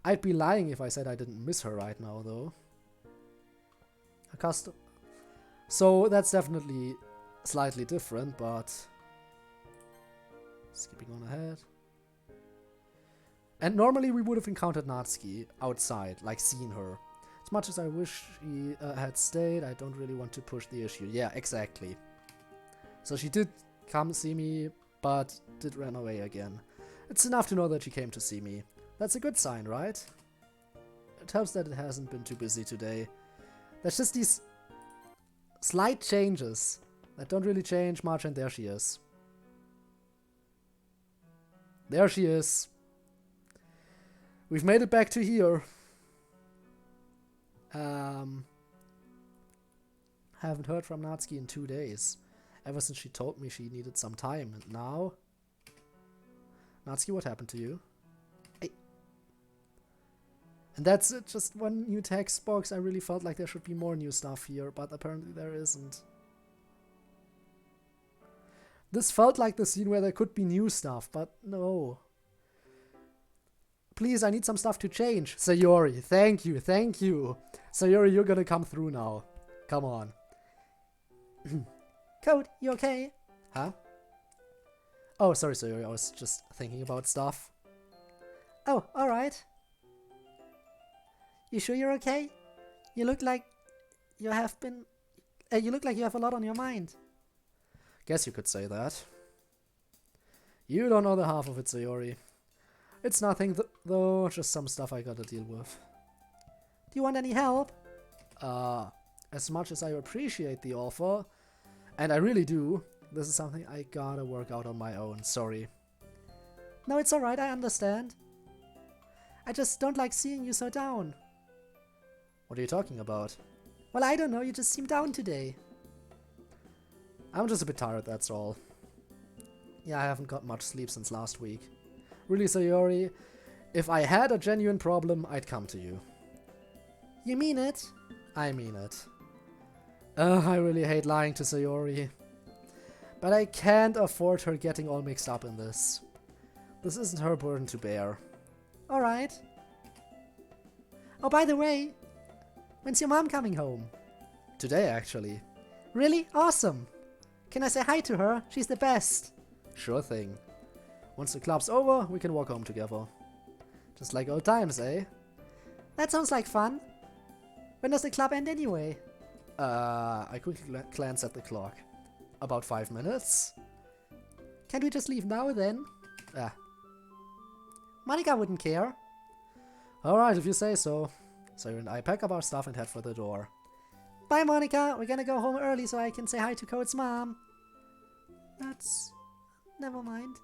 [SPEAKER 1] I'd be lying if I said I didn't miss her right now, though. So that's definitely slightly different, but skipping on ahead. And normally we would have encountered Natsuki outside, like seen her. As much as I wish she had stayed, I don't really want to push the issue. Yeah, exactly. So she did come see me, but did run away again. It's enough to know that she came to see me. That's a good sign, right? It helps that it hasn't been too busy today. There's just these slight changes that don't really change much, and there she is. There she is. We've made it back to here. Haven't heard from Natsuki in 2 days. Ever since she told me she needed some time, and now... Natsuki, what happened to you? Hey. And that's it, just one new text box. I really felt like there should be more new stuff here, but apparently there isn't. This felt like the scene where there could be new stuff, but no. Please, I need some stuff to change. Sayori, thank you, thank you. Sayori, you're gonna come through now. Come on.
[SPEAKER 2] Code, you okay?
[SPEAKER 1] Huh? Oh, sorry, Sayori, I was just thinking about stuff.
[SPEAKER 2] Oh, alright. You sure you're okay? You look like you have been... you look like you have a lot on your mind.
[SPEAKER 1] Guess you could say that. You don't know the half of it, Sayori. It's nothing, though, just some stuff I gotta deal with.
[SPEAKER 2] Do you want any help?
[SPEAKER 1] As much as I appreciate the offer, and I really do, this is something I gotta work out on my own, sorry.
[SPEAKER 2] No, it's alright, I understand. I just don't like seeing you so down.
[SPEAKER 1] What are you talking about?
[SPEAKER 2] Well, I don't know, you just seem down today.
[SPEAKER 1] I'm just a bit tired, that's all. Yeah, I haven't got much sleep since last week. Really, Sayori, if I had a genuine problem, I'd come to you.
[SPEAKER 2] You mean it?
[SPEAKER 1] I mean it. I really hate lying to Sayori. But I can't afford her getting all mixed up in this. This isn't her burden to bear.
[SPEAKER 2] Alright. Oh, by the way, when's your mom coming home?
[SPEAKER 1] Today, actually.
[SPEAKER 2] Really? Awesome. Can I say hi to her? She's the best.
[SPEAKER 1] Sure thing. Once the club's over, we can walk home together. Just like old times, eh?
[SPEAKER 2] That sounds like fun. When does the club end anyway?
[SPEAKER 1] I quickly glance at the clock. About 5 minutes?
[SPEAKER 2] Can't we just leave now then?
[SPEAKER 1] Ah.
[SPEAKER 2] Monica wouldn't care.
[SPEAKER 1] Alright, if you say so. Sayori and I pack up our stuff and head for the door.
[SPEAKER 2] Bye, Monica. We're gonna go home early so I can say hi to Code's mom. That's... never mind.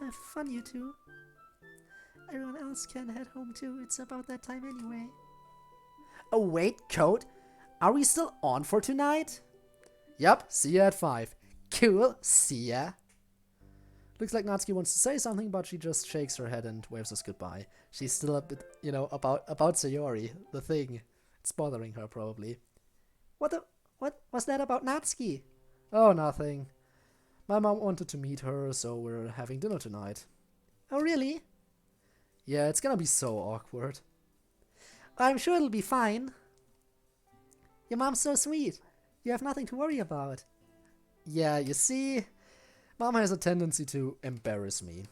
[SPEAKER 2] Have fun, you two. Everyone else can head home too. It's about that time anyway.
[SPEAKER 1] Oh wait, Code? Are we still on for tonight? Yep, see ya at 5. Cool, see ya. Looks like Natsuki wants to say something, but she just shakes her head and waves us goodbye. She's still a bit, about Sayori, the thing. It's bothering her, probably.
[SPEAKER 2] What was that about Natsuki?
[SPEAKER 1] Oh, nothing. My mom wanted to meet her, so we're having dinner tonight.
[SPEAKER 2] Oh, really?
[SPEAKER 1] Yeah, it's gonna be so awkward.
[SPEAKER 2] I'm sure it'll be fine. Your mom's so sweet. You have nothing to worry about.
[SPEAKER 1] Yeah, you see, Mom has a tendency to embarrass me.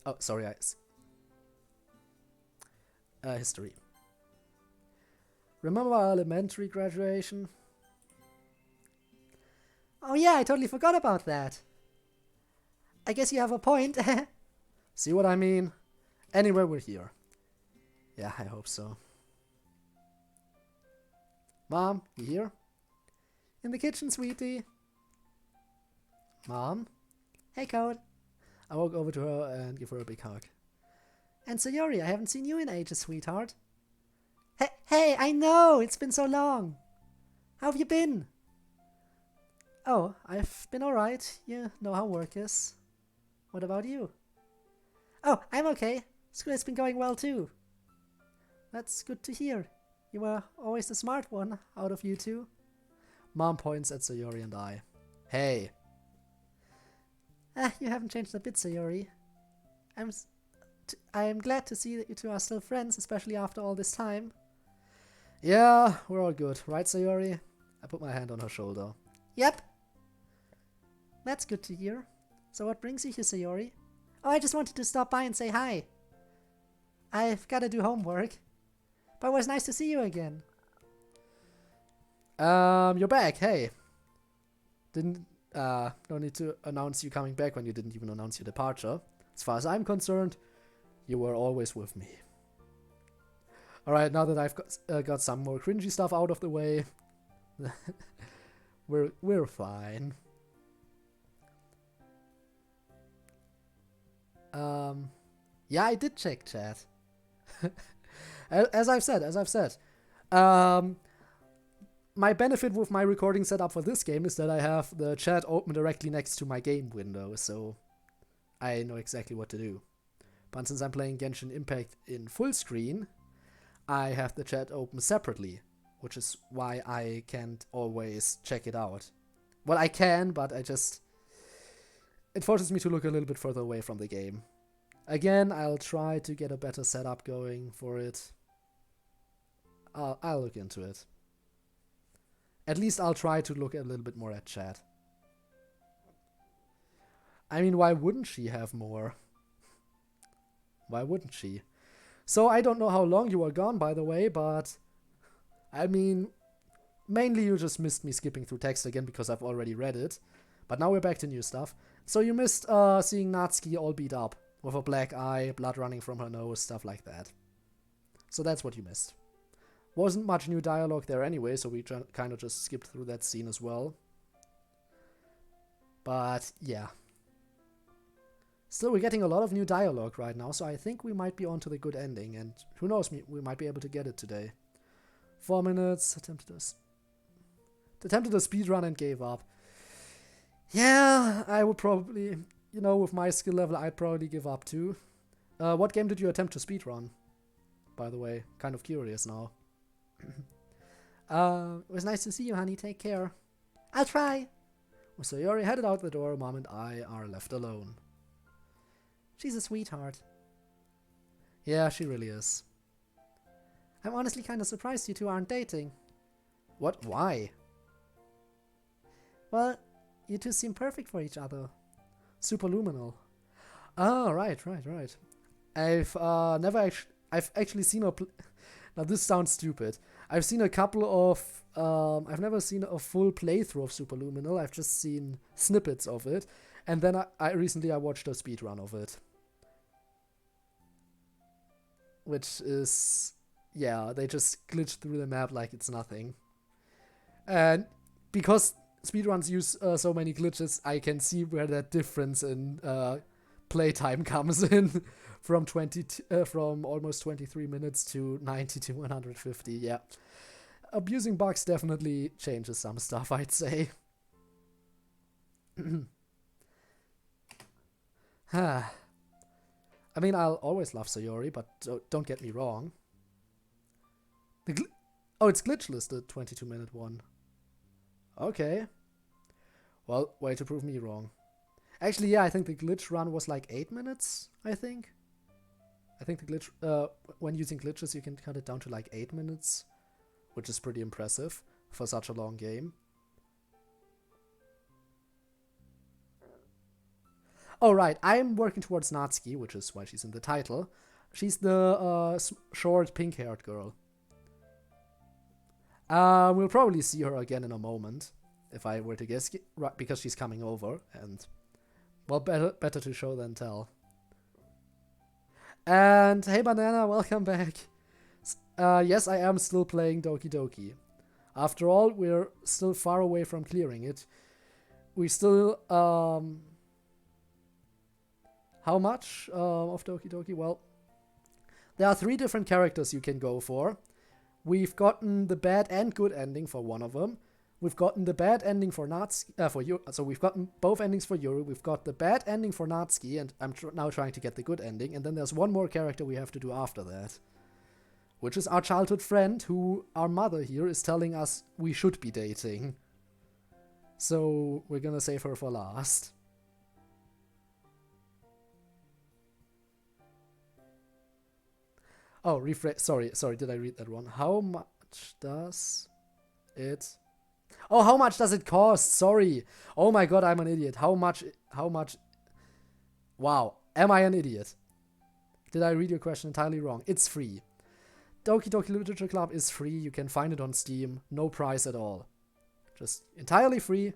[SPEAKER 1] Oh, sorry, history. Remember our elementary graduation?
[SPEAKER 2] Oh yeah, I totally forgot about that. I guess you have a point.
[SPEAKER 1] See what I mean? Anyway, we're here. Yeah, I hope so. Mom, you here?
[SPEAKER 2] In the kitchen, sweetie.
[SPEAKER 1] Mom?
[SPEAKER 2] Hey, Code.
[SPEAKER 1] I walk over to her and give her a big hug.
[SPEAKER 2] And Sayori, I haven't seen you in ages, sweetheart. Hey, I know! It's been so long! How have you been?
[SPEAKER 1] Oh, I've been alright. You know how work is. What about you?
[SPEAKER 2] Oh, I'm okay. School has been going well too.
[SPEAKER 1] That's good to hear. You were always the smart one out of you two. Mom points at Sayori and I. Hey.
[SPEAKER 2] You haven't changed a bit, Sayori. I'm glad to see that you two are still friends, especially after all this time.
[SPEAKER 1] Yeah, we're all good, right, Sayori? I put my hand on her shoulder.
[SPEAKER 2] Yep. That's good to hear. So what brings you here, Sayori? Oh, I just wanted to stop by and say hi. I've got to do homework. But it was nice to see you again.
[SPEAKER 1] You're back, hey. No need to announce you coming back when you didn't even announce your departure. As far as I'm concerned, you were always with me. Alright, now that I've got some more cringy stuff out of the way, we're fine. Yeah, I did check chat. As I've said. My benefit with my recording setup for this game is that I have the chat open directly next to my game window, so I know exactly what to do. But since I'm playing Genshin Impact in full screen, I have the chat open separately, which is why I can't always check it out. Well, I can, but it forces me to look a little bit further away from the game. Again, I'll try to get a better setup going for it. I'll look into it. At least I'll try to look a little bit more at chat. I mean, why wouldn't she have more? Why wouldn't she? So I don't know how long you were gone, by the way, but I mean, mainly you just missed me skipping through text again because I've already read it. But now we're back to new stuff. So you missed seeing Natsuki all beat up, with a black eye, blood running from her nose, stuff like that. So that's what you missed. Wasn't much new dialogue there anyway, so we kind of just skipped through that scene as well. But yeah. Still, we're getting a lot of new dialogue right now, so I think we might be on to the good ending, and who knows, we might be able to get it today. 4 minutes, attempted a speedrun and gave up. Yeah, I would probably, with my skill level, I'd probably give up too. What game did you attempt to speedrun? By the way, kind of curious now.
[SPEAKER 2] It was nice to see you, honey. Take care. I'll try.
[SPEAKER 1] Well, so Sayori headed out the door. Mom and I are left alone.
[SPEAKER 2] She's a sweetheart.
[SPEAKER 1] Yeah, she really is.
[SPEAKER 2] I'm honestly kind of surprised you two aren't dating.
[SPEAKER 1] What? Why?
[SPEAKER 2] Well, you two seem perfect for each other.
[SPEAKER 1] Superluminal. Oh, right. I've actually seen a... Now, this sounds stupid. I've seen a couple of... I've never seen a full playthrough of Superluminal. I've just seen snippets of it. And then recently I watched a speedrun of it. Which is... Yeah, they just glitch through the map like it's nothing. And because speedruns use so many glitches, I can see where that difference in playtime comes in. From almost 23 minutes to 90 to 150, yeah. Abusing bugs definitely changes some stuff, I'd say. I mean, I'll always love Sayori, but don't get me wrong. Oh, it's glitchless, the 22-minute one. Okay. Well, way to prove me wrong. Actually, yeah, I think the glitch run was like 8 minutes, I think. I think the glitch, when using glitches, you can cut it down to like 8 minutes, which is pretty impressive for such a long game. Oh, right, I'm working towards Natsuki, which is why she's in the title. She's the short, pink-haired girl. We'll probably see her again in a moment, if I were to guess, right, because she's coming over, and, well, better to show than tell. And, hey Banana, welcome back. Yes, I am still playing Doki Doki. After all, we're still far away from clearing it. We still, how much of Doki Doki? Well, there are 3 different characters you can go for. We've gotten the bad and good ending for one of them. We've gotten the bad ending for Natsuki, for Yuri. So we've gotten both endings for Yuri. We've got the bad ending for Natsuki, and I'm now trying to get the good ending. And then there's one more character we have to do after that, which is our childhood friend, who our mother here is telling us we should be dating. So we're gonna save her for last. Oh, refresh. Sorry, did I read that wrong? How much does it... Oh, how much does it cost? Sorry. Oh my god, I'm an idiot. How much... Wow, am I an idiot? Did I read your question entirely wrong? It's free. Doki Doki Literature Club is free. You can find it on Steam. No price at all. Just entirely free.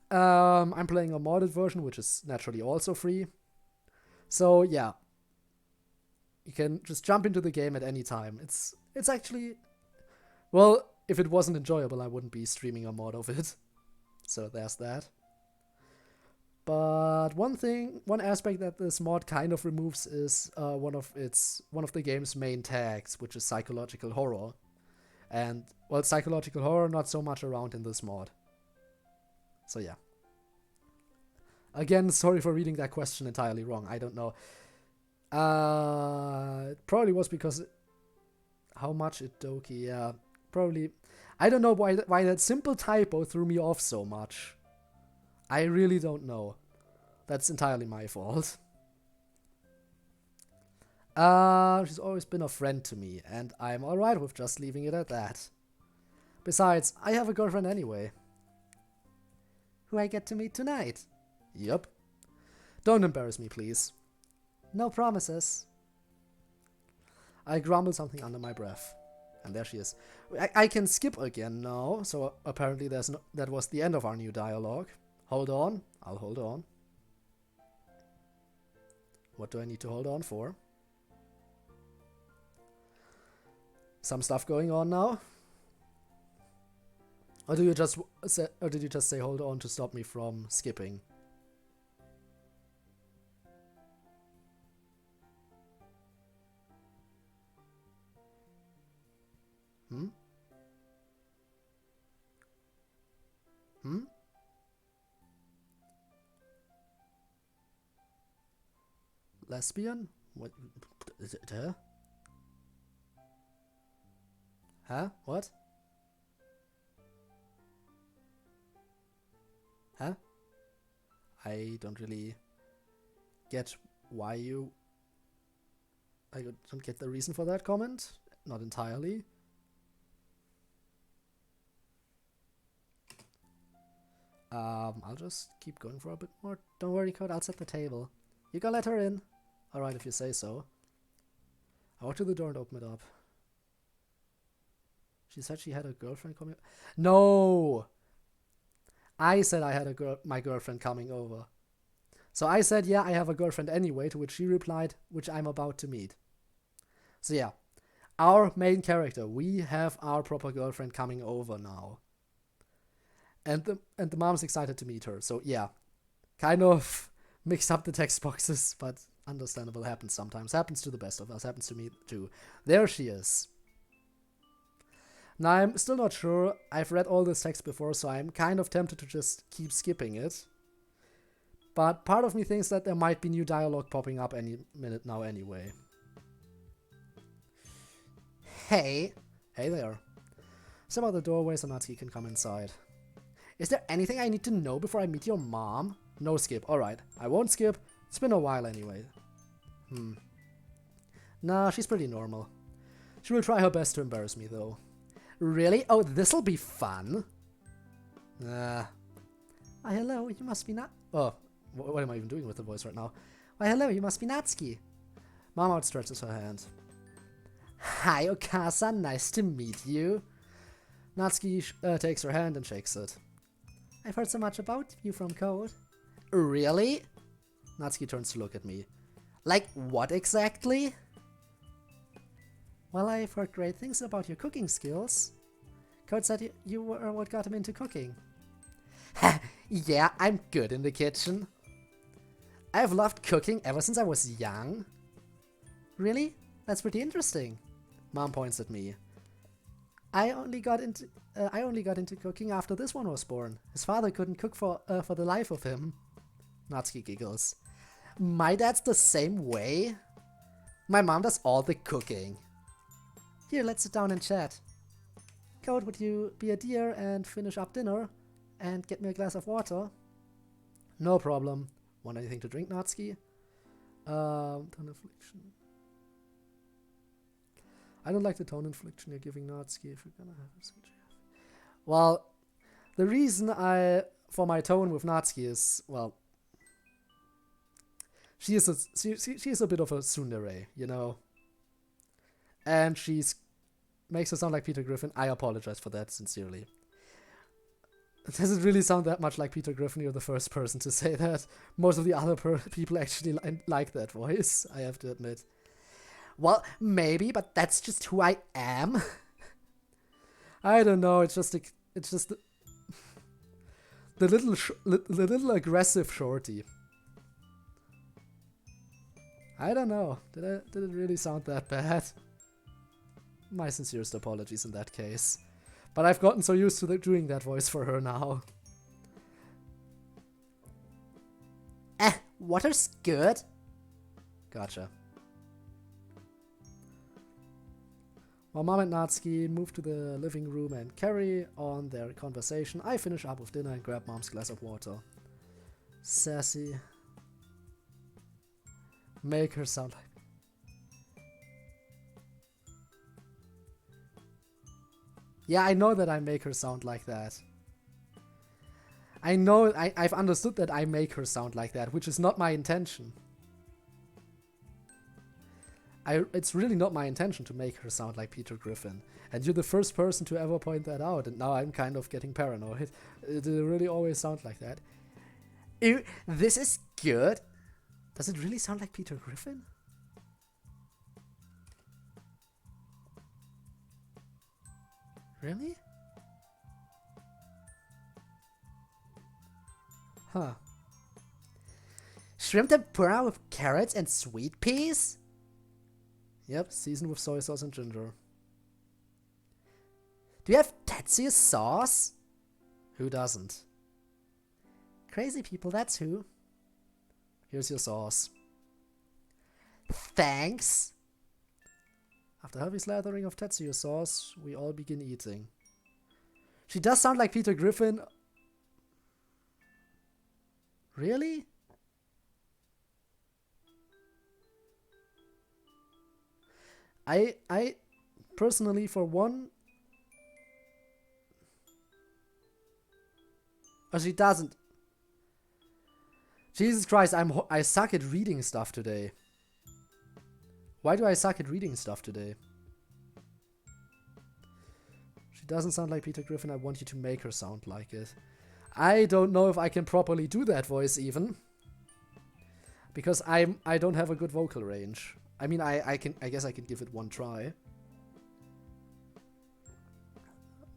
[SPEAKER 1] I'm playing a modded version, which is naturally also free. So, yeah. You can just jump into the game at any time. It's actually... Well, if it wasn't enjoyable, I wouldn't be streaming a mod of it. So there's that. But one aspect that this mod kind of removes is one of the game's main tags, which is psychological horror. And, well, psychological horror not so much around in this mod. So yeah. Again, sorry for reading that question entirely wrong. I don't know. It probably was because how much it Doki, yeah, probably. I don't know why that simple typo threw me off so much. I really don't know. That's entirely my fault. She's always been a friend to me, and I'm alright with just leaving it at that. Besides, I have a girlfriend anyway. Who I get to meet tonight. Yup. Don't embarrass me, please. No promises. I grumble something under my breath. And there she is. I can skip again now, so apparently that was the end of our new dialogue. Hold on. I'll hold on. What do I need to hold on for? Some stuff going on now? Or did you just say hold on to stop me from skipping? Hmm? Hmm? Lesbian? What? Is it her? Huh? What? Huh? I don't really get why you... I don't get the reason for that comment. Not entirely. I'll just keep going for a bit more. Don't worry, Code, I'll set the table. You can let her in. Alright, if you say so. I walk to the door and open it up. She said she had a girlfriend coming... No! I said I had my girlfriend coming over. So I said, yeah, I have a girlfriend anyway, to which she replied, which I'm about to meet. So yeah, our main character, we have our proper girlfriend coming over now. And the mom's excited to meet her. So yeah, kind of mixed up the text boxes, but understandable, happens sometimes. Happens to the best of us, happens to me too. There she is. Now I'm still not sure. I've read all this text before, so I'm kind of tempted to just keep skipping it. But part of me thinks that there might be new dialogue popping up any minute now anyway. Hey. Hey there. Step out the doorway so Natsuki can come inside. Is there anything I need to know before I meet your mom? No skip. Alright. I won't skip. It's been a while anyway. Nah, she's pretty normal. She will try her best to embarrass me though. Really? Oh, this'll be fun. Why, hello, you must be Oh, what am I even doing with the voice right now? Why, hello, you must be Natsuki. Mom outstretches her hand. Hi, Okasa, nice to meet you. Natsuki takes her hand and shakes it. I've heard so much about you from Code. Really? Natsuki turns to look at me. Like, what exactly? Well, I've heard great things about your cooking skills. Code said you were what got him into cooking. Yeah, I'm good in the kitchen. I've loved cooking ever since I was young. Really? That's pretty interesting. Mom points at me. I only got into cooking after this one was born. His father couldn't cook for the life of him. Natsuki giggles. My dad's the same way. My mom does all the cooking. Here, let's sit down and chat. Code, would you be a dear and finish up dinner? And get me a glass of water? No problem. Want anything to drink, Natsuki? Tone infliction. I don't like the tone infliction you're giving Natsuki if you're gonna have a CGF. Well, the reason for my tone with Natsuki is, well, she is a bit of a tsundere, you know? And makes her sound like Peter Griffin. I apologize for that, sincerely. Does it really sound that much like Peter Griffin? You're the first person to say that. Most of the other people actually like that voice, I have to admit. Well, maybe, but that's just who I am. I don't know, it's just the little aggressive shorty. I don't know. Did it really sound that bad? My sincerest apologies in that case. But I've gotten so used to doing that voice for her now. Water's good? Gotcha. While Mom and Natsuki move to the living room and carry on their conversation, I finish up with dinner and grab Mom's glass of water. Sassy. Make her sound like... Yeah, I know that I make her sound like that. I know, I've understood that I make her sound like that, which is not my intention. It's really not my intention to make her sound like Peter Griffin. And you're the first person to ever point that out, and now I'm kind of getting paranoid. It really always sound like that. Ew, this is good. Does it really sound like Peter Griffin? Really? Huh. Shrimp tempura with carrots and sweet peas? Yep, seasoned with soy sauce and ginger. Do you have Tetsuya sauce? Who doesn't? Crazy people, that's who. Here's your sauce. Thanks. After heavy slathering of Tetsuya sauce, we all begin eating. She does sound like Peter Griffin. Really? I personally, for one... Oh, she doesn't. Jesus Christ, I suck at reading stuff today. Why do I suck at reading stuff today? She doesn't sound like Peter Griffin. I want you to make her sound like it. I don't know if I can properly do that voice even. Because I don't have a good vocal range. I mean, I guess I can give it one try.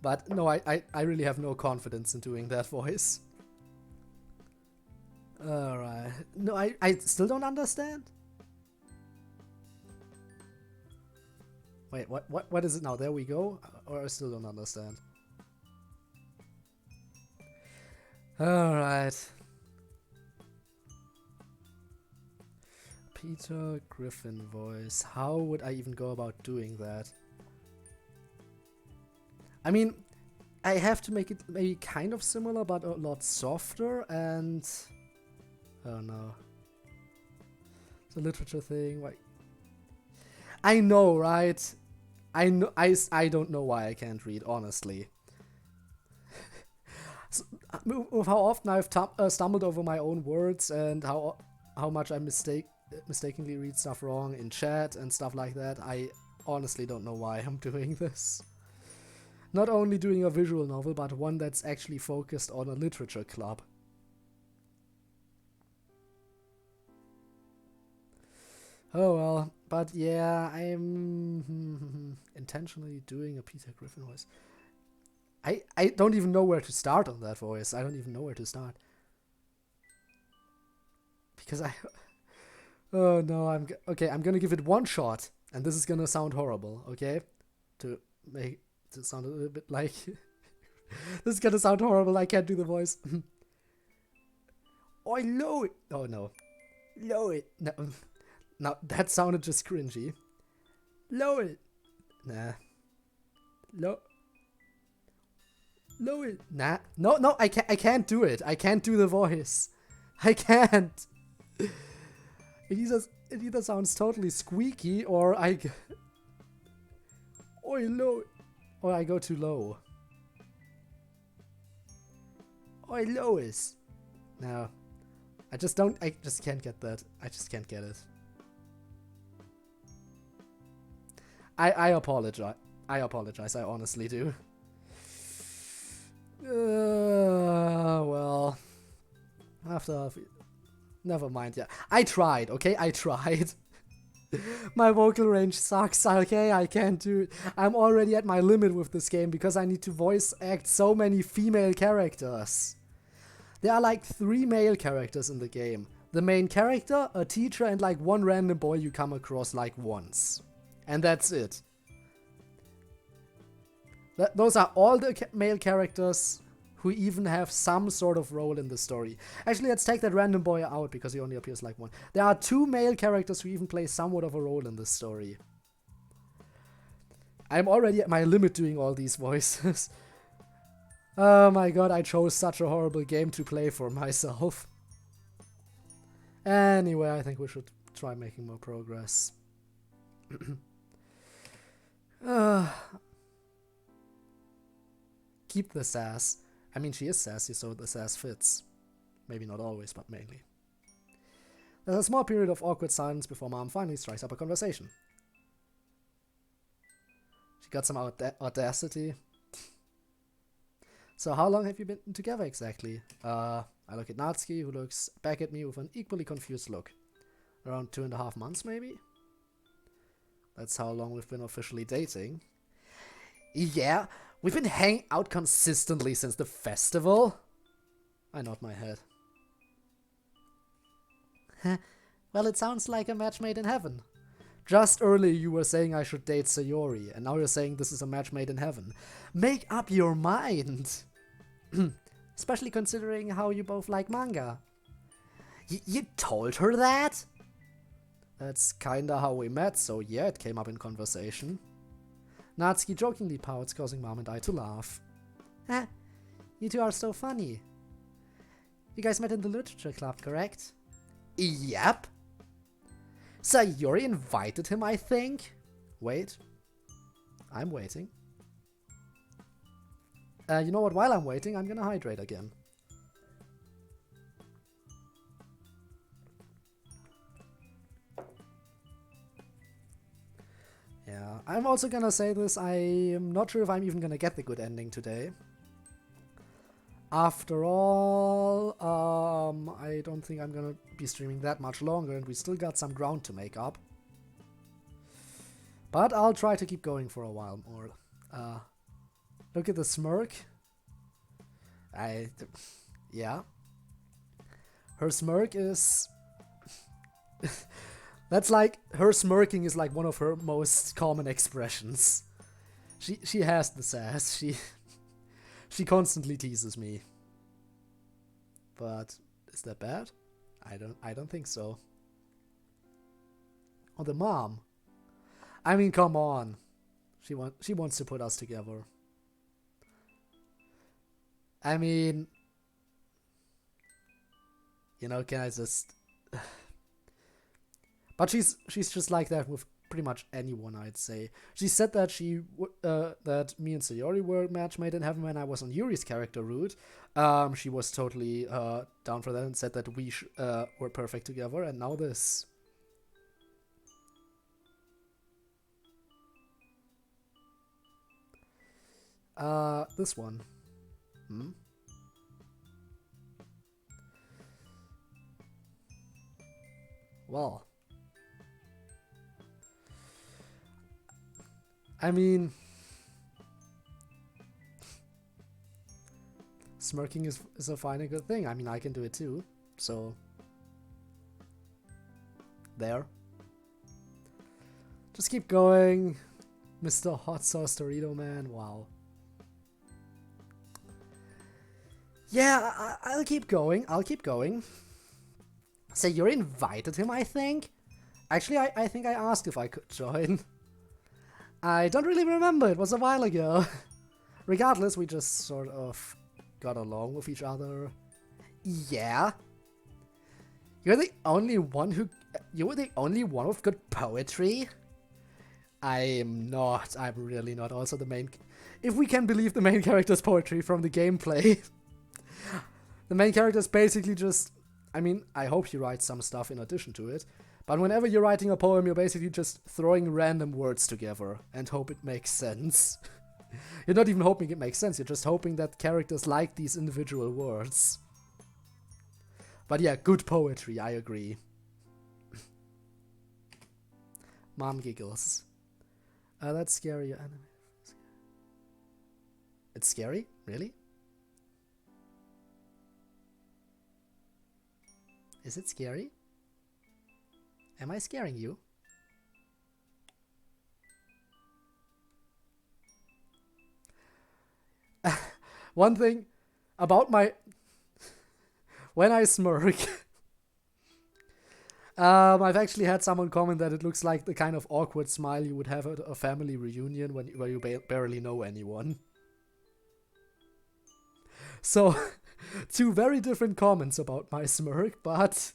[SPEAKER 1] But no, I really have no confidence in doing that voice. Alright. No, I still don't understand. Wait, what is it now? There we go? Or I still don't understand. Alright. Peter Griffin voice. How would I even go about doing that? I mean, I have to make it maybe kind of similar, but a lot softer, and... Oh no. It's a literature thing, like... I know, right? I know, I don't know why I can't read, honestly. So, with how often I've stumbled over my own words, and how much I mistakenly read stuff wrong in chat and stuff like that, I honestly don't know why I'm doing this. Not only doing a visual novel, but one that's actually focused on a literature club. Oh well, but yeah, I'm intentionally doing a Peter Griffin voice. I don't even know where to start on that voice. I don't even know where to start. Because oh no, okay, I'm gonna give it one shot, and this is gonna sound horrible, okay? To make it sound a little bit like... This is gonna sound horrible, I can't do the voice.
[SPEAKER 3] I know it.
[SPEAKER 1] Oh no.
[SPEAKER 3] Know it.
[SPEAKER 1] No, no, that sounded just cringy.
[SPEAKER 3] Know it.
[SPEAKER 1] Nah.
[SPEAKER 3] Know it.
[SPEAKER 1] Nah. No, I can't do it. I can't do the voice. I can't. It either sounds totally squeaky, or I
[SPEAKER 3] know it.
[SPEAKER 1] Or I go too low.
[SPEAKER 3] I Lois.
[SPEAKER 1] No. I just can't get that. I just can't get it. I apologize. I honestly do. Well. Never mind, yeah. I tried, okay? I tried. My vocal range sucks, okay? I can't do it. I'm already at my limit with this game because I need to voice act so many female characters. There are like 3 male characters in the game. The main character, a teacher, and like one random boy you come across like once. And that's it. Those are all the male characters who even have some sort of role in the story. Actually, let's take that random boy out because he only appears like one. There are 2 male characters who even play somewhat of a role in this story. I'm already at my limit doing all these voices. Oh my god, I chose such a horrible game to play for myself. Anyway, I think we should try making more progress. Keep the sass. I mean, she is sassy, so the sass fits. Maybe not always, but mainly. There's a small period of awkward silence before Mom finally strikes up a conversation. She got some audacity. So how long have you been together exactly? I look at Natsuki, who looks back at me with an equally confused look. Around 2.5 months, maybe? That's how long we've been officially dating. Yeah, we've been hanging out consistently since the festival. I nod my head. Well, it sounds like a match made in heaven. Just earlier you were saying I should date Sayori, and now you're saying this is a match made in heaven. Make up your mind! Especially considering how you both like manga. You told her that? That's kinda how we met, so yeah, it came up in conversation. Natsuki jokingly pouts, causing Mom and I to laugh. You two are so funny. You guys met in the literature club, correct? Yep. Sayori invited him, I think. Wait. I'm waiting. You know what? While I'm waiting, I'm gonna hydrate again. Yeah, I'm also gonna say this. I am not sure if I'm even gonna get the good ending today. After all, I don't think I'm gonna be streaming that much longer, and we still got some ground to make up. But I'll try to keep going for a while more. Look at the smirk. Yeah. Her smirk is... That's like... Her smirking is like one of her most common expressions. She has the sass. She constantly teases me. But is that bad? I don't think so. Or the mom. I mean, come on. She wants to put us together. I mean, you know, can I just... But she's just like that with pretty much anyone, I'd say. She said that that me and Sayori were match made in heaven when I was on Yuri's character route. She was totally down for that and said that we were perfect together, and now this. This one. Well. I mean... Smirking is a fine and good thing. I mean, I can do it too. So... There. Just keep going. Mr. Hot Sauce Dorito Man. Wow. Yeah, I'll keep going. I'll keep going. So you invited him, I think? Actually, I think I asked if I could join. I don't really remember. It was a while ago. Regardless, we just sort of got along with each other. Yeah. You're the only one who... You were the only one with good poetry? I'm not. I'm really not. Also the main... If we can believe the main character's poetry from the gameplay. The main character's basically just... I mean, I hope he writes some stuff in addition to it. But whenever you're writing a poem, you're basically just throwing random words together and hope it makes sense. You're not even hoping it makes sense, you're just hoping that characters like these individual words. But yeah, good poetry, I agree. Mom giggles. That's scary. It's scary? Really? Is it scary? Am I scaring you? One thing about my... when I smirk... I've actually had someone comment that it looks like the kind of awkward smile you would have at a family reunion where you barely know anyone. So, two very different comments about my smirk, but...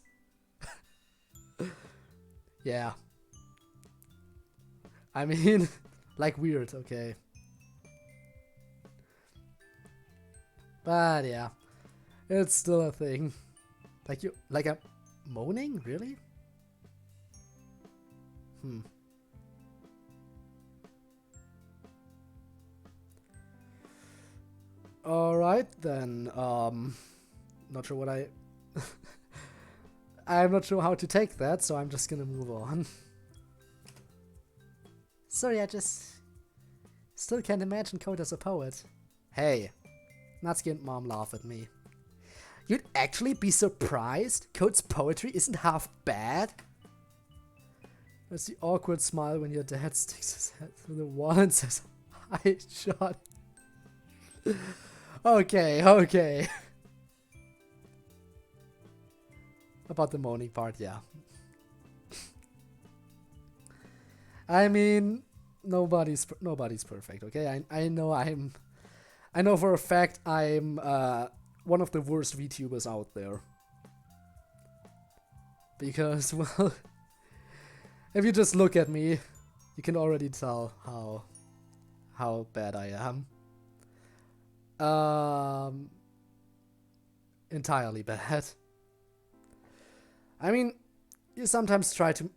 [SPEAKER 1] yeah. I mean, like weird, okay. But yeah, it's still a thing. Like I'm moaning? Really? Alright then, not sure what I'm not sure how to take that, so I'm just gonna move on. Sorry, I just still can't imagine Code as a poet. Hey, Natsuki and Mom laugh at me. You'd actually be surprised? Code's poetry isn't half bad? There's the awkward smile when your dad sticks his head through the wall and says, "Hi, John." Okay. About the moaning part, yeah. I mean, nobody's perfect, okay? I know for a fact I'm one of the worst VTubers out there. Because, well, if you just look at me, you can already tell how bad I am. Entirely bad. I mean, you sometimes try to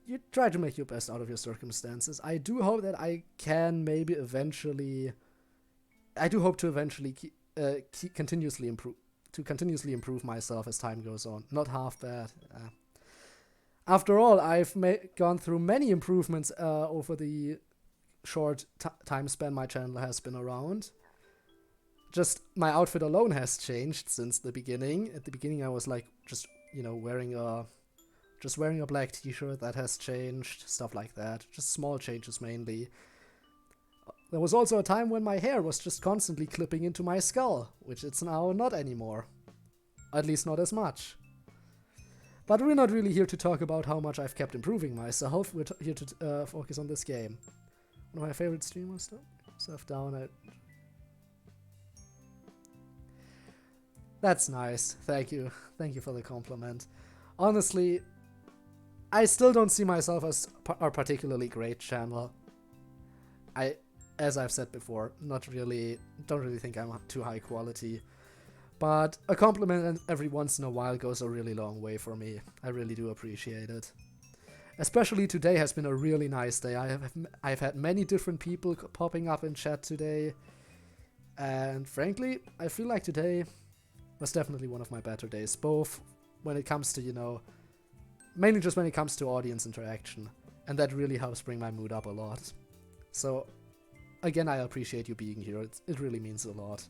[SPEAKER 1] make your best out of your circumstances. I do hope that I can maybe eventually... I do hope to eventually continuously improve myself as time goes on. Not half bad. After all, I've gone through many improvements over the short time span my channel has been around. Just my outfit alone has changed since the beginning. At the beginning, I was like just wearing a black t-shirt. That has changed, stuff like that. Just small changes mainly. There was also a time when my hair was just constantly clipping into my skull, which it's now not anymore. At least not as much. But we're not really here to talk about how much I've kept improving myself. We're here to focus on this game. One of my favorite streamers, though. Surf down. That's nice. Thank you. Thank you for the compliment. Honestly, I still don't see myself as a particularly great channel. As I've said before, don't really think I'm too high quality. But a compliment every once in a while goes a really long way for me. I really do appreciate it. Especially today has been a really nice day. I've had many different people popping up in chat today. And frankly, I feel like today was definitely one of my better days. Both when it comes to, you know, mainly just when it comes to audience interaction. And that really helps bring my mood up a lot. So, again, I appreciate you being here. It really means a lot.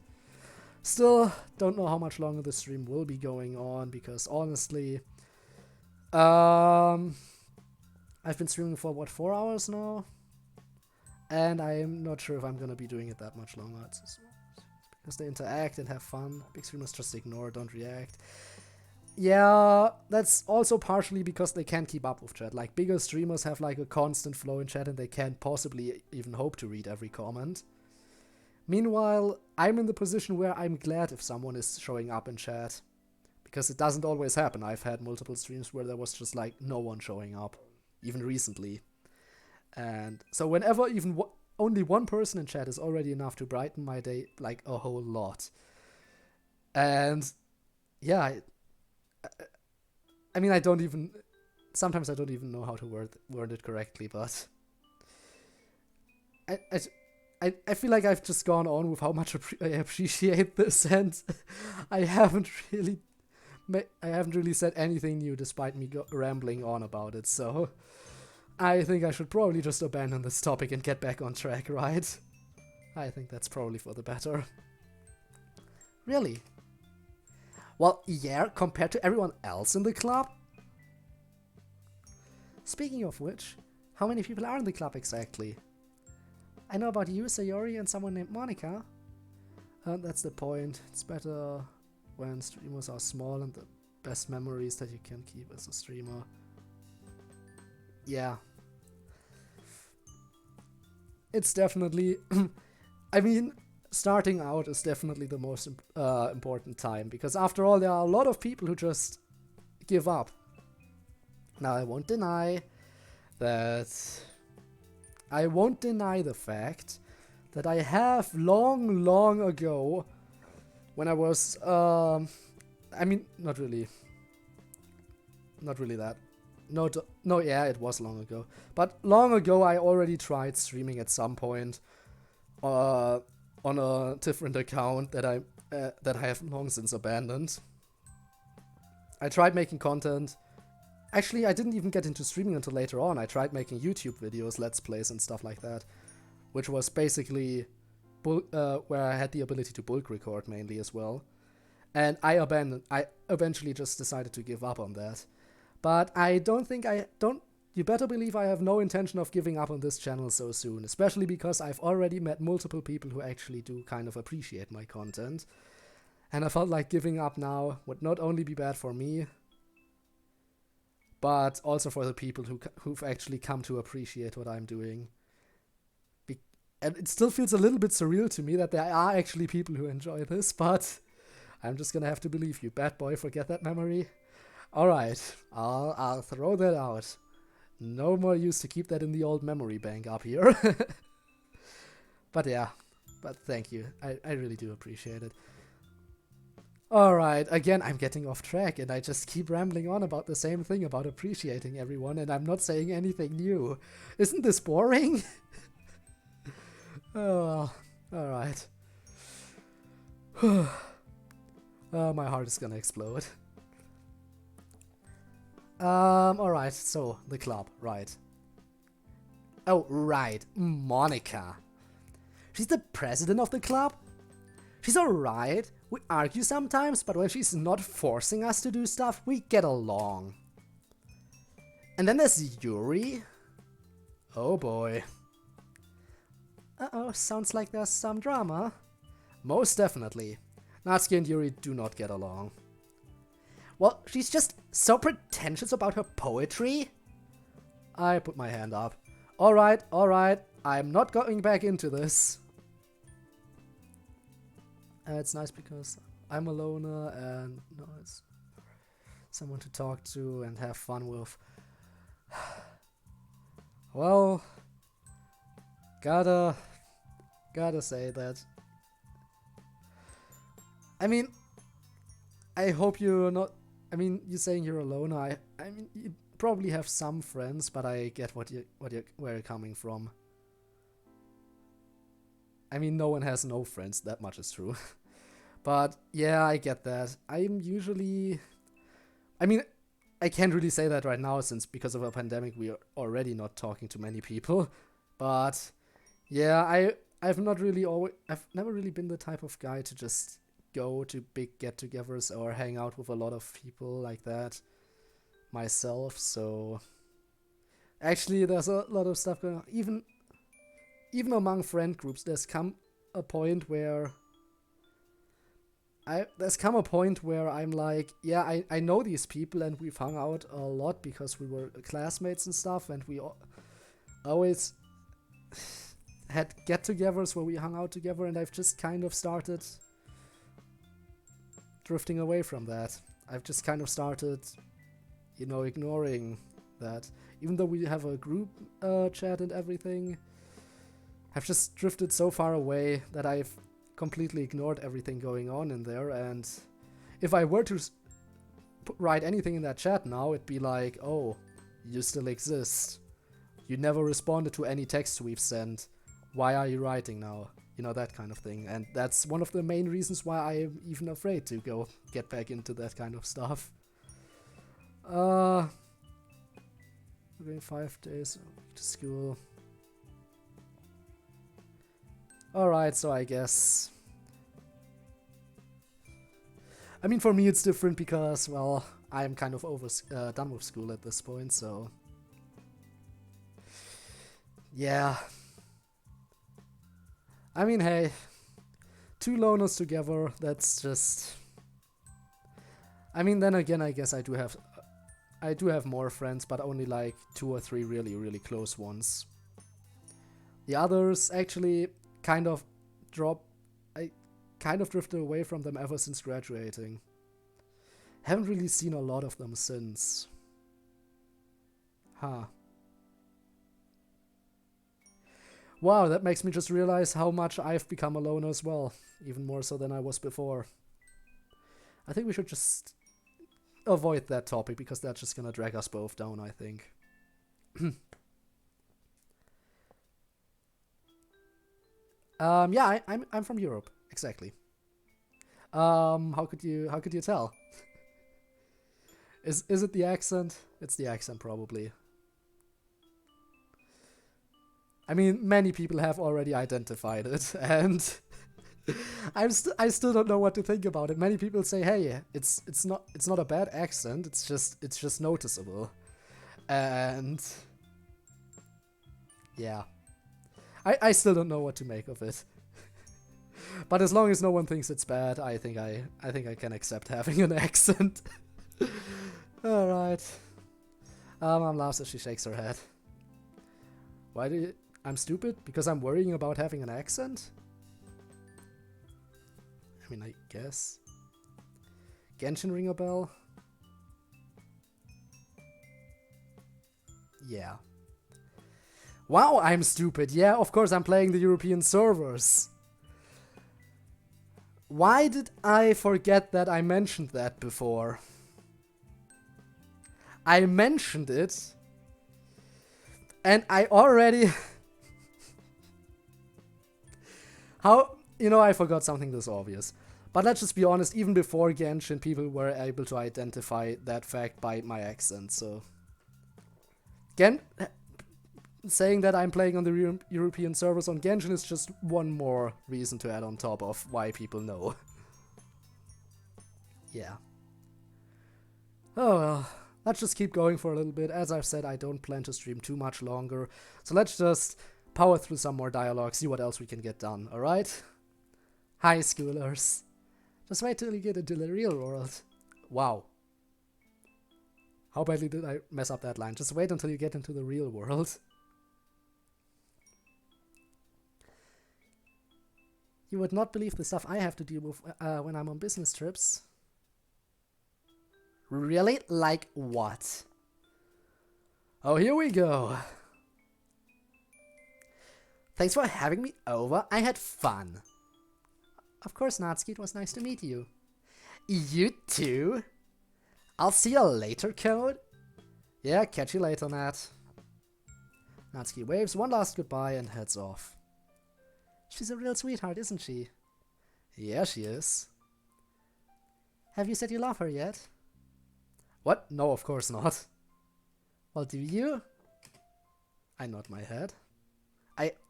[SPEAKER 1] Still, don't know how much longer the stream will be going on, because honestly, I've been streaming for, 4 hours now? And I'm not sure if I'm gonna be doing it that much longer. Because they interact and have fun. Big streamers just ignore, don't react. Yeah, that's also partially because they can't keep up with chat. Like, bigger streamers have like a constant flow in chat and they can't possibly even hope to read every comment. Meanwhile, I'm in the position where I'm glad if someone is showing up in chat. Because it doesn't always happen. I've had multiple streams where there was just like no one showing up. Even recently. And so whenever even only one person in chat is already enough to brighten my day like a whole lot. And yeah, I mean, sometimes I don't even know how to word it correctly, but I feel like I've just gone on with how much I appreciate this, and I haven't really said anything new despite me rambling on about it, so I think I should probably just abandon this topic and get back on track, right? I think that's probably for the better. Really? Well, yeah, compared to everyone else in the club? Speaking of which, how many people are in the club exactly? I know about you, Sayori, and someone named Monica. That's the point. It's better when streamers are small and the best memories that you can keep as a streamer. Yeah. It's definitely... I mean, starting out is definitely the most important time, because after all, there are a lot of people who just give up. Now, I won't deny the fact that I have long ago, when I was, I mean, not really that. No, yeah, it was long ago. But long ago, I already tried streaming at some point, on a different account that I have long since abandoned. I tried making content. Actually, I didn't even get into streaming until later on. I tried making YouTube videos, Let's Plays, and stuff like that, which was basically where I had the ability to bulk record mainly as well. And I eventually just decided to give up on that. But you better believe I have no intention of giving up on this channel so soon, especially because I've already met multiple people who actually do kind of appreciate my content. And I felt like giving up now would not only be bad for me, but also for the people who've actually come to appreciate what I'm doing. And it still feels a little bit surreal to me that there are actually people who enjoy this, but I'm just gonna have to believe you. Bad boy, forget that memory. Alright, I'll throw that out. No more use to keep that in the old memory bank up here. But yeah, thank you. I really do appreciate it. Alright, again, I'm getting off track, and I just keep rambling on about the same thing about appreciating everyone, and I'm not saying anything new. Isn't this boring? Oh, alright. My heart is gonna explode. Alright, so, the club, right. Oh, right, Monica. She's the president of the club? She's alright. We argue sometimes, but when she's not forcing us to do stuff, we get along. And then there's Yuri. Oh boy. Uh-oh, sounds like there's some drama. Most definitely. Natsuki and Yuri do not get along. Well, she's just so pretentious about her poetry. I put my hand up. Alright, I'm not going back into this. It's nice because I'm a loner and it's someone to talk to and have fun with. Well, gotta say that. I mean, I hope you're not. I mean, you're saying you're a loner. I mean, you probably have some friends, but I get where you're coming from. I mean, no one has no friends. That much is true. But yeah, I get that. I'm usually. I mean, I can't really say that right now since because of a pandemic we are already not talking to many people. But yeah, I've never really been the type of guy to just go to big get-togethers or hang out with a lot of people like that myself. So actually, there's a lot of stuff going on. Even among friend groups, there's come a point where I'm like, yeah, I know these people and we've hung out a lot because we were classmates and stuff, and we always had get-togethers where we hung out together, and I've just kind of started drifting away from that. I've just kind of started, ignoring that. Even though we have a group chat and everything, I've just drifted so far away that I've completely ignored everything going on in there. And if I were to write anything in that chat now, it'd be like, oh, you still exist. You never responded to any text we've sent. Why are you writing now? That kind of thing. And that's one of the main reasons why I am even afraid to get back into that kind of stuff. We're going 5 days to school. Alright, so I guess. I mean, for me it's different because, well, I'm kind of done with school at this point, so. Yeah. I mean, hey, 2 loners together, that's just. I mean, then again, I guess I do have more friends, but only like 2 or 3 really, really close ones. The others actually I kind of drifted away from them ever since graduating. Haven't really seen a lot of them since. Huh. Wow, that makes me just realize how much I've become a loner as well. Even more so than I was before. I think we should just avoid that topic because that's just gonna drag us both down, I think. Yeah, I'm from Europe, exactly. How could you tell? Is it the accent? It's the accent, probably. I mean, many people have already identified it, and I still don't know what to think about it. Many people say, "Hey, it's not a bad accent. It's just noticeable," and yeah, I still don't know what to make of it. But as long as no one thinks it's bad, I think I can accept having an accent. All right. Mom laughs as she shakes her head. I'm stupid because I'm worrying about having an accent? I mean, I guess. Genshin ring a bell? Yeah. Wow, I'm stupid. Yeah, of course I'm playing the European servers. Why did I forget that I mentioned that before? I mentioned it. And I already... I forgot something this obvious. But let's just be honest, even before Genshin, people were able to identify that fact by my accent, so... Saying that I'm playing on the European servers on Genshin is just one more reason to add on top of why people know. Yeah. Oh well, let's just keep going for a little bit. As I've said, I don't plan to stream too much longer, so let's just power through some more dialogue, see what else we can get done, alright? High schoolers. Just wait till you get into the real world. Wow. How badly did I mess up that line? Just wait until you get into the real world. You would not believe the stuff I have to deal with when I'm on business trips. Really? Like what? Oh, here we go. Thanks for having me over. I had fun. Of course, Natsuki. It was nice to meet you. You too? I'll see you later, Code. Yeah, catch you later, Nat. Natsuki waves one last goodbye and heads off. She's a real sweetheart, isn't she? Yeah, she is. Have you said you love her yet? What? No, of course not. Well, do you? I nod my head.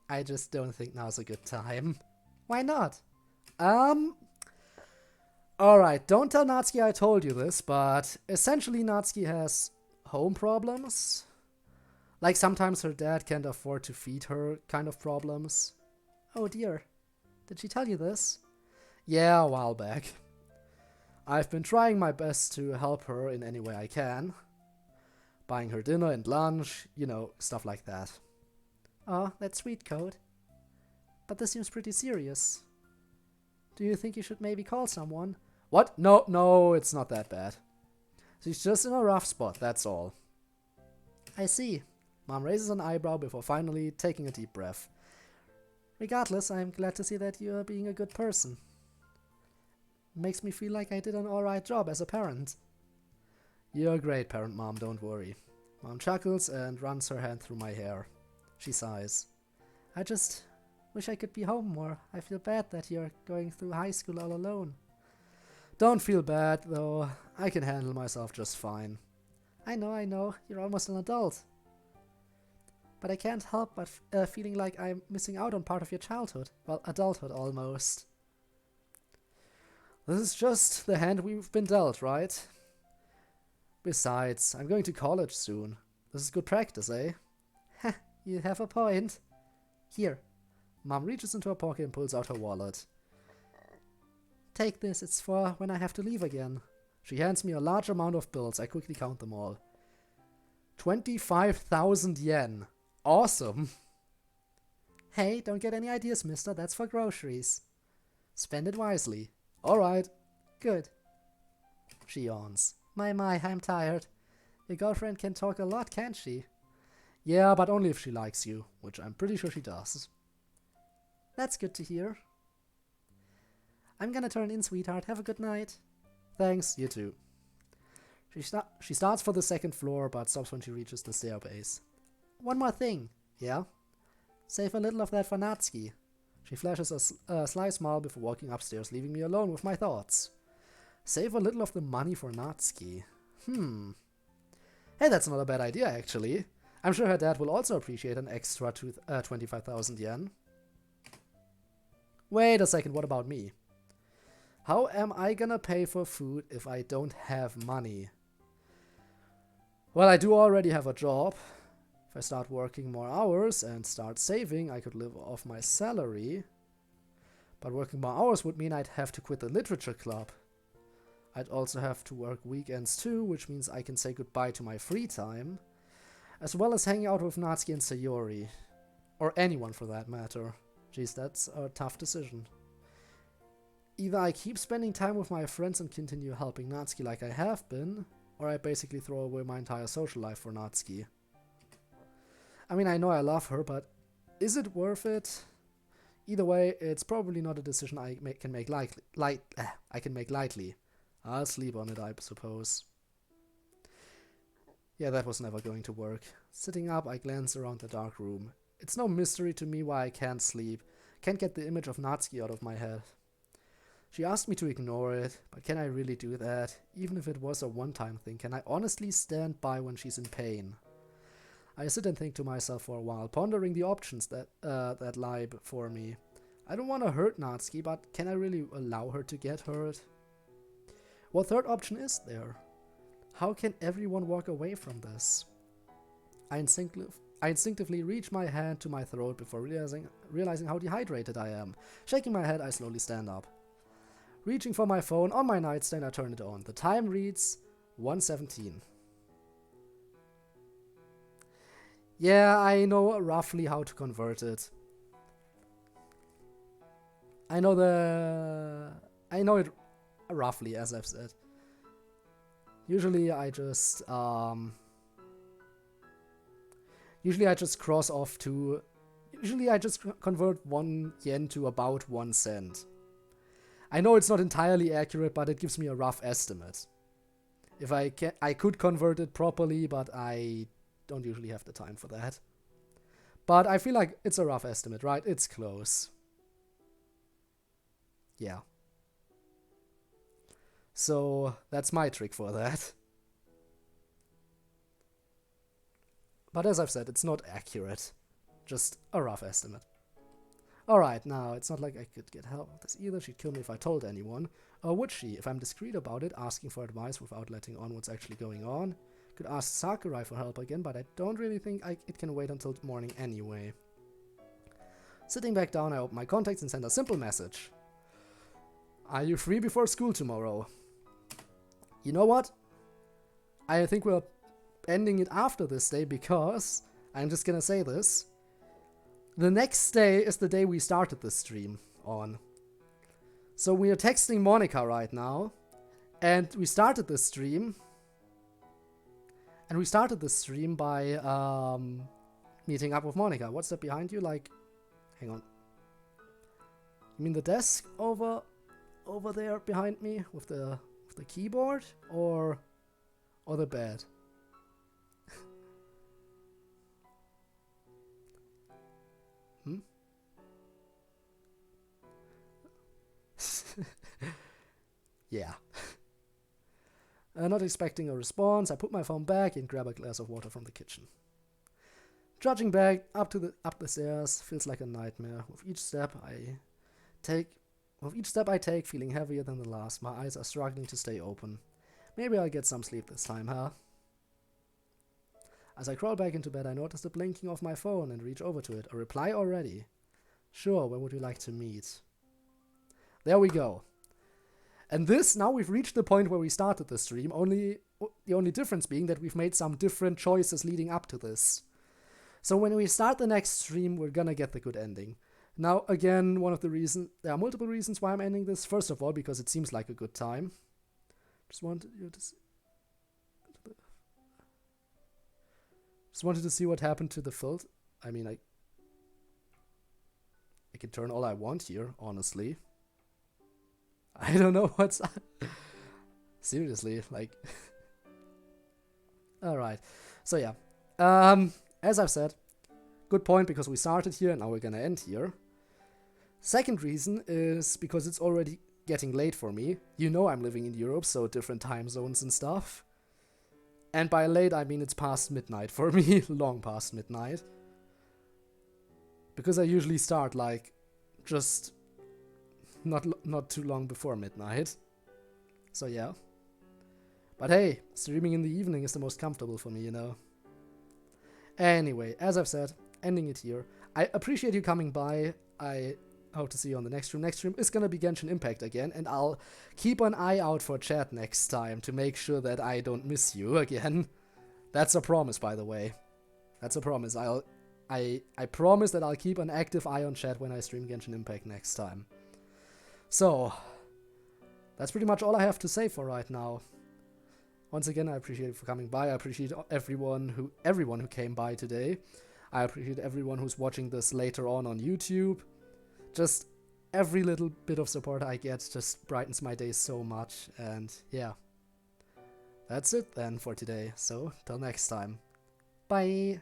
[SPEAKER 1] I just don't think now's a good time. Why not? Alright, don't tell Natsuki I told you this, but essentially Natsuki has home problems. Like sometimes her dad can't afford to feed her kind of problems. Oh dear. Did she tell you this? Yeah, a while back. I've been trying my best to help her in any way I can. Buying her dinner and lunch, you know, stuff like that. Oh, that's sweet, Code. But this seems pretty serious. Do you think you should maybe call someone? What? No, it's not that bad. She's just in a rough spot, that's all. I see. Mom raises an eyebrow before finally taking a deep breath. Regardless, I'm glad to see that you are being a good person. Makes me feel like I did an alright job as a parent. You're a great parent, Mom, don't worry. Mom chuckles and runs her hand through my hair. She sighs. I just wish I could be home more. I feel bad that you're going through high school all alone. Don't feel bad, though. I can handle myself just fine. I know. You're almost an adult. But I can't help but feeling like I'm missing out on part of your childhood. Well, adulthood almost. This is just the hand we've been dealt, right? Besides, I'm going to college soon. This is good practice, eh? Heh, you have a point. Here. Mom reaches into her pocket and pulls out her wallet. Take this, it's for when I have to leave again. She hands me a large amount of bills. I quickly count them all. 25,000 yen. Awesome. Hey, don't get any ideas, mister. That's for groceries. Spend it wisely. Alright. Good. She yawns. My, I'm tired. Your girlfriend can talk a lot, can't she? Yeah, but only if she likes you, which I'm pretty sure she does. That's good to hear. I'm gonna turn in, sweetheart. Have a good night. Thanks, you too. She starts for the second floor, but stops when she reaches the staircase. One more thing. Yeah? Save a little of that for Natsuki. She flashes a sly smile before walking upstairs, leaving me alone with my thoughts. Save a little of the money for Natsuki. Hey, that's not a bad idea, actually. I'm sure her dad will also appreciate an extra 25,000 yen. Wait a second, what about me? How am I gonna pay for food if I don't have money? Well, I do already have a job. If I start working more hours and start saving, I could live off my salary. But working more hours would mean I'd have to quit the literature club. I'd also have to work weekends too, which means I can say goodbye to my free time, as well as hanging out with Natsuki and Sayori. Or anyone for that matter. Jeez, that's a tough decision. Either I keep spending time with my friends and continue helping Natsuki like I have been, or I basically throw away my entire social life for Natsuki. I mean, I know I love her, but is it worth it? Either way, it's probably not a decision I can make lightly. I'll sleep on it, I suppose. Yeah, that was never going to work. Sitting up, I glance around the dark room. It's no mystery to me why I can't sleep. Can't get the image of Natsuki out of my head. She asked me to ignore it, but can I really do that? Even if it was a one-time thing, can I honestly stand by when she's in pain? I sit and think to myself for a while, pondering the options that lie before me. I don't want to hurt Natsuki, but can I really allow her to get hurt? What third option is there? How can everyone walk away from this? I instinctively reach my hand to my throat before realizing how dehydrated I am. Shaking my head, I slowly stand up. Reaching for my phone on my nightstand, I turn it on. The time reads 1:17. Yeah, I know roughly how to convert it. I know it roughly, as I've said. Usually I just cross off to... Usually I just convert 1 yen to about 1 cent. I know it's not entirely accurate, but it gives me a rough estimate. If I could convert it properly, but I don't usually have the time for that. But I feel like it's a rough estimate, right? It's close. Yeah. So that's my trick for that. But as I've said, it's not accurate. Just a rough estimate. Alright, now, it's not like I could get help with this either. She'd kill me if I told anyone. Or would she? If I'm discreet about it, asking for advice without letting on what's actually going on. Could ask Sakurai for help again, but I don't really think it can wait until morning anyway. Sitting back down, I open my contacts and send a simple message. Are you free before school tomorrow? You know what? I think we're ending it after this day because, I'm just gonna say this, the next day is the day we started the stream on. So we are texting Monica right now, and we started the stream. And we started the stream by meeting up with Monica. What's that behind you? Like, hang on. You mean the desk over there behind me with the keyboard, or the bed? Hmm? Yeah. Not expecting a response, I put my phone back and grab a glass of water from the kitchen. Trudging back up the stairs feels like a nightmare. With each step I take, feeling heavier than the last. My eyes are struggling to stay open. Maybe I'll get some sleep this time, huh? As I crawl back into bed, I notice the blinking of my phone and reach over to it. A reply already. Sure, where would you like to meet? There we go. And now we've reached the point where we started the stream, the only difference being that we've made some different choices leading up to this. So when we start the next stream, we're gonna get the good ending. Now, again, there are multiple reasons why I'm ending this. First of all, because it seems like a good time. Just wanted to see what happened to the filter. I mean, I can turn all I want here, honestly. I don't know what's... Seriously, like... Alright, so yeah. As I've said, good point because we started here and now we're gonna end here. Second reason is because it's already getting late for me. You know I'm living in Europe, so different time zones and stuff. And by late, I mean it's past midnight for me, long past midnight. Because I usually start, like, just not too long before midnight. So yeah. But hey, streaming in the evening is the most comfortable for me, you know. Anyway, as I've said, ending it here. I appreciate you coming by. I hope to see you on the next stream. Next stream is gonna be Genshin Impact again, and I'll keep an eye out for chat next time to make sure that I don't miss you again. That's a promise, by the way. That's a promise. I promise that I'll keep an active eye on chat when I stream Genshin Impact next time. So, that's pretty much all I have to say for right now. Once again, I appreciate you for coming by. I appreciate everyone who came by today. I appreciate everyone who's watching this later on YouTube. Just every little bit of support I get just brightens my day so much. And yeah, that's it then for today. So, till next time. Bye!